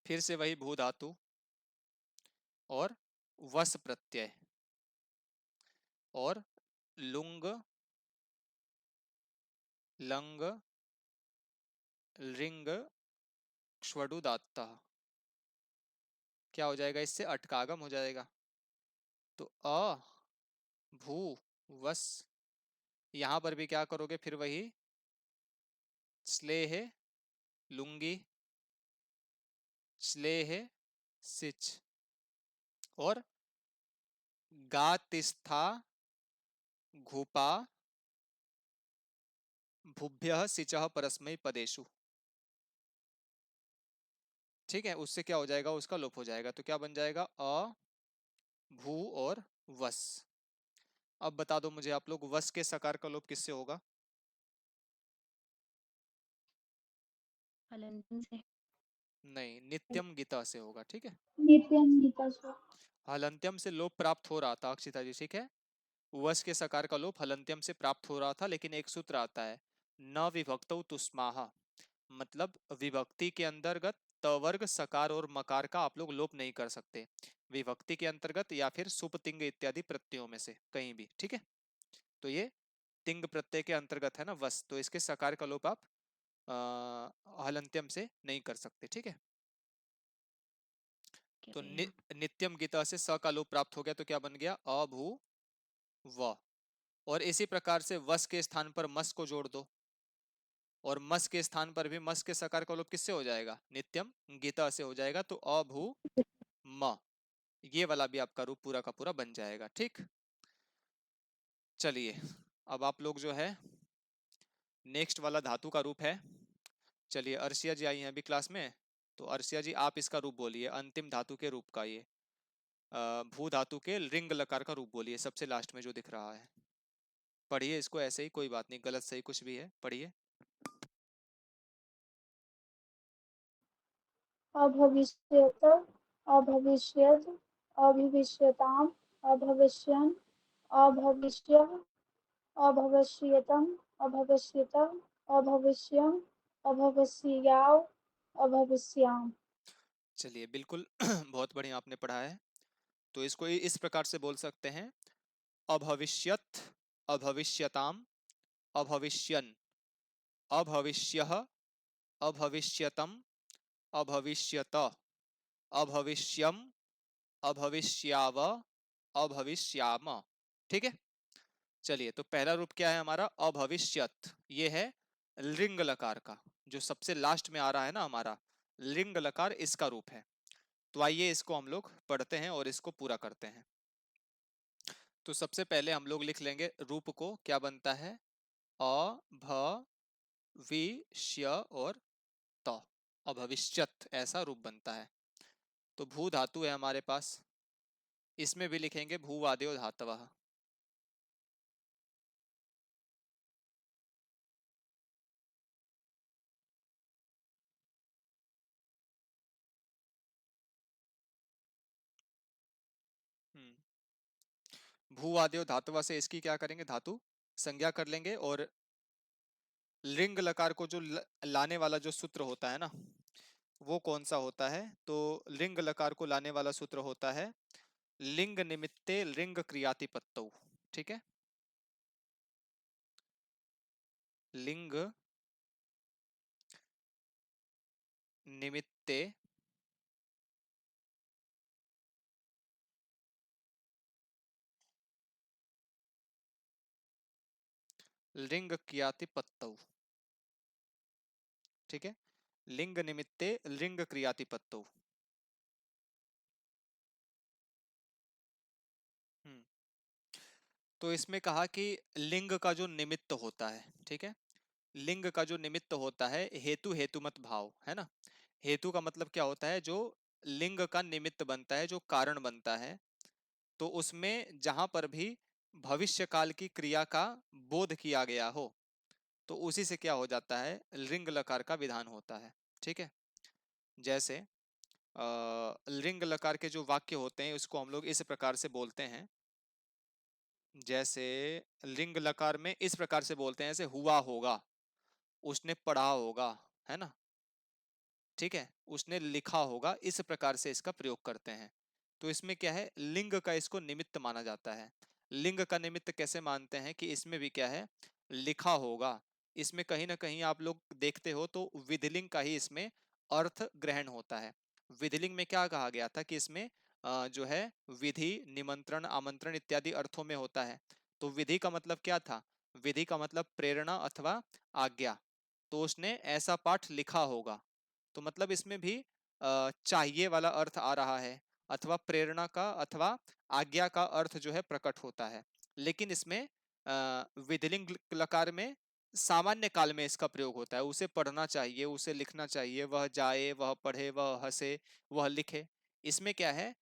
Speaker 2: फिर से वही भू धातु और वस प्रत्यय और लुंग लंग रिंग क्ष्वडुदात्तः। क्या हो जाएगा, इससे अट का आगम हो जाएगा। तो अ भू वस, यहां पर भी क्या करोगे, फिर वही स्लेह लुंगी स्लेह सिच और गातिस्था घुपा भुभ्यः सिचः परस्मै पदेषु। ठीक है, उससे क्या हो जाएगा, उसका लोप हो जाएगा, तो क्या बन जाएगा, अ भू और वस। अब बता दो मुझे आप लोग, वस के सकार का लोप किससे होगा?
Speaker 6: हलंतन से।
Speaker 2: नहीं, नित्यम गीता से होगा। ठीक है,
Speaker 4: नित्यम गीता से।
Speaker 2: हलंत्यम से लोप प्राप्त हो रहा था अक्षिता जी। ठीक है, वस के सकार का लोप हलंत्यम से प्राप्त हो रहा था, लेकिन एक सूत्र आता है, न विभक्तौ तुस्माह। मतलब विभक्ति के अंतर्गत तवर्ग सकार और मकार का आप लोग लोप नहीं कर सकते, विभक्ति के अंतर्गत या फिर सुपतिंग इत्यादि प्रत्ययों में से कहीं भी। ठीक है, तो ये तिंग प्रत्यय के अंतर्गत है ना वस, तो इसके सकार का लोप आप हलंत्यम से नहीं कर सकते। ठीक है,
Speaker 6: क्या
Speaker 2: तो
Speaker 6: भैया?
Speaker 2: नित्यम गीता से स का लोप प्राप्त हो गया, तो क्या बन गया, अभू व। और इसी प्रकार से वस के स्थान पर मस को जोड़ दो, और मस के स्थान पर भी मस के सकार का लोप किससे हो जाएगा, नित्यम गीता से हो जाएगा, तो अभू म। ये वाला भी आपका रूप पूरा का पूरा बन जाएगा। ठीक, चलिए अब आप लोग जो है नेक्स्ट वाला धातु का रूप है। चलिए अर्शिया जी आई हैं अभी क्लास में, तो अर्शिया जी आप इसका रूप बोलिए, अंतिम धातु के रूप का, ये भू धातु के रिंग लकार का रूप बोलिए, सबसे लास्ट में जो दिख रहा है। पढ़िए इसको ऐसे ही, कोई बात नहीं, गलत सही कुछ भी है, पढ़िए।
Speaker 4: अभविष्यत, अभविष्यद्, अभिविष्यताम्, अभविष्यन्, अभविष्यः, अभविष्यतम्, अभविष्यतः, अभविष्यम्, अभविष्याव, अभविष्याम।
Speaker 2: चलिए बिल्कुल बहुत बढ़िया आपने पढ़ा है। तो इसको इस प्रकार से बोल सकते हैं, अभविष्यत अभविष्यताम अभविष्यन् अभविष्यः अभविष्यतम अभविष्यत अभविष्यम अभविष्याव अभविष्याम। ठीक है, चलिए तो पहला रूप क्या है हमारा, अभविष्यत। ये है लिंग लकार का, जो सबसे लास्ट में आ रहा है ना हमारा, लिंग लकार इसका रूप है। तो आइए इसको हम लोग पढ़ते हैं और इसको पूरा करते हैं। तो सबसे पहले हम लोग लिख लेंगे रूप को, क्या बनता है, अ भ वि श्य और त, अभविष्यत, ऐसा रूप बनता है। तो भू धातु है हमारे पास, इसमें भी लिखेंगे भूवादयो धातवः। भूवादयो धातुवा से इसकी क्या करेंगे, धातु संज्ञा कर लेंगे। और लिंग लकार को जो लाने वाला जो सूत्र होता है ना, वो कौन सा होता है, तो लिंग लकार को लाने वाला सूत्र होता है लिंग निमित्ते लिंग क्रियातिपत्तौ। ठीक है, लिंग निमित्ते लिंग क्रियातिपत्तौ। ठीक है, लिंग निमित्ते लिंग क्रियातिपत्तौ। तो इसमें कहा कि लिंग का जो निमित्त होता है, ठीक है, लिंग का जो निमित्त होता है, हेतु हेतुमत भाव है ना। हेतु का मतलब क्या होता है, जो लिंग का निमित्त बनता है, जो कारण बनता है। तो उसमें जहां पर भी भविष्य काल की क्रिया का बोध किया गया हो, तो उसी से क्या हो जाता है, लिंग लकार का विधान होता है। ठीक है, जैसे लिंग लकार के जो वाक्य होते हैं उसको हम लोग इस प्रकार से बोलते हैं, जैसे लिंग लकार में इस प्रकार से बोलते हैं, जैसे हुआ होगा, उसने पढ़ा होगा, है ना। ठीक है, उसने लिखा होगा, इस प्रकार से इसका प्रयोग करते हैं। तो इसमें क्या है, लिंग का इसको निमित्त माना जाता है। लिंग का निमित्त कैसे मानते हैं कि इसमें भी क्या है, लिखा होगा। इसमें कहीं ना कहीं आप लोग देखते हो तो विधिलिंग का ही इसमें अर्थ ग्रहण होता है। विधिलिंग में क्या कहा गया था कि इसमें जो है विधि, निमंत्रण, आमंत्रण इत्यादि अर्थों में होता है। तो विधि का मतलब क्या था, विधि का मतलब प्रेरणा अथवा आज्ञा। तो उसने ऐसा पाठ लिखा होगा, तो मतलब इसमें भी चाहिए वाला अर्थ आ रहा है, अथवा प्रेरणा का अथवा आज्ञा का अर्थ जो है प्रकट होता है। लेकिन इसमें विधिलिंग लकार में सामान्य काल में इसका प्रयोग होता है, उसे पढ़ना चाहिए, उसे लिखना चाहिए, वह जाए, वह पढ़े, वह हंसे, वह लिखे। इसमें क्या है,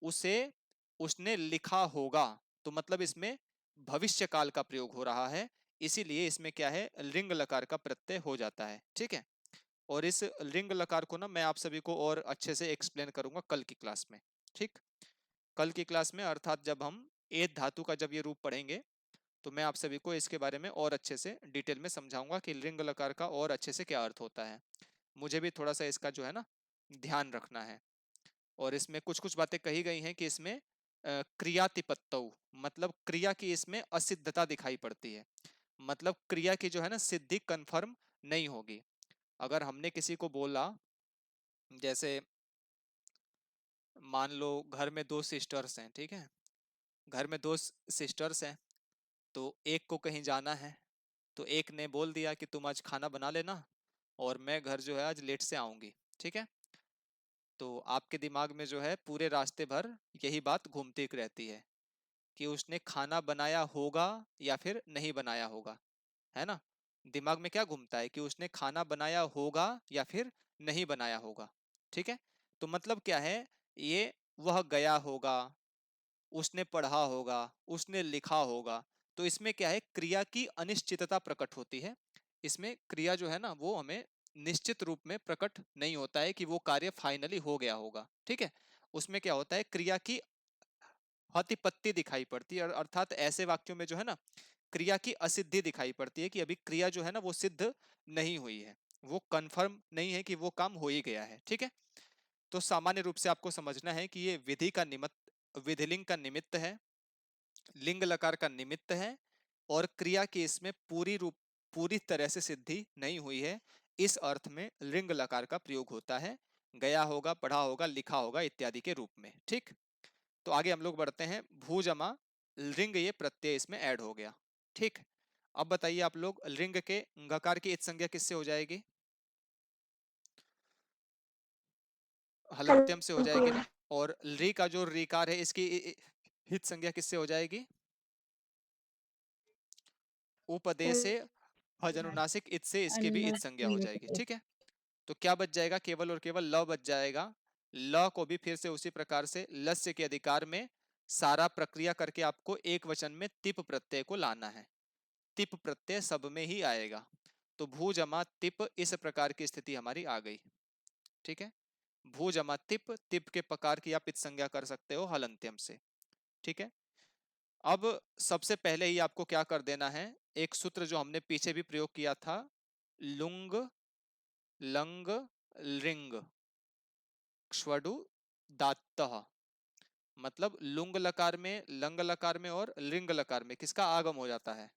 Speaker 2: उसे, उसने लिखा होगा, तो मतलब इसमें भविष्य काल का प्रयोग हो रहा है, इसीलिए इसमें क्या है, लिंग लकार का प्रत्यय हो जाता है। ठीक है, और इस लिंग लकार को ना मैं आप सभी को और अच्छे से एक्सप्लेन करूंगा कल की क्लास में। ठीक, कल की क्लास में, अर्थात जब हम एत धातु का जब ये रूप पढ़ेंगे, तो मैं आप सभी को इसके बारे में और अच्छे से डिटेल में समझाऊंगा कि लिंग लकार का और अच्छे से क्या अर्थ होता है। मुझे भी थोड़ा सा इसका जो है ना ध्यान रखना है। और इसमें कुछ कुछ बातें कही गई हैं कि इसमें क्रियातिपत्तौ, मतलब क्रिया की इसमें असिद्धता दिखाई पड़ती है। मतलब क्रिया की जो है ना सिद्धि कंफर्म नहीं होगी। अगर हमने किसी को बोला, जैसे मान लो घर में दो सिस्टर्स हैं, ठीक है, घर में दो सिस्टर्स हैं, तो एक को कहीं जाना है, तो एक ने बोल दिया कि तुम आज खाना बना लेना और मैं घर जो है आज लेट से आऊंगी। ठीक है, तो आपके दिमाग में जो है पूरे रास्ते भर यही बात घूमती रहती है कि उसने खाना बनाया होगा या फिर नहीं बनाया होगा, है ना। दिमाग में क्या घूमता है कि उसने खाना बनाया होगा या फिर नहीं बनाया होगा। ठीक है, तो मतलब क्या है, ये वह गया होगा, उसने पढ़ा होगा, उसने लिखा होगा। तो इसमें क्या है, क्रिया की अनिश्चितता प्रकट होती है। इसमें क्रिया जो है ना वो हमें निश्चित रूप में प्रकट नहीं होता है कि वो कार्य फाइनली हो गया होगा। ठीक है, उसमें क्या होता है, क्रिया की प्रतिपत्ति दिखाई पड़ती है, अर्थात ऐसे वाक्यों में जो है ना क्रिया की असिद्धि दिखाई पड़ती है कि अभी क्रिया जो है ना वो सिद्ध नहीं हुई है, वो कंफर्म नहीं है कि वो काम हो ही गया है। ठीक है, तो सामान्य रूप से आपको समझना है कि ये विधि का निमित्त, विधिलिंग का निमित्त है, लिंग लकार का निमित्त है, और क्रिया की इसमें पूरी तरह से सिद्धि नहीं हुई है, इस अर्थ में लिंग लकार का प्रयोग होता है, गया होगा, पढ़ा होगा, लिखा होगा इत्यादि के रूप में। ठीक, तो आगे हम लोग बढ़ते हैं, भू जमा लिंग, ये प्रत्यय इसमें ऐड हो गया। ठीक, अब बताइए आप लोग, लिंग के गकार की इत्संज्ञा किससे हो जाएगी, हलंत्यम से हो जाएगी
Speaker 8: हलंत्यम।
Speaker 2: ना। और री का जो रीकार है इसकी हित संज्ञा किससे हो जाएगी? उपदेश से हजनुनासिक इत से इसकी भी इत संज्ञा हो जाएगी। ठीक है, तो क्या बच जाएगा? केवल और केवल ल बच जाएगा। ल को भी फिर से उसी प्रकार से लस्य के अधिकार में सारा प्रक्रिया करके आपको एक वचन में तिप प्रत्यय को लाना है। तिप प्रत्यय सब में ही आएगा। तो भू जमा तिप, इस प्रकार की स्थिति हमारी आ गई। ठीक है, भू जमा तिप, तिप के प्रकार की आप इत संज्ञा कर सकते हो हलंत्यम से। ठीक है, अब सबसे पहले ही आपको क्या कर देना है, एक सूत्र जो हमने पीछे भी प्रयोग किया था, लुंग लंग लिंग क्ष्वडु दात्तः, मतलब लुंग लकार में, लंग लकार में और लिंग लकार में किसका आगम हो जाता है?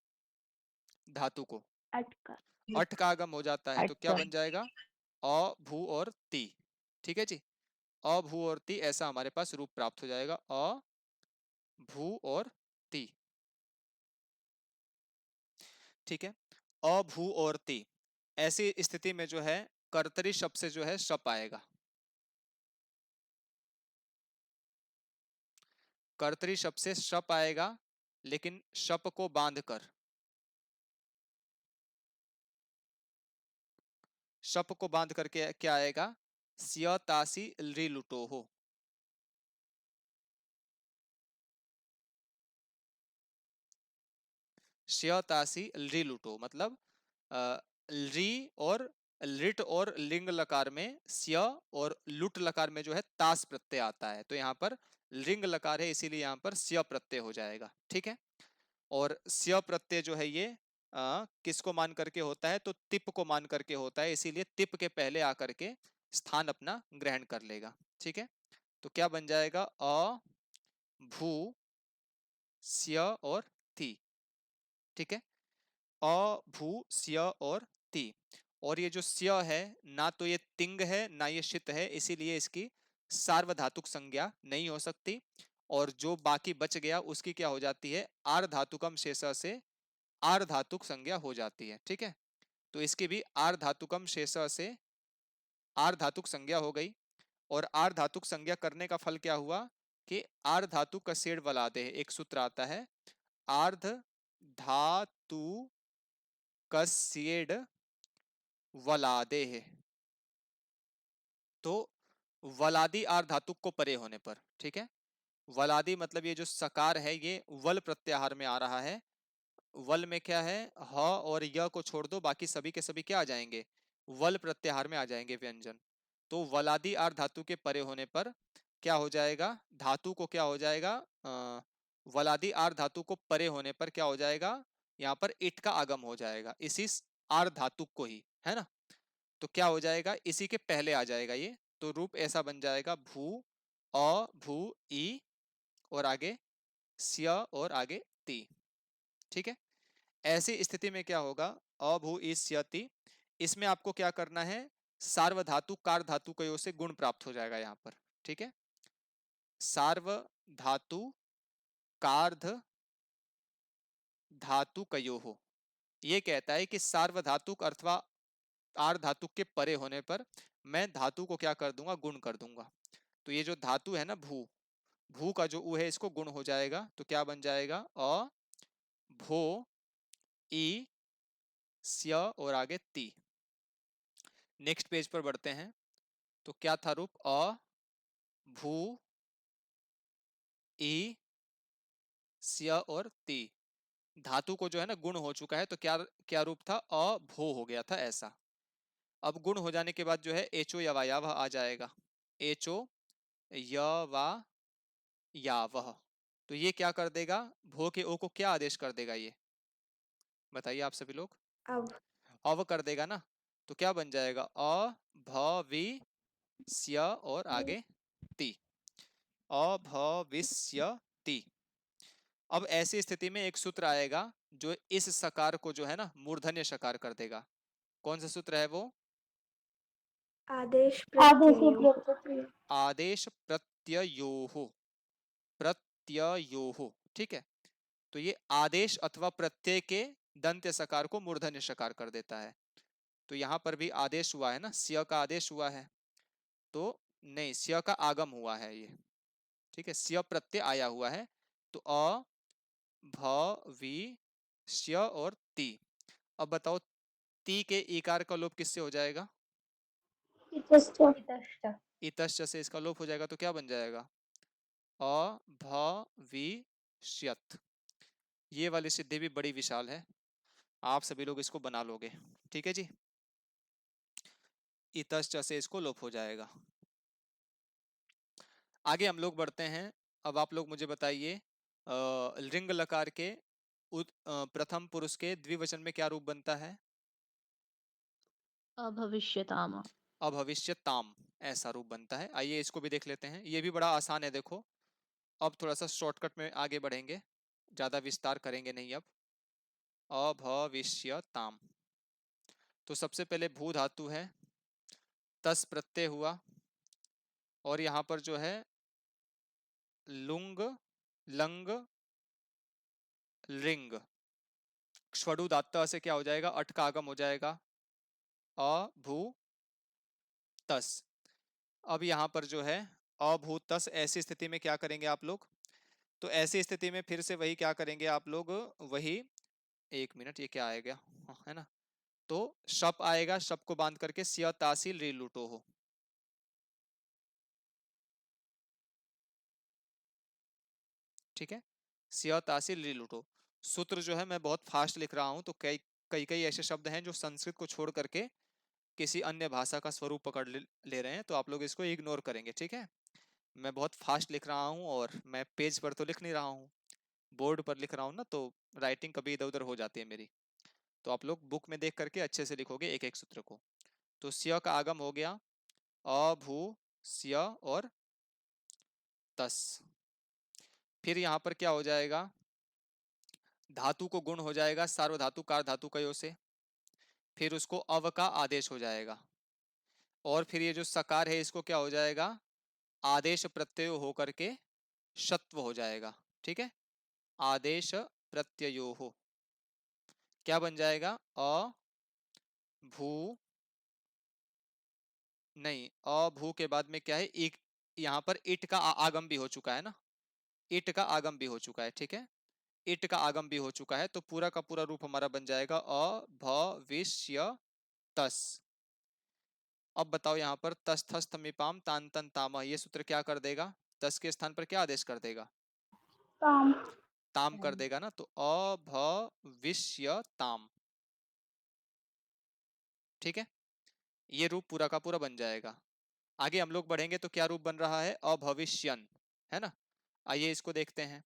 Speaker 2: धातु को,
Speaker 8: अट का।
Speaker 2: अट का आगम हो जाता है। तो क्या बन जाएगा? अ भू और ती। ठीक है जी, अ भू और ती, ऐसा हमारे पास रूप प्राप्त हो जाएगा, अ भू और ती। ठीक है, अ भू और ती, ऐसी स्थिति में जो है कर्तरी शब्द से जो है शप आएगा। कर्तरी शब्द से शप आएगा, लेकिन शप को बांधकर, शप को बांध करके क्या आएगा? स्य तासी री लुटो हो। स्य तासी री लुटो मतलब री और लिट और लिंग लकार में स्य और लुट लकार में जो है तास प्रत्यय आता है। तो यहाँ पर लिंग लकार है, इसीलिए यहाँ पर स्य प्रत्यय हो जाएगा। ठीक है, और स्य प्रत्यय जो है ये किसको मान करके होता है? तो तिप को मान करके होता है, इसीलिए तिप के पहले आकर के स्थान अपना ग्रहण कर लेगा। ठीक है, तो क्या बन जाएगा? अ भू स्य और ती। ठीक है, अ भू स्य और ती। और ये जो स्य है, ना तो ये तिंग है ना ये शित है, इसीलिए इसकी सार्वधातुक संज्ञा नहीं हो सकती। और जो बाकी बच गया उसकी क्या हो जाती है? आर्ध धातुकम शेष से आर्ध धातुक संज्ञा हो जाती है। ठीक है, तो इसकी भी आर्ध धातुकम शेष से आर्ध धातुक संज्ञा हो गई। और आर्ध धातुक संज्ञा करने का फल क्या हुआ कि आर्ध धातु कसेड़ वलादे, एक सूत्र आता है, आर्ध धातु कसेड़ वलादे है। तो वलादी आर्ध धातुक को परे होने पर, ठीक है, वलादी मतलब ये जो सकार है ये वल प्रत्याहार में आ रहा है। वल में क्या है? ह और य को छोड़ दो, बाकी सभी के सभी क्या आ जाएंगे? वल प्रत्याहार में आ जाएंगे व्यंजन। तो वलादी आर्ध धातु के परे होने पर क्या हो जाएगा? धातु को क्या हो जाएगा? वलादी आर्ध धातु को परे होने पर क्या हो जाएगा? यहाँ पर इट का आगम हो जाएगा, इसी आर्ध धातु को ही, है ना। तो क्या हो जाएगा? इसी के पहले आ जाएगा ये। तो रूप ऐसा बन जाएगा, भू अ भू ई और आगे स्य और आगे ती। ठीक है, ऐसी स्थिति में क्या होगा? अभू ई स्य ती। इसमें आपको क्या करना है? सार्वधातु कार धातु कयो से गुण प्राप्त हो जाएगा यहाँ पर। ठीक है, सार्वधातु कार्ध धातु कयो हो, ये कहता है कि सार्वधातुक अथवा आर्ध धातु के परे होने पर मैं धातु को क्या कर दूंगा? गुण कर दूंगा। तो ये जो धातु है ना भू, भू का जो उ है इसको गुण हो जाएगा। तो क्या बन जाएगा? अ भो ई स्य और आगे ती। नेक्स्ट पेज पर बढ़ते हैं। तो क्या था रूप? अ भू ई स्य और ती। धातु को जो है ना गुण हो चुका है, तो क्या क्या रूप था? अ भो हो गया था ऐसा। अब गुण हो जाने के बाद जो है एचो यवायावह आ जाएगा। एचो यवायावह, तो ये क्या कर देगा? भो के ओ को क्या आदेश कर देगा? ये बताइए आप सभी लोग।
Speaker 8: अब
Speaker 2: अव कर देगा ना। तो क्या बन जाएगा? अ भवि स्य और आगे ती। अभविष्यति। अब ऐसी स्थिति में एक सूत्र आएगा जो इस सकार को जो है ना मूर्धन्य सकार कर देगा। कौन सा सूत्र है वो?
Speaker 8: आदेश
Speaker 7: आदेश
Speaker 8: प्रत्ययो।
Speaker 7: प्रत्यय।
Speaker 2: आदेश प्रत्ययोः, प्रत्ययोः। ठीक है, तो ये आदेश अथवा प्रत्यय के दंत्य सकार को मूर्धन्य सकार कर देता है। तो यहां पर भी आदेश हुआ है ना, स्य का आदेश हुआ है। तो नहीं, स्य का आगम हुआ है ये, ठीक है, स्य प्रत्यय आया हुआ है, तो अ भ वी स्य और ती। अब बताओ ती के ईकार का लोप किससे हो जाएगा?
Speaker 7: इतश्च
Speaker 3: इतश्च
Speaker 2: इतश्च से इसका लोप हो जाएगा, तो क्या बन जाएगा? अ भ वी श्यत। ये वाली सिद्धि भी बड़ी विशाल है, आप सभी लोग इसको बना लोगे, ठीक है जी। इतश्च से इसको लोप हो जाएगा। आगे हम लोग बढ़ते हैं। अब आप लोग मुझे बताइए लिंग लकार के प्रथम पुरुष के द्विवचन में क्या रूप बनता है?
Speaker 6: अभविष्यताम।
Speaker 2: अभविष्यताम, ऐसा रूप बनता है। आइए इसको भी देख लेते हैं, ये भी बड़ा आसान है। देखो अब थोड़ा सा शॉर्टकट में आगे बढ़ेंगे, ज्यादा विस्तार करेंगे नहीं। अब अभविष्यताम, तो सबसे पहले भू धातु है, तस प्रत्यय हुआ, और यहां पर जो है लुंग लंग लिंग, ष्वडु दात्त से क्या हो जाएगा? अट का आगम हो जाएगा, अभू तस। अब यहाँ पर जो है अभूतस, ऐसी स्थिति में क्या करेंगे आप लोग? तो ऐसी स्थिति में फिर से वही क्या करेंगे आप लोग? वही, एक मिनट, ये क्या आएगा? हाँ, है ना, तो शप आएगा, शप को बांध करके सिया तासील री लूटो हो, ठीक है, सिया तासील री लूटो। सूत्र जो है मैं बहुत फास्ट लिख रहा हूं, तो कई कई कई ऐसे शब्द हैं जो संस्कृत को छोड़ करके किसी अन्य भाषा का स्वरूप पकड़ ले रहे हैं, तो आप लोग इसको इग्नोर करेंगे, ठीक है। मैं बहुत फास्ट लिख रहा हूँ, और मैं पेज पर तो लिख नहीं रहा हूँ, बोर्ड पर लिख रहा हूँ ना, तो राइटिंग कभी इधर उधर हो जाती है मेरी। तो आप लोग बुक में देख करके अच्छे से लिखोगे एक एक सूत्र को। तो स्य का आगम हो गया, अभू स्य और तस। फिर यहाँ पर क्या हो जाएगा? धातु को गुण हो जाएगा सार्वधातु कार धातु कयो से, फिर उसको अव का आदेश हो जाएगा, और फिर ये जो सकार है इसको क्या हो जाएगा? आदेश प्रत्यय होकर के शत्व हो जाएगा, ठीक है। आदेश प्रत्ययो हो, क्या बन जाएगा? भू, नहीं, अभू के बाद में क्या है? एक, यहाँ पर इट का आगम भी हो चुका है ना, इट का आगम भी हो चुका है, ठीक है, इट का आगम भी हो चुका है, तो पूरा का पूरा रूप हमारा बन जाएगा अभविष्य तस। अब बताओ यहाँ पर तस थस तमिपाम तान तन तामा, ये सूत्र क्या कर देगा? तस के स्थान पर क्या आदेश कर देगा?
Speaker 7: ताम
Speaker 2: ताम कर देगा ना, तो अभविष्य ताम, ठीक है, ये रूप पूरा का पूरा बन जाएगा। आगे हम लोग बढ़ेंगे तो क्या रूप बन रहा है? अभविष्यन, है ना। आइए इसको देखते हैं।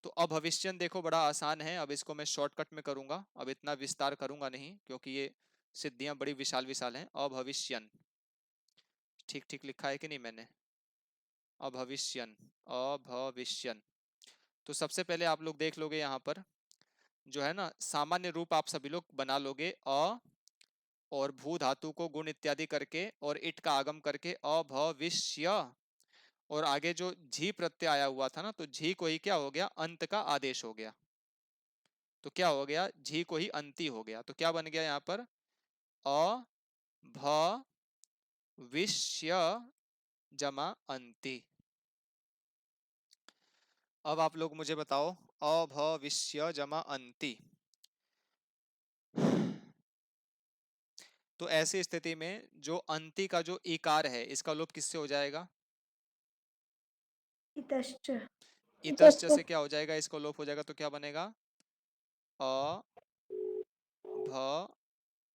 Speaker 2: तो अभविष्यन देखो बड़ा आसान है, अब इसको मैं शॉर्टकट में करूंगा, अब इतना विस्तार करूंगा नहीं, क्योंकि ये सिद्धियां बड़ी विशाल विशाल हैं। अभविष्यन, ठीक ठीक लिखा है कि नहीं मैंने? अभविष्यन, अभविष्यन। तो सबसे पहले आप लोग देख लोगे यहाँ पर जो है ना, सामान्य रूप आप सभी लोग बना लोगे, अ और भू धातु को गुण इत्यादि करके और इट का आगम करके अभविष्य, और आगे जो झी प्रत्यय आया हुआ था ना, तो झी को ही क्या हो गया? अंत का आदेश हो गया, तो क्या हो गया? झी को ही अंति हो गया, तो क्या बन गया यहाँ पर? अभविष्य जमा अंति। अब आप लोग मुझे बताओ, अभविष्य जमा अंति, तो ऐसी स्थिति में जो अंति का जो इकार है इसका लोप किससे हो जाएगा?
Speaker 3: इतश्च
Speaker 2: इतश्च से क्या हो जाएगा? इसको लोप हो जाएगा, तो क्या बनेगा?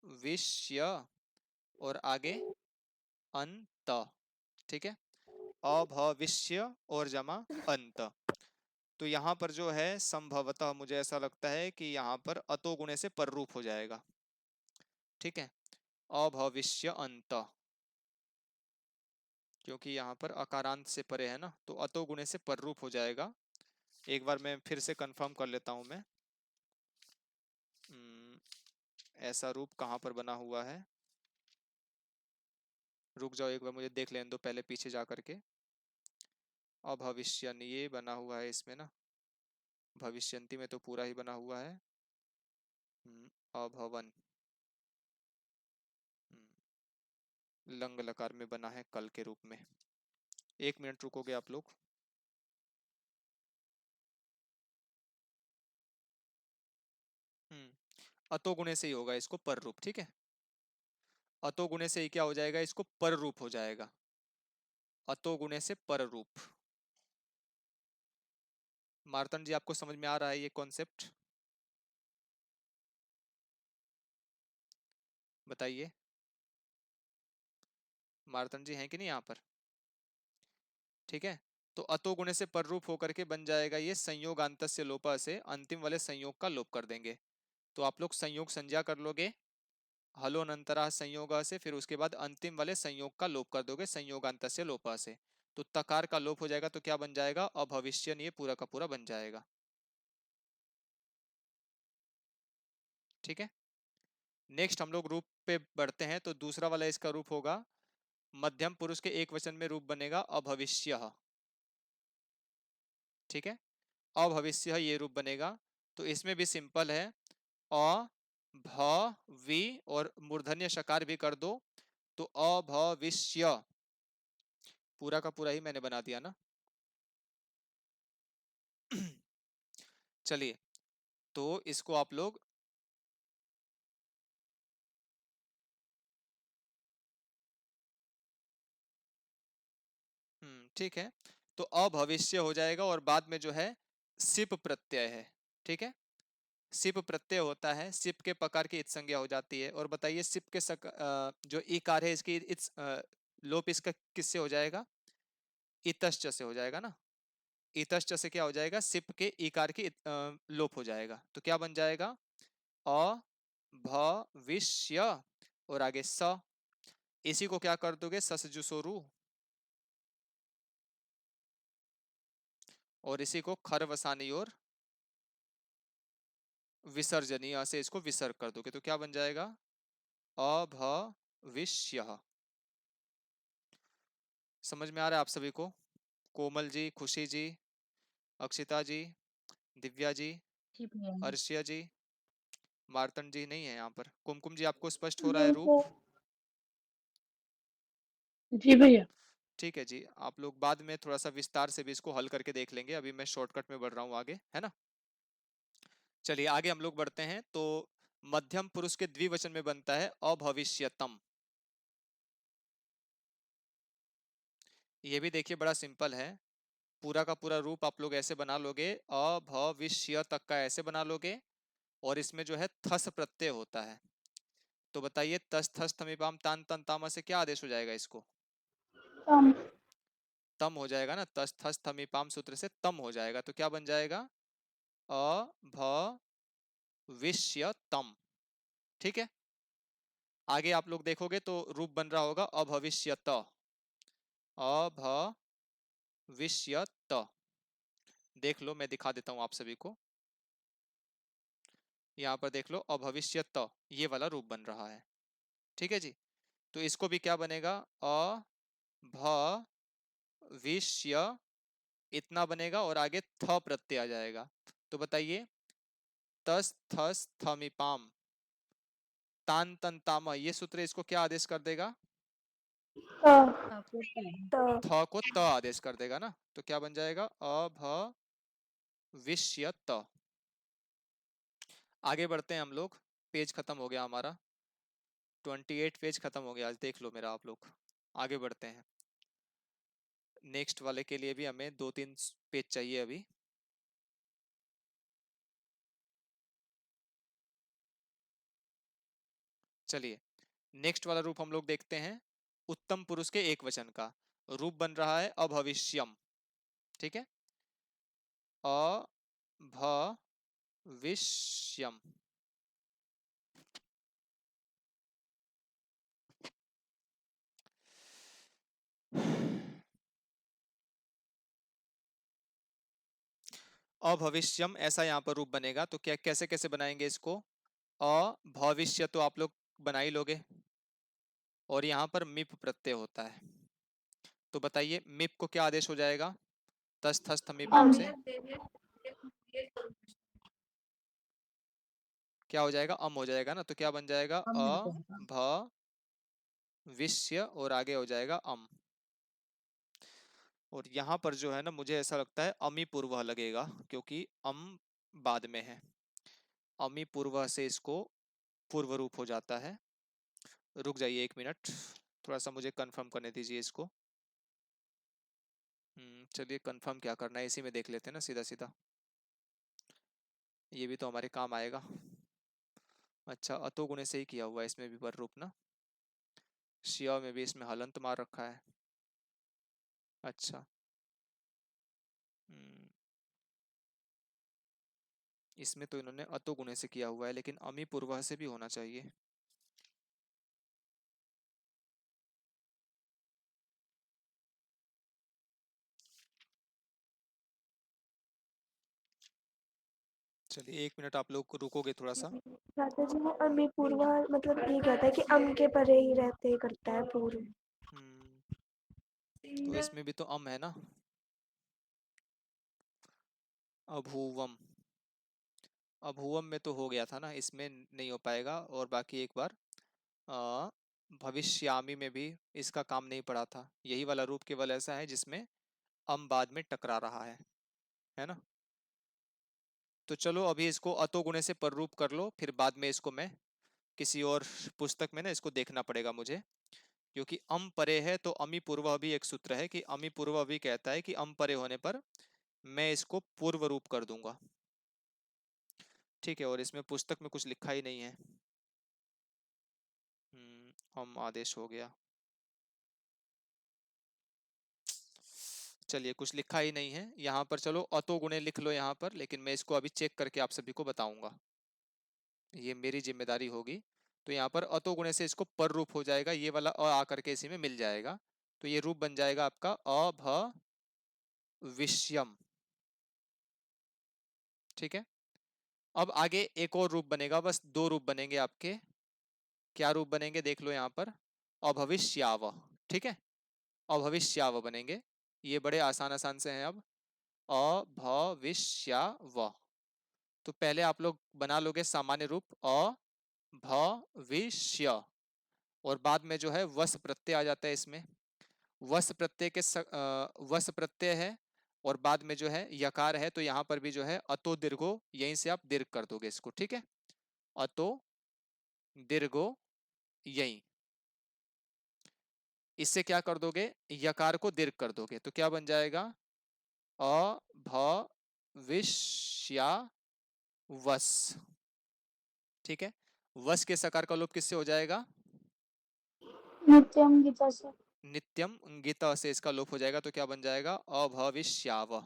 Speaker 2: अभविष्य और आगे अंत, ठीक है, अभविष्य और जमा अंत। तो यहाँ पर जो है संभवतः मुझे ऐसा लगता है कि यहाँ पर अतो गुणे से पर रूप हो जाएगा, ठीक है, अभविष्य अंत, क्योंकि यहाँ पर अकारांत से परे है ना, तो अतो गुणे से पर रूप हो जाएगा। एक बार मैं फिर से कंफर्म कर लेता हूं मैं, ऐसा रूप कहाँ पर बना हुआ है? रुक जाओ, एक बार मुझे देख लेने दो पहले पीछे जा करके। अभविष्यन ये बना हुआ है इसमें ना, भविष्यंती में तो पूरा ही बना हुआ है। अभवन, लंग लकार में बना है कल के रूप में। 1 मिनट रुकोगे आप लोग। अतो गुणे से ही होगा इसको पर रूप, ठीक है। अतो गुणे से ही क्या हो जाएगा, इसको पर रूप हो जाएगा। अतो गुणे से पर रूप। मार्तन जी आपको समझ में आ रहा है ये कॉन्सेप्ट? बताइए, मार्तन जी हैं कि नहीं यहाँ पर? ठीक है, तो अतो गुणे से पर रूप होकर के बन जाएगा ये संयोग अंतस्य लोपा से, अंतिम वाले संयोग का लोप कर देंगे। तो आप लोग संयोग संज्ञा कर लोगे हलोनंतरा संयोग से, फिर उसके बाद अंतिम वाले संयोग का लोप कर दोगे संयोगांतस्य लोपा से। तो तकार का लोप हो जाएगा, तो क्या बन जाएगा, अभविष्यन, ये पूरा का पूरा बन जाएगा। ठीक है, नेक्स्ट हम लोग रूप पे बढ़ते हैं। तो दूसरा वाला इसका रूप होगा, मध्यम पुरुष के एक वचन में रूप बनेगा अभविष्य। ठीक है, अभविष्य ये रूप बनेगा। तो इसमें भी सिंपल है, अ भ वि और मूर्धन्य शकार भी कर दो, तो अभविष्य पूरा का पूरा ही मैंने बना दिया ना। चलिए, तो इसको आप लोग ठीक है, तो अभविष्य हो जाएगा और बाद में जो है सिप प्रत्यय है। ठीक है, सिप प्रत्यय होता है, सिप के पकार की इत संज्ञा हो जाती है। और बताइए सिप के जो इकार है इसकी लोप इसका किससे हो जाएगा, इतश्च से हो जाएगा ना। इतश्च से क्या हो जाएगा, सिप के इकार की लोप हो जाएगा। तो क्या बन जाएगा, अभविष्य और आगे स, इसी को क्या कर दोगे ससजुसोरु, और इसी को खरवसानी और विसर्जनीय से इसको विसर्ग कर दोगे। तो क्या बन जाएगा, अभविष्य। समझ में आ रहा है आप सभी को? कोमल जी, खुशी जी, अक्षिता जी, दिव्या जी,
Speaker 6: जी भैया।
Speaker 2: अर्शिया जी, मार्तन जी नहीं है यहाँ पर। कुमकुम जी आपको स्पष्ट हो रहा है
Speaker 7: नहीं
Speaker 2: रूप?
Speaker 7: सर। जी भैया।
Speaker 2: ठीक है जी, आप लोग बाद में थोड़ा सा विस्तार से भी इसको हल करके देख लेंगे, अभी मैं शॉर्टकट में बढ़ रहा हूँ आगे, है ना। चलिए आगे हम लोग बढ़ते हैं। तो मध्यम पुरुष के द्विवचन में बनता है अभविष्यतम। ये भी देखिए बड़ा सिंपल है, पूरा का पूरा रूप आप लोग ऐसे बना लोगे, अभविष्य तक का ऐसे बना लोगे, और इसमें जो है थस प्रत्यय होता है। तो बताइए तस थस थमिपाम तान तन तामा से क्या आदेश हो जाएगा इसको,
Speaker 7: तम।
Speaker 2: तम हो जाएगा ना। तस थस थमिपाम सूत्र से तम हो जाएगा। तो क्या बन जाएगा, अभविष्यतम। ठीक है, आगे आप लोग देखोगे तो रूप बन रहा होगा अभविष्यत, अभविष्यत। देख लो, मैं दिखा देता हूं आप सभी को। यहाँ पर देख लो, अभविष्यत ये वाला रूप बन रहा है। ठीक है जी, तो इसको भी क्या बनेगा, अभविष्य इतना बनेगा और आगे थ प्रत्यय आ जाएगा। तो बताइए तस थस थमिपाम तान तन तामा, ये सूत्र इसको क्या आदेश कर देगा,
Speaker 7: त।
Speaker 6: आपको
Speaker 2: थ को त आदेश कर देगा ना। तो क्या बन जाएगा, अभविष्यत। आगे बढ़ते हैं हम लोग, पेज खत्म हो गया हमारा, 28 पेज खत्म हो गया आज, देख लो मेरा आप लोग। आगे बढ़ते हैं, नेक्स्ट वाले के लिए भी हमें 2-3 पेज चाहिए अभी। चलिए नेक्स्ट वाला रूप हम लोग देखते हैं, उत्तम पुरुष के एक वचन का रूप बन रहा है अभविष्यम। ठीक है, अभविष्यम। अभविष्यम ऐसा यहाँ पर रूप बनेगा। तो क्या कैसे कैसे बनाएंगे इसको, अभविष्य तो आप लोग बना ही लोगे, और यहाँ पर मिप प्रत्यय होता है। तो बताइए मिप को क्या आदेश हो जाएगा, तस थस थमिपाम
Speaker 7: अम।
Speaker 2: से क्या हो जाएगा, अम हो जाएगा ना। तो क्या बन जाएगा,
Speaker 6: कम हो जाएगा।
Speaker 2: अभविष्य और आगे हो जाएगा अम। और यहाँ पर जो है ना मुझे ऐसा लगता है अमी पूर्व लगेगा, क्योंकि अम बाद में है। अमी पूर्व से इसको पूर्व रूप हो जाता है। रुक जाइए 1 मिनट, थोड़ा सा मुझे कंफर्म करने दीजिए इसको। चलिए कंफर्म क्या करना है, इसी में देख लेते हैं ना सीधा सीधा, ये भी तो हमारे काम आएगा। अच्छा, अतो गुणे से ही किया हुआ है इसमें भी पर रूप ना, शिया में भी इसमें हलंत मार रखा है। अच्छा, इसमें तो इन्होंने अतो गुणे से किया हुआ है, लेकिन अमी पूर्व से भी होना चाहिए। चलिए 1 मिनट आप लोग रुकोगे थोड़ा सा।
Speaker 8: दादा जी, वो अमी पूर्वा मतलब ये कहता है कि अम के परे ही रहते करता है पूर्व।
Speaker 2: तो इसमें भी तो अम है ना, अभूवम। अभूवम में तो हो गया था ना, इसमें नहीं हो पाएगा। और बाकी एक बार भविष्यामी में भी इसका काम नहीं पड़ा था, यही वाला रूप केवल ऐसा है जिसमें अम बाद में टकरा रहा है ना। तो चलो अभी इसको अतो गुणे से पर रूप कर लो, फिर बाद में इसको मैं किसी और पुस्तक में ना इसको देखना पड़ेगा मुझे, क्योंकि अम परे है तो अमी पूर्व भी एक सूत्र है कि अमी पूर्व भी कहता है कि अम परे होने पर मैं इसको पूर्व रूप कर दूंगा। ठीक है, और इसमें पुस्तक में कुछ लिखा ही नहीं है। हम आदेश हो गया, चलिए कुछ लिखा ही नहीं है यहाँ पर। चलो अतो गुणे लिख लो यहाँ पर, लेकिन मैं इसको अभी चेक करके आप सभी को बताऊंगा, ये मेरी जिम्मेदारी होगी। तो यहाँ पर अतो गुणे से इसको पर रूप हो जाएगा, ये वाला अ आकर के इसी में मिल जाएगा, तो ये रूप बन जाएगा आपका अभविष्यम। ठीक है, अब आगे एक और रूप बनेगा, बस 2 रूप बनेंगे आपके। क्या रूप बनेंगे देख लो यहाँ पर, अभविष्याव। ठीक है, अभविष्याव बनेंगे, ये बड़े आसान आसान से हैं। अब अभविष्याव, तो पहले आप लोग बना लोगे सामान्य रूप अभविष्य, और बाद में जो है वस प्रत्यय आ जाता है इसमें। वस प्रत्यय के वस प्रत्यय है, और बाद में जो है यकार है, तो यहाँ पर भी जो है अतो दीर्घो, यहीं से आप दीर्घ कर दोगे इसको। ठीक है, अतो दीर्घो यहीं, इससे क्या कर दोगे, यकार को दीर्घ कर दोगे, तो क्या बन जाएगा, अभविष्या वस। ठीक है, वस के सकार का लोप किससे हो जाएगा,
Speaker 7: नित्यम गीता से।
Speaker 2: नित्यम गीता से इसका लोप हो जाएगा, तो क्या बन जाएगा, अभविष्याव।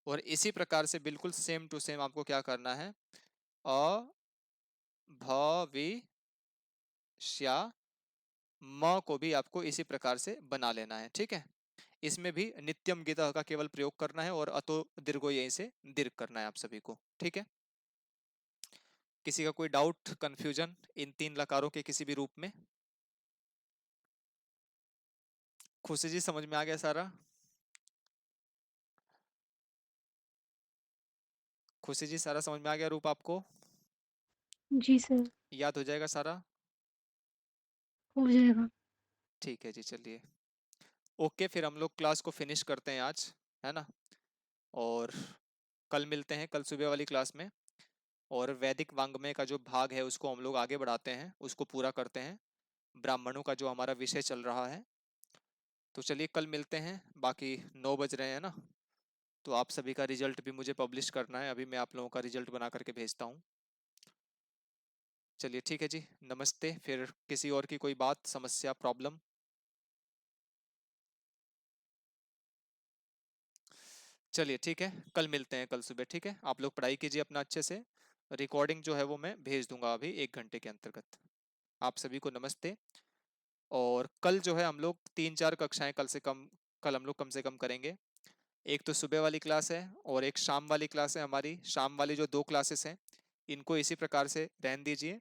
Speaker 2: और इसी प्रकार से बिल्कुल सेम टू सेम आपको क्या करना है, अभविष्या म को भी आपको इसी प्रकार से बना लेना है। ठीक है, इसमें भी नित्यम गीता का केवल प्रयोग करना है, और अतो दीर्घो यहीं से दीर्घ करना है आप सभी को। ठीक है, किसी का कोई डाउट कंफ्यूजन इन 3 लकारों के किसी भी रूप में? खुशी जी समझ में आ गया सारा? खुशी जी सारा समझ में आ गया रूप आपको?
Speaker 1: जी सर।
Speaker 2: याद हो जाएगा सारा?
Speaker 1: हो जाएगा।
Speaker 2: ठीक है जी, चलिए ओके, फिर हम लोग क्लास को फिनिश करते हैं आज, है ना। और कल मिलते हैं, कल सुबह वाली क्लास में, और वैदिक वांग्मय का जो भाग है उसको हम लोग आगे बढ़ाते हैं, उसको पूरा करते हैं, ब्राह्मणों का जो हमारा विषय चल रहा है। तो चलिए कल मिलते हैं, बाकी 9 बज रहे हैं ना, तो आप सभी का रिजल्ट भी मुझे पब्लिश करना है, अभी मैं आप लोगों का रिजल्ट बना करके भेजता हूँ। चलिए ठीक है जी, नमस्ते। फिर किसी और की कोई बात, समस्या, प्रॉब्लम? चलिए ठीक है, कल मिलते हैं, कल सुबह। ठीक है, आप लोग पढ़ाई कीजिए अपना अच्छे से, रिकॉर्डिंग जो है वो मैं भेज दूंगा अभी 1 घंटे के अंतर्गत। आप सभी को नमस्ते। और कल जो है हम लोग 3-4 कक्षाएं कल हम लोग कम से कम करेंगे। एक तो सुबह वाली क्लास है, और एक शाम वाली क्लास है हमारी। शाम वाली जो 2 क्लासेस हैं इनको इसी प्रकार से रहने दीजिए।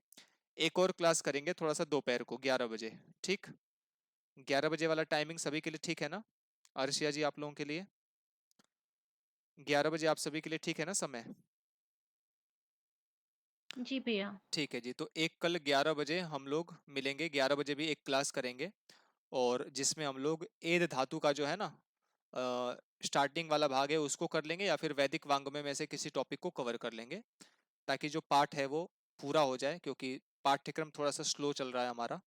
Speaker 2: एक और क्लास करेंगे थोड़ा सा दोपहर को 11 बजे। ठीक, 11 बजे वाला टाइमिंग सभी के लिए ठीक है ना? अर्शिया जी आप लोगों के लिए 11 बजे आप सभी के लिए ठीक है ना समय?
Speaker 6: जी भैया।
Speaker 2: ठीक है जी, तो एक कल 11 बजे हम लोग मिलेंगे, 11 बजे भी एक क्लास करेंगे, और जिसमें हम लोग एद धातु का जो है ना स्टार्टिंग वाला भाग है उसको कर लेंगे, या फिर वैदिक वांग्मय में से किसी टॉपिक को कवर कर लेंगे, ताकि जो पाठ है वो पूरा हो जाए, क्योंकि पाठ्यक्रम थोड़ा सा स्लो चल रहा है हमारा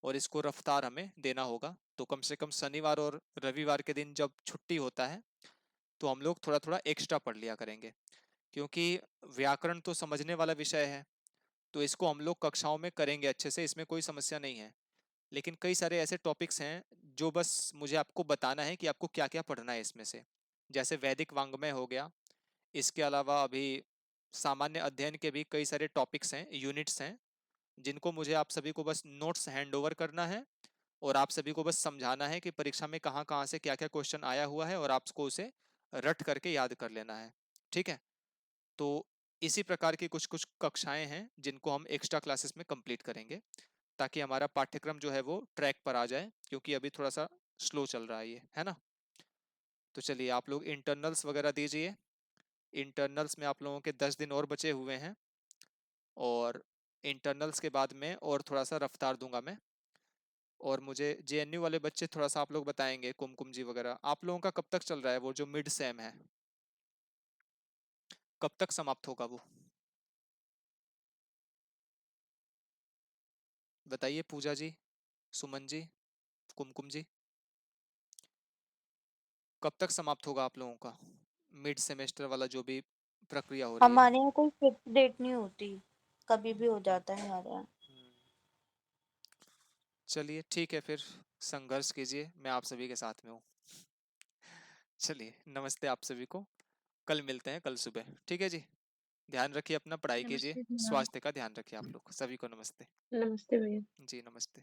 Speaker 2: और इसको रफ्तार हमें देना होगा। तो कम से कम शनिवार और रविवार के दिन जब छुट्टी होता है तो हम लोग थोड़ा थोड़ा एक्स्ट्रा पढ़ लिया करेंगे, क्योंकि व्याकरण तो समझने वाला विषय है, तो इसको हम लोग कक्षाओं में करेंगे अच्छे से, इसमें कोई समस्या नहीं है। लेकिन कई सारे ऐसे टॉपिक्स हैं जो बस मुझे आपको बताना है कि आपको क्या क्या पढ़ना है इसमें से, जैसे वैदिक वांग्मय हो गया। इसके अलावा अभी सामान्य अध्ययन के भी कई सारे टॉपिक्स हैं, यूनिट्स हैं, जिनको मुझे आप सभी को बस नोट्स हैंड ओवर करना है, और आप सभी को बस समझाना है कि परीक्षा में कहाँ कहाँ से क्या क्या क्वेश्चन आया हुआ है, और आपको उसे रट करके याद कर लेना है। ठीक है, तो इसी प्रकार की कुछ कुछ कक्षाएं हैं जिनको हम एक्स्ट्रा क्लासेस में कंप्लीट करेंगे, ताकि हमारा पाठ्यक्रम जो है वो ट्रैक पर आ जाए, क्योंकि अभी थोड़ा सा स्लो चल रहा है ये, है ना। तो चलिए आप लोग इंटरनल्स वगैरह दीजिए। इंटरनल्स में आप लोगों के 10 दिन और बचे हुए हैं, और इंटरनल्स के बाद में और थोड़ा सा रफ्तार दूंगा मैं, और मुझे जेएनयू वाले बच्चे थोड़ा सा आप लोग बताएंगे, कुमकुम जी वगैरह, आप लोगों का कब तक चल रहा है वो जो मिड सेम है, कब तक समाप्त होगा वो बताइए। पूजा जी, सुमन जी, कुमकुम जी, कब तक समाप्त होगा आप लोगों का मिड सेमेस्टर वाला जो भी प्रक्रिया हो रही है।
Speaker 3: हमारे यहाँ कोई फिक्स डेट नहीं होती, कभी भी हो जाता है हमारे यहाँ।
Speaker 2: चलिए ठीक है, फिर संघर्ष कीजिए, मैं आप सभी के साथ में हूँ। चलिए नमस्ते आप सभी को, कल मिलते हैं, कल सुबह, ठीक है जी। ध्यान रखिए अपना, पढ़ाई कीजिए,
Speaker 6: नमस्ते भैया।
Speaker 2: स्वास्थ्य का ध्यान रखिए आप लोग, सभी को नमस्ते।
Speaker 7: नमस्ते भैया।
Speaker 2: जी नमस्ते।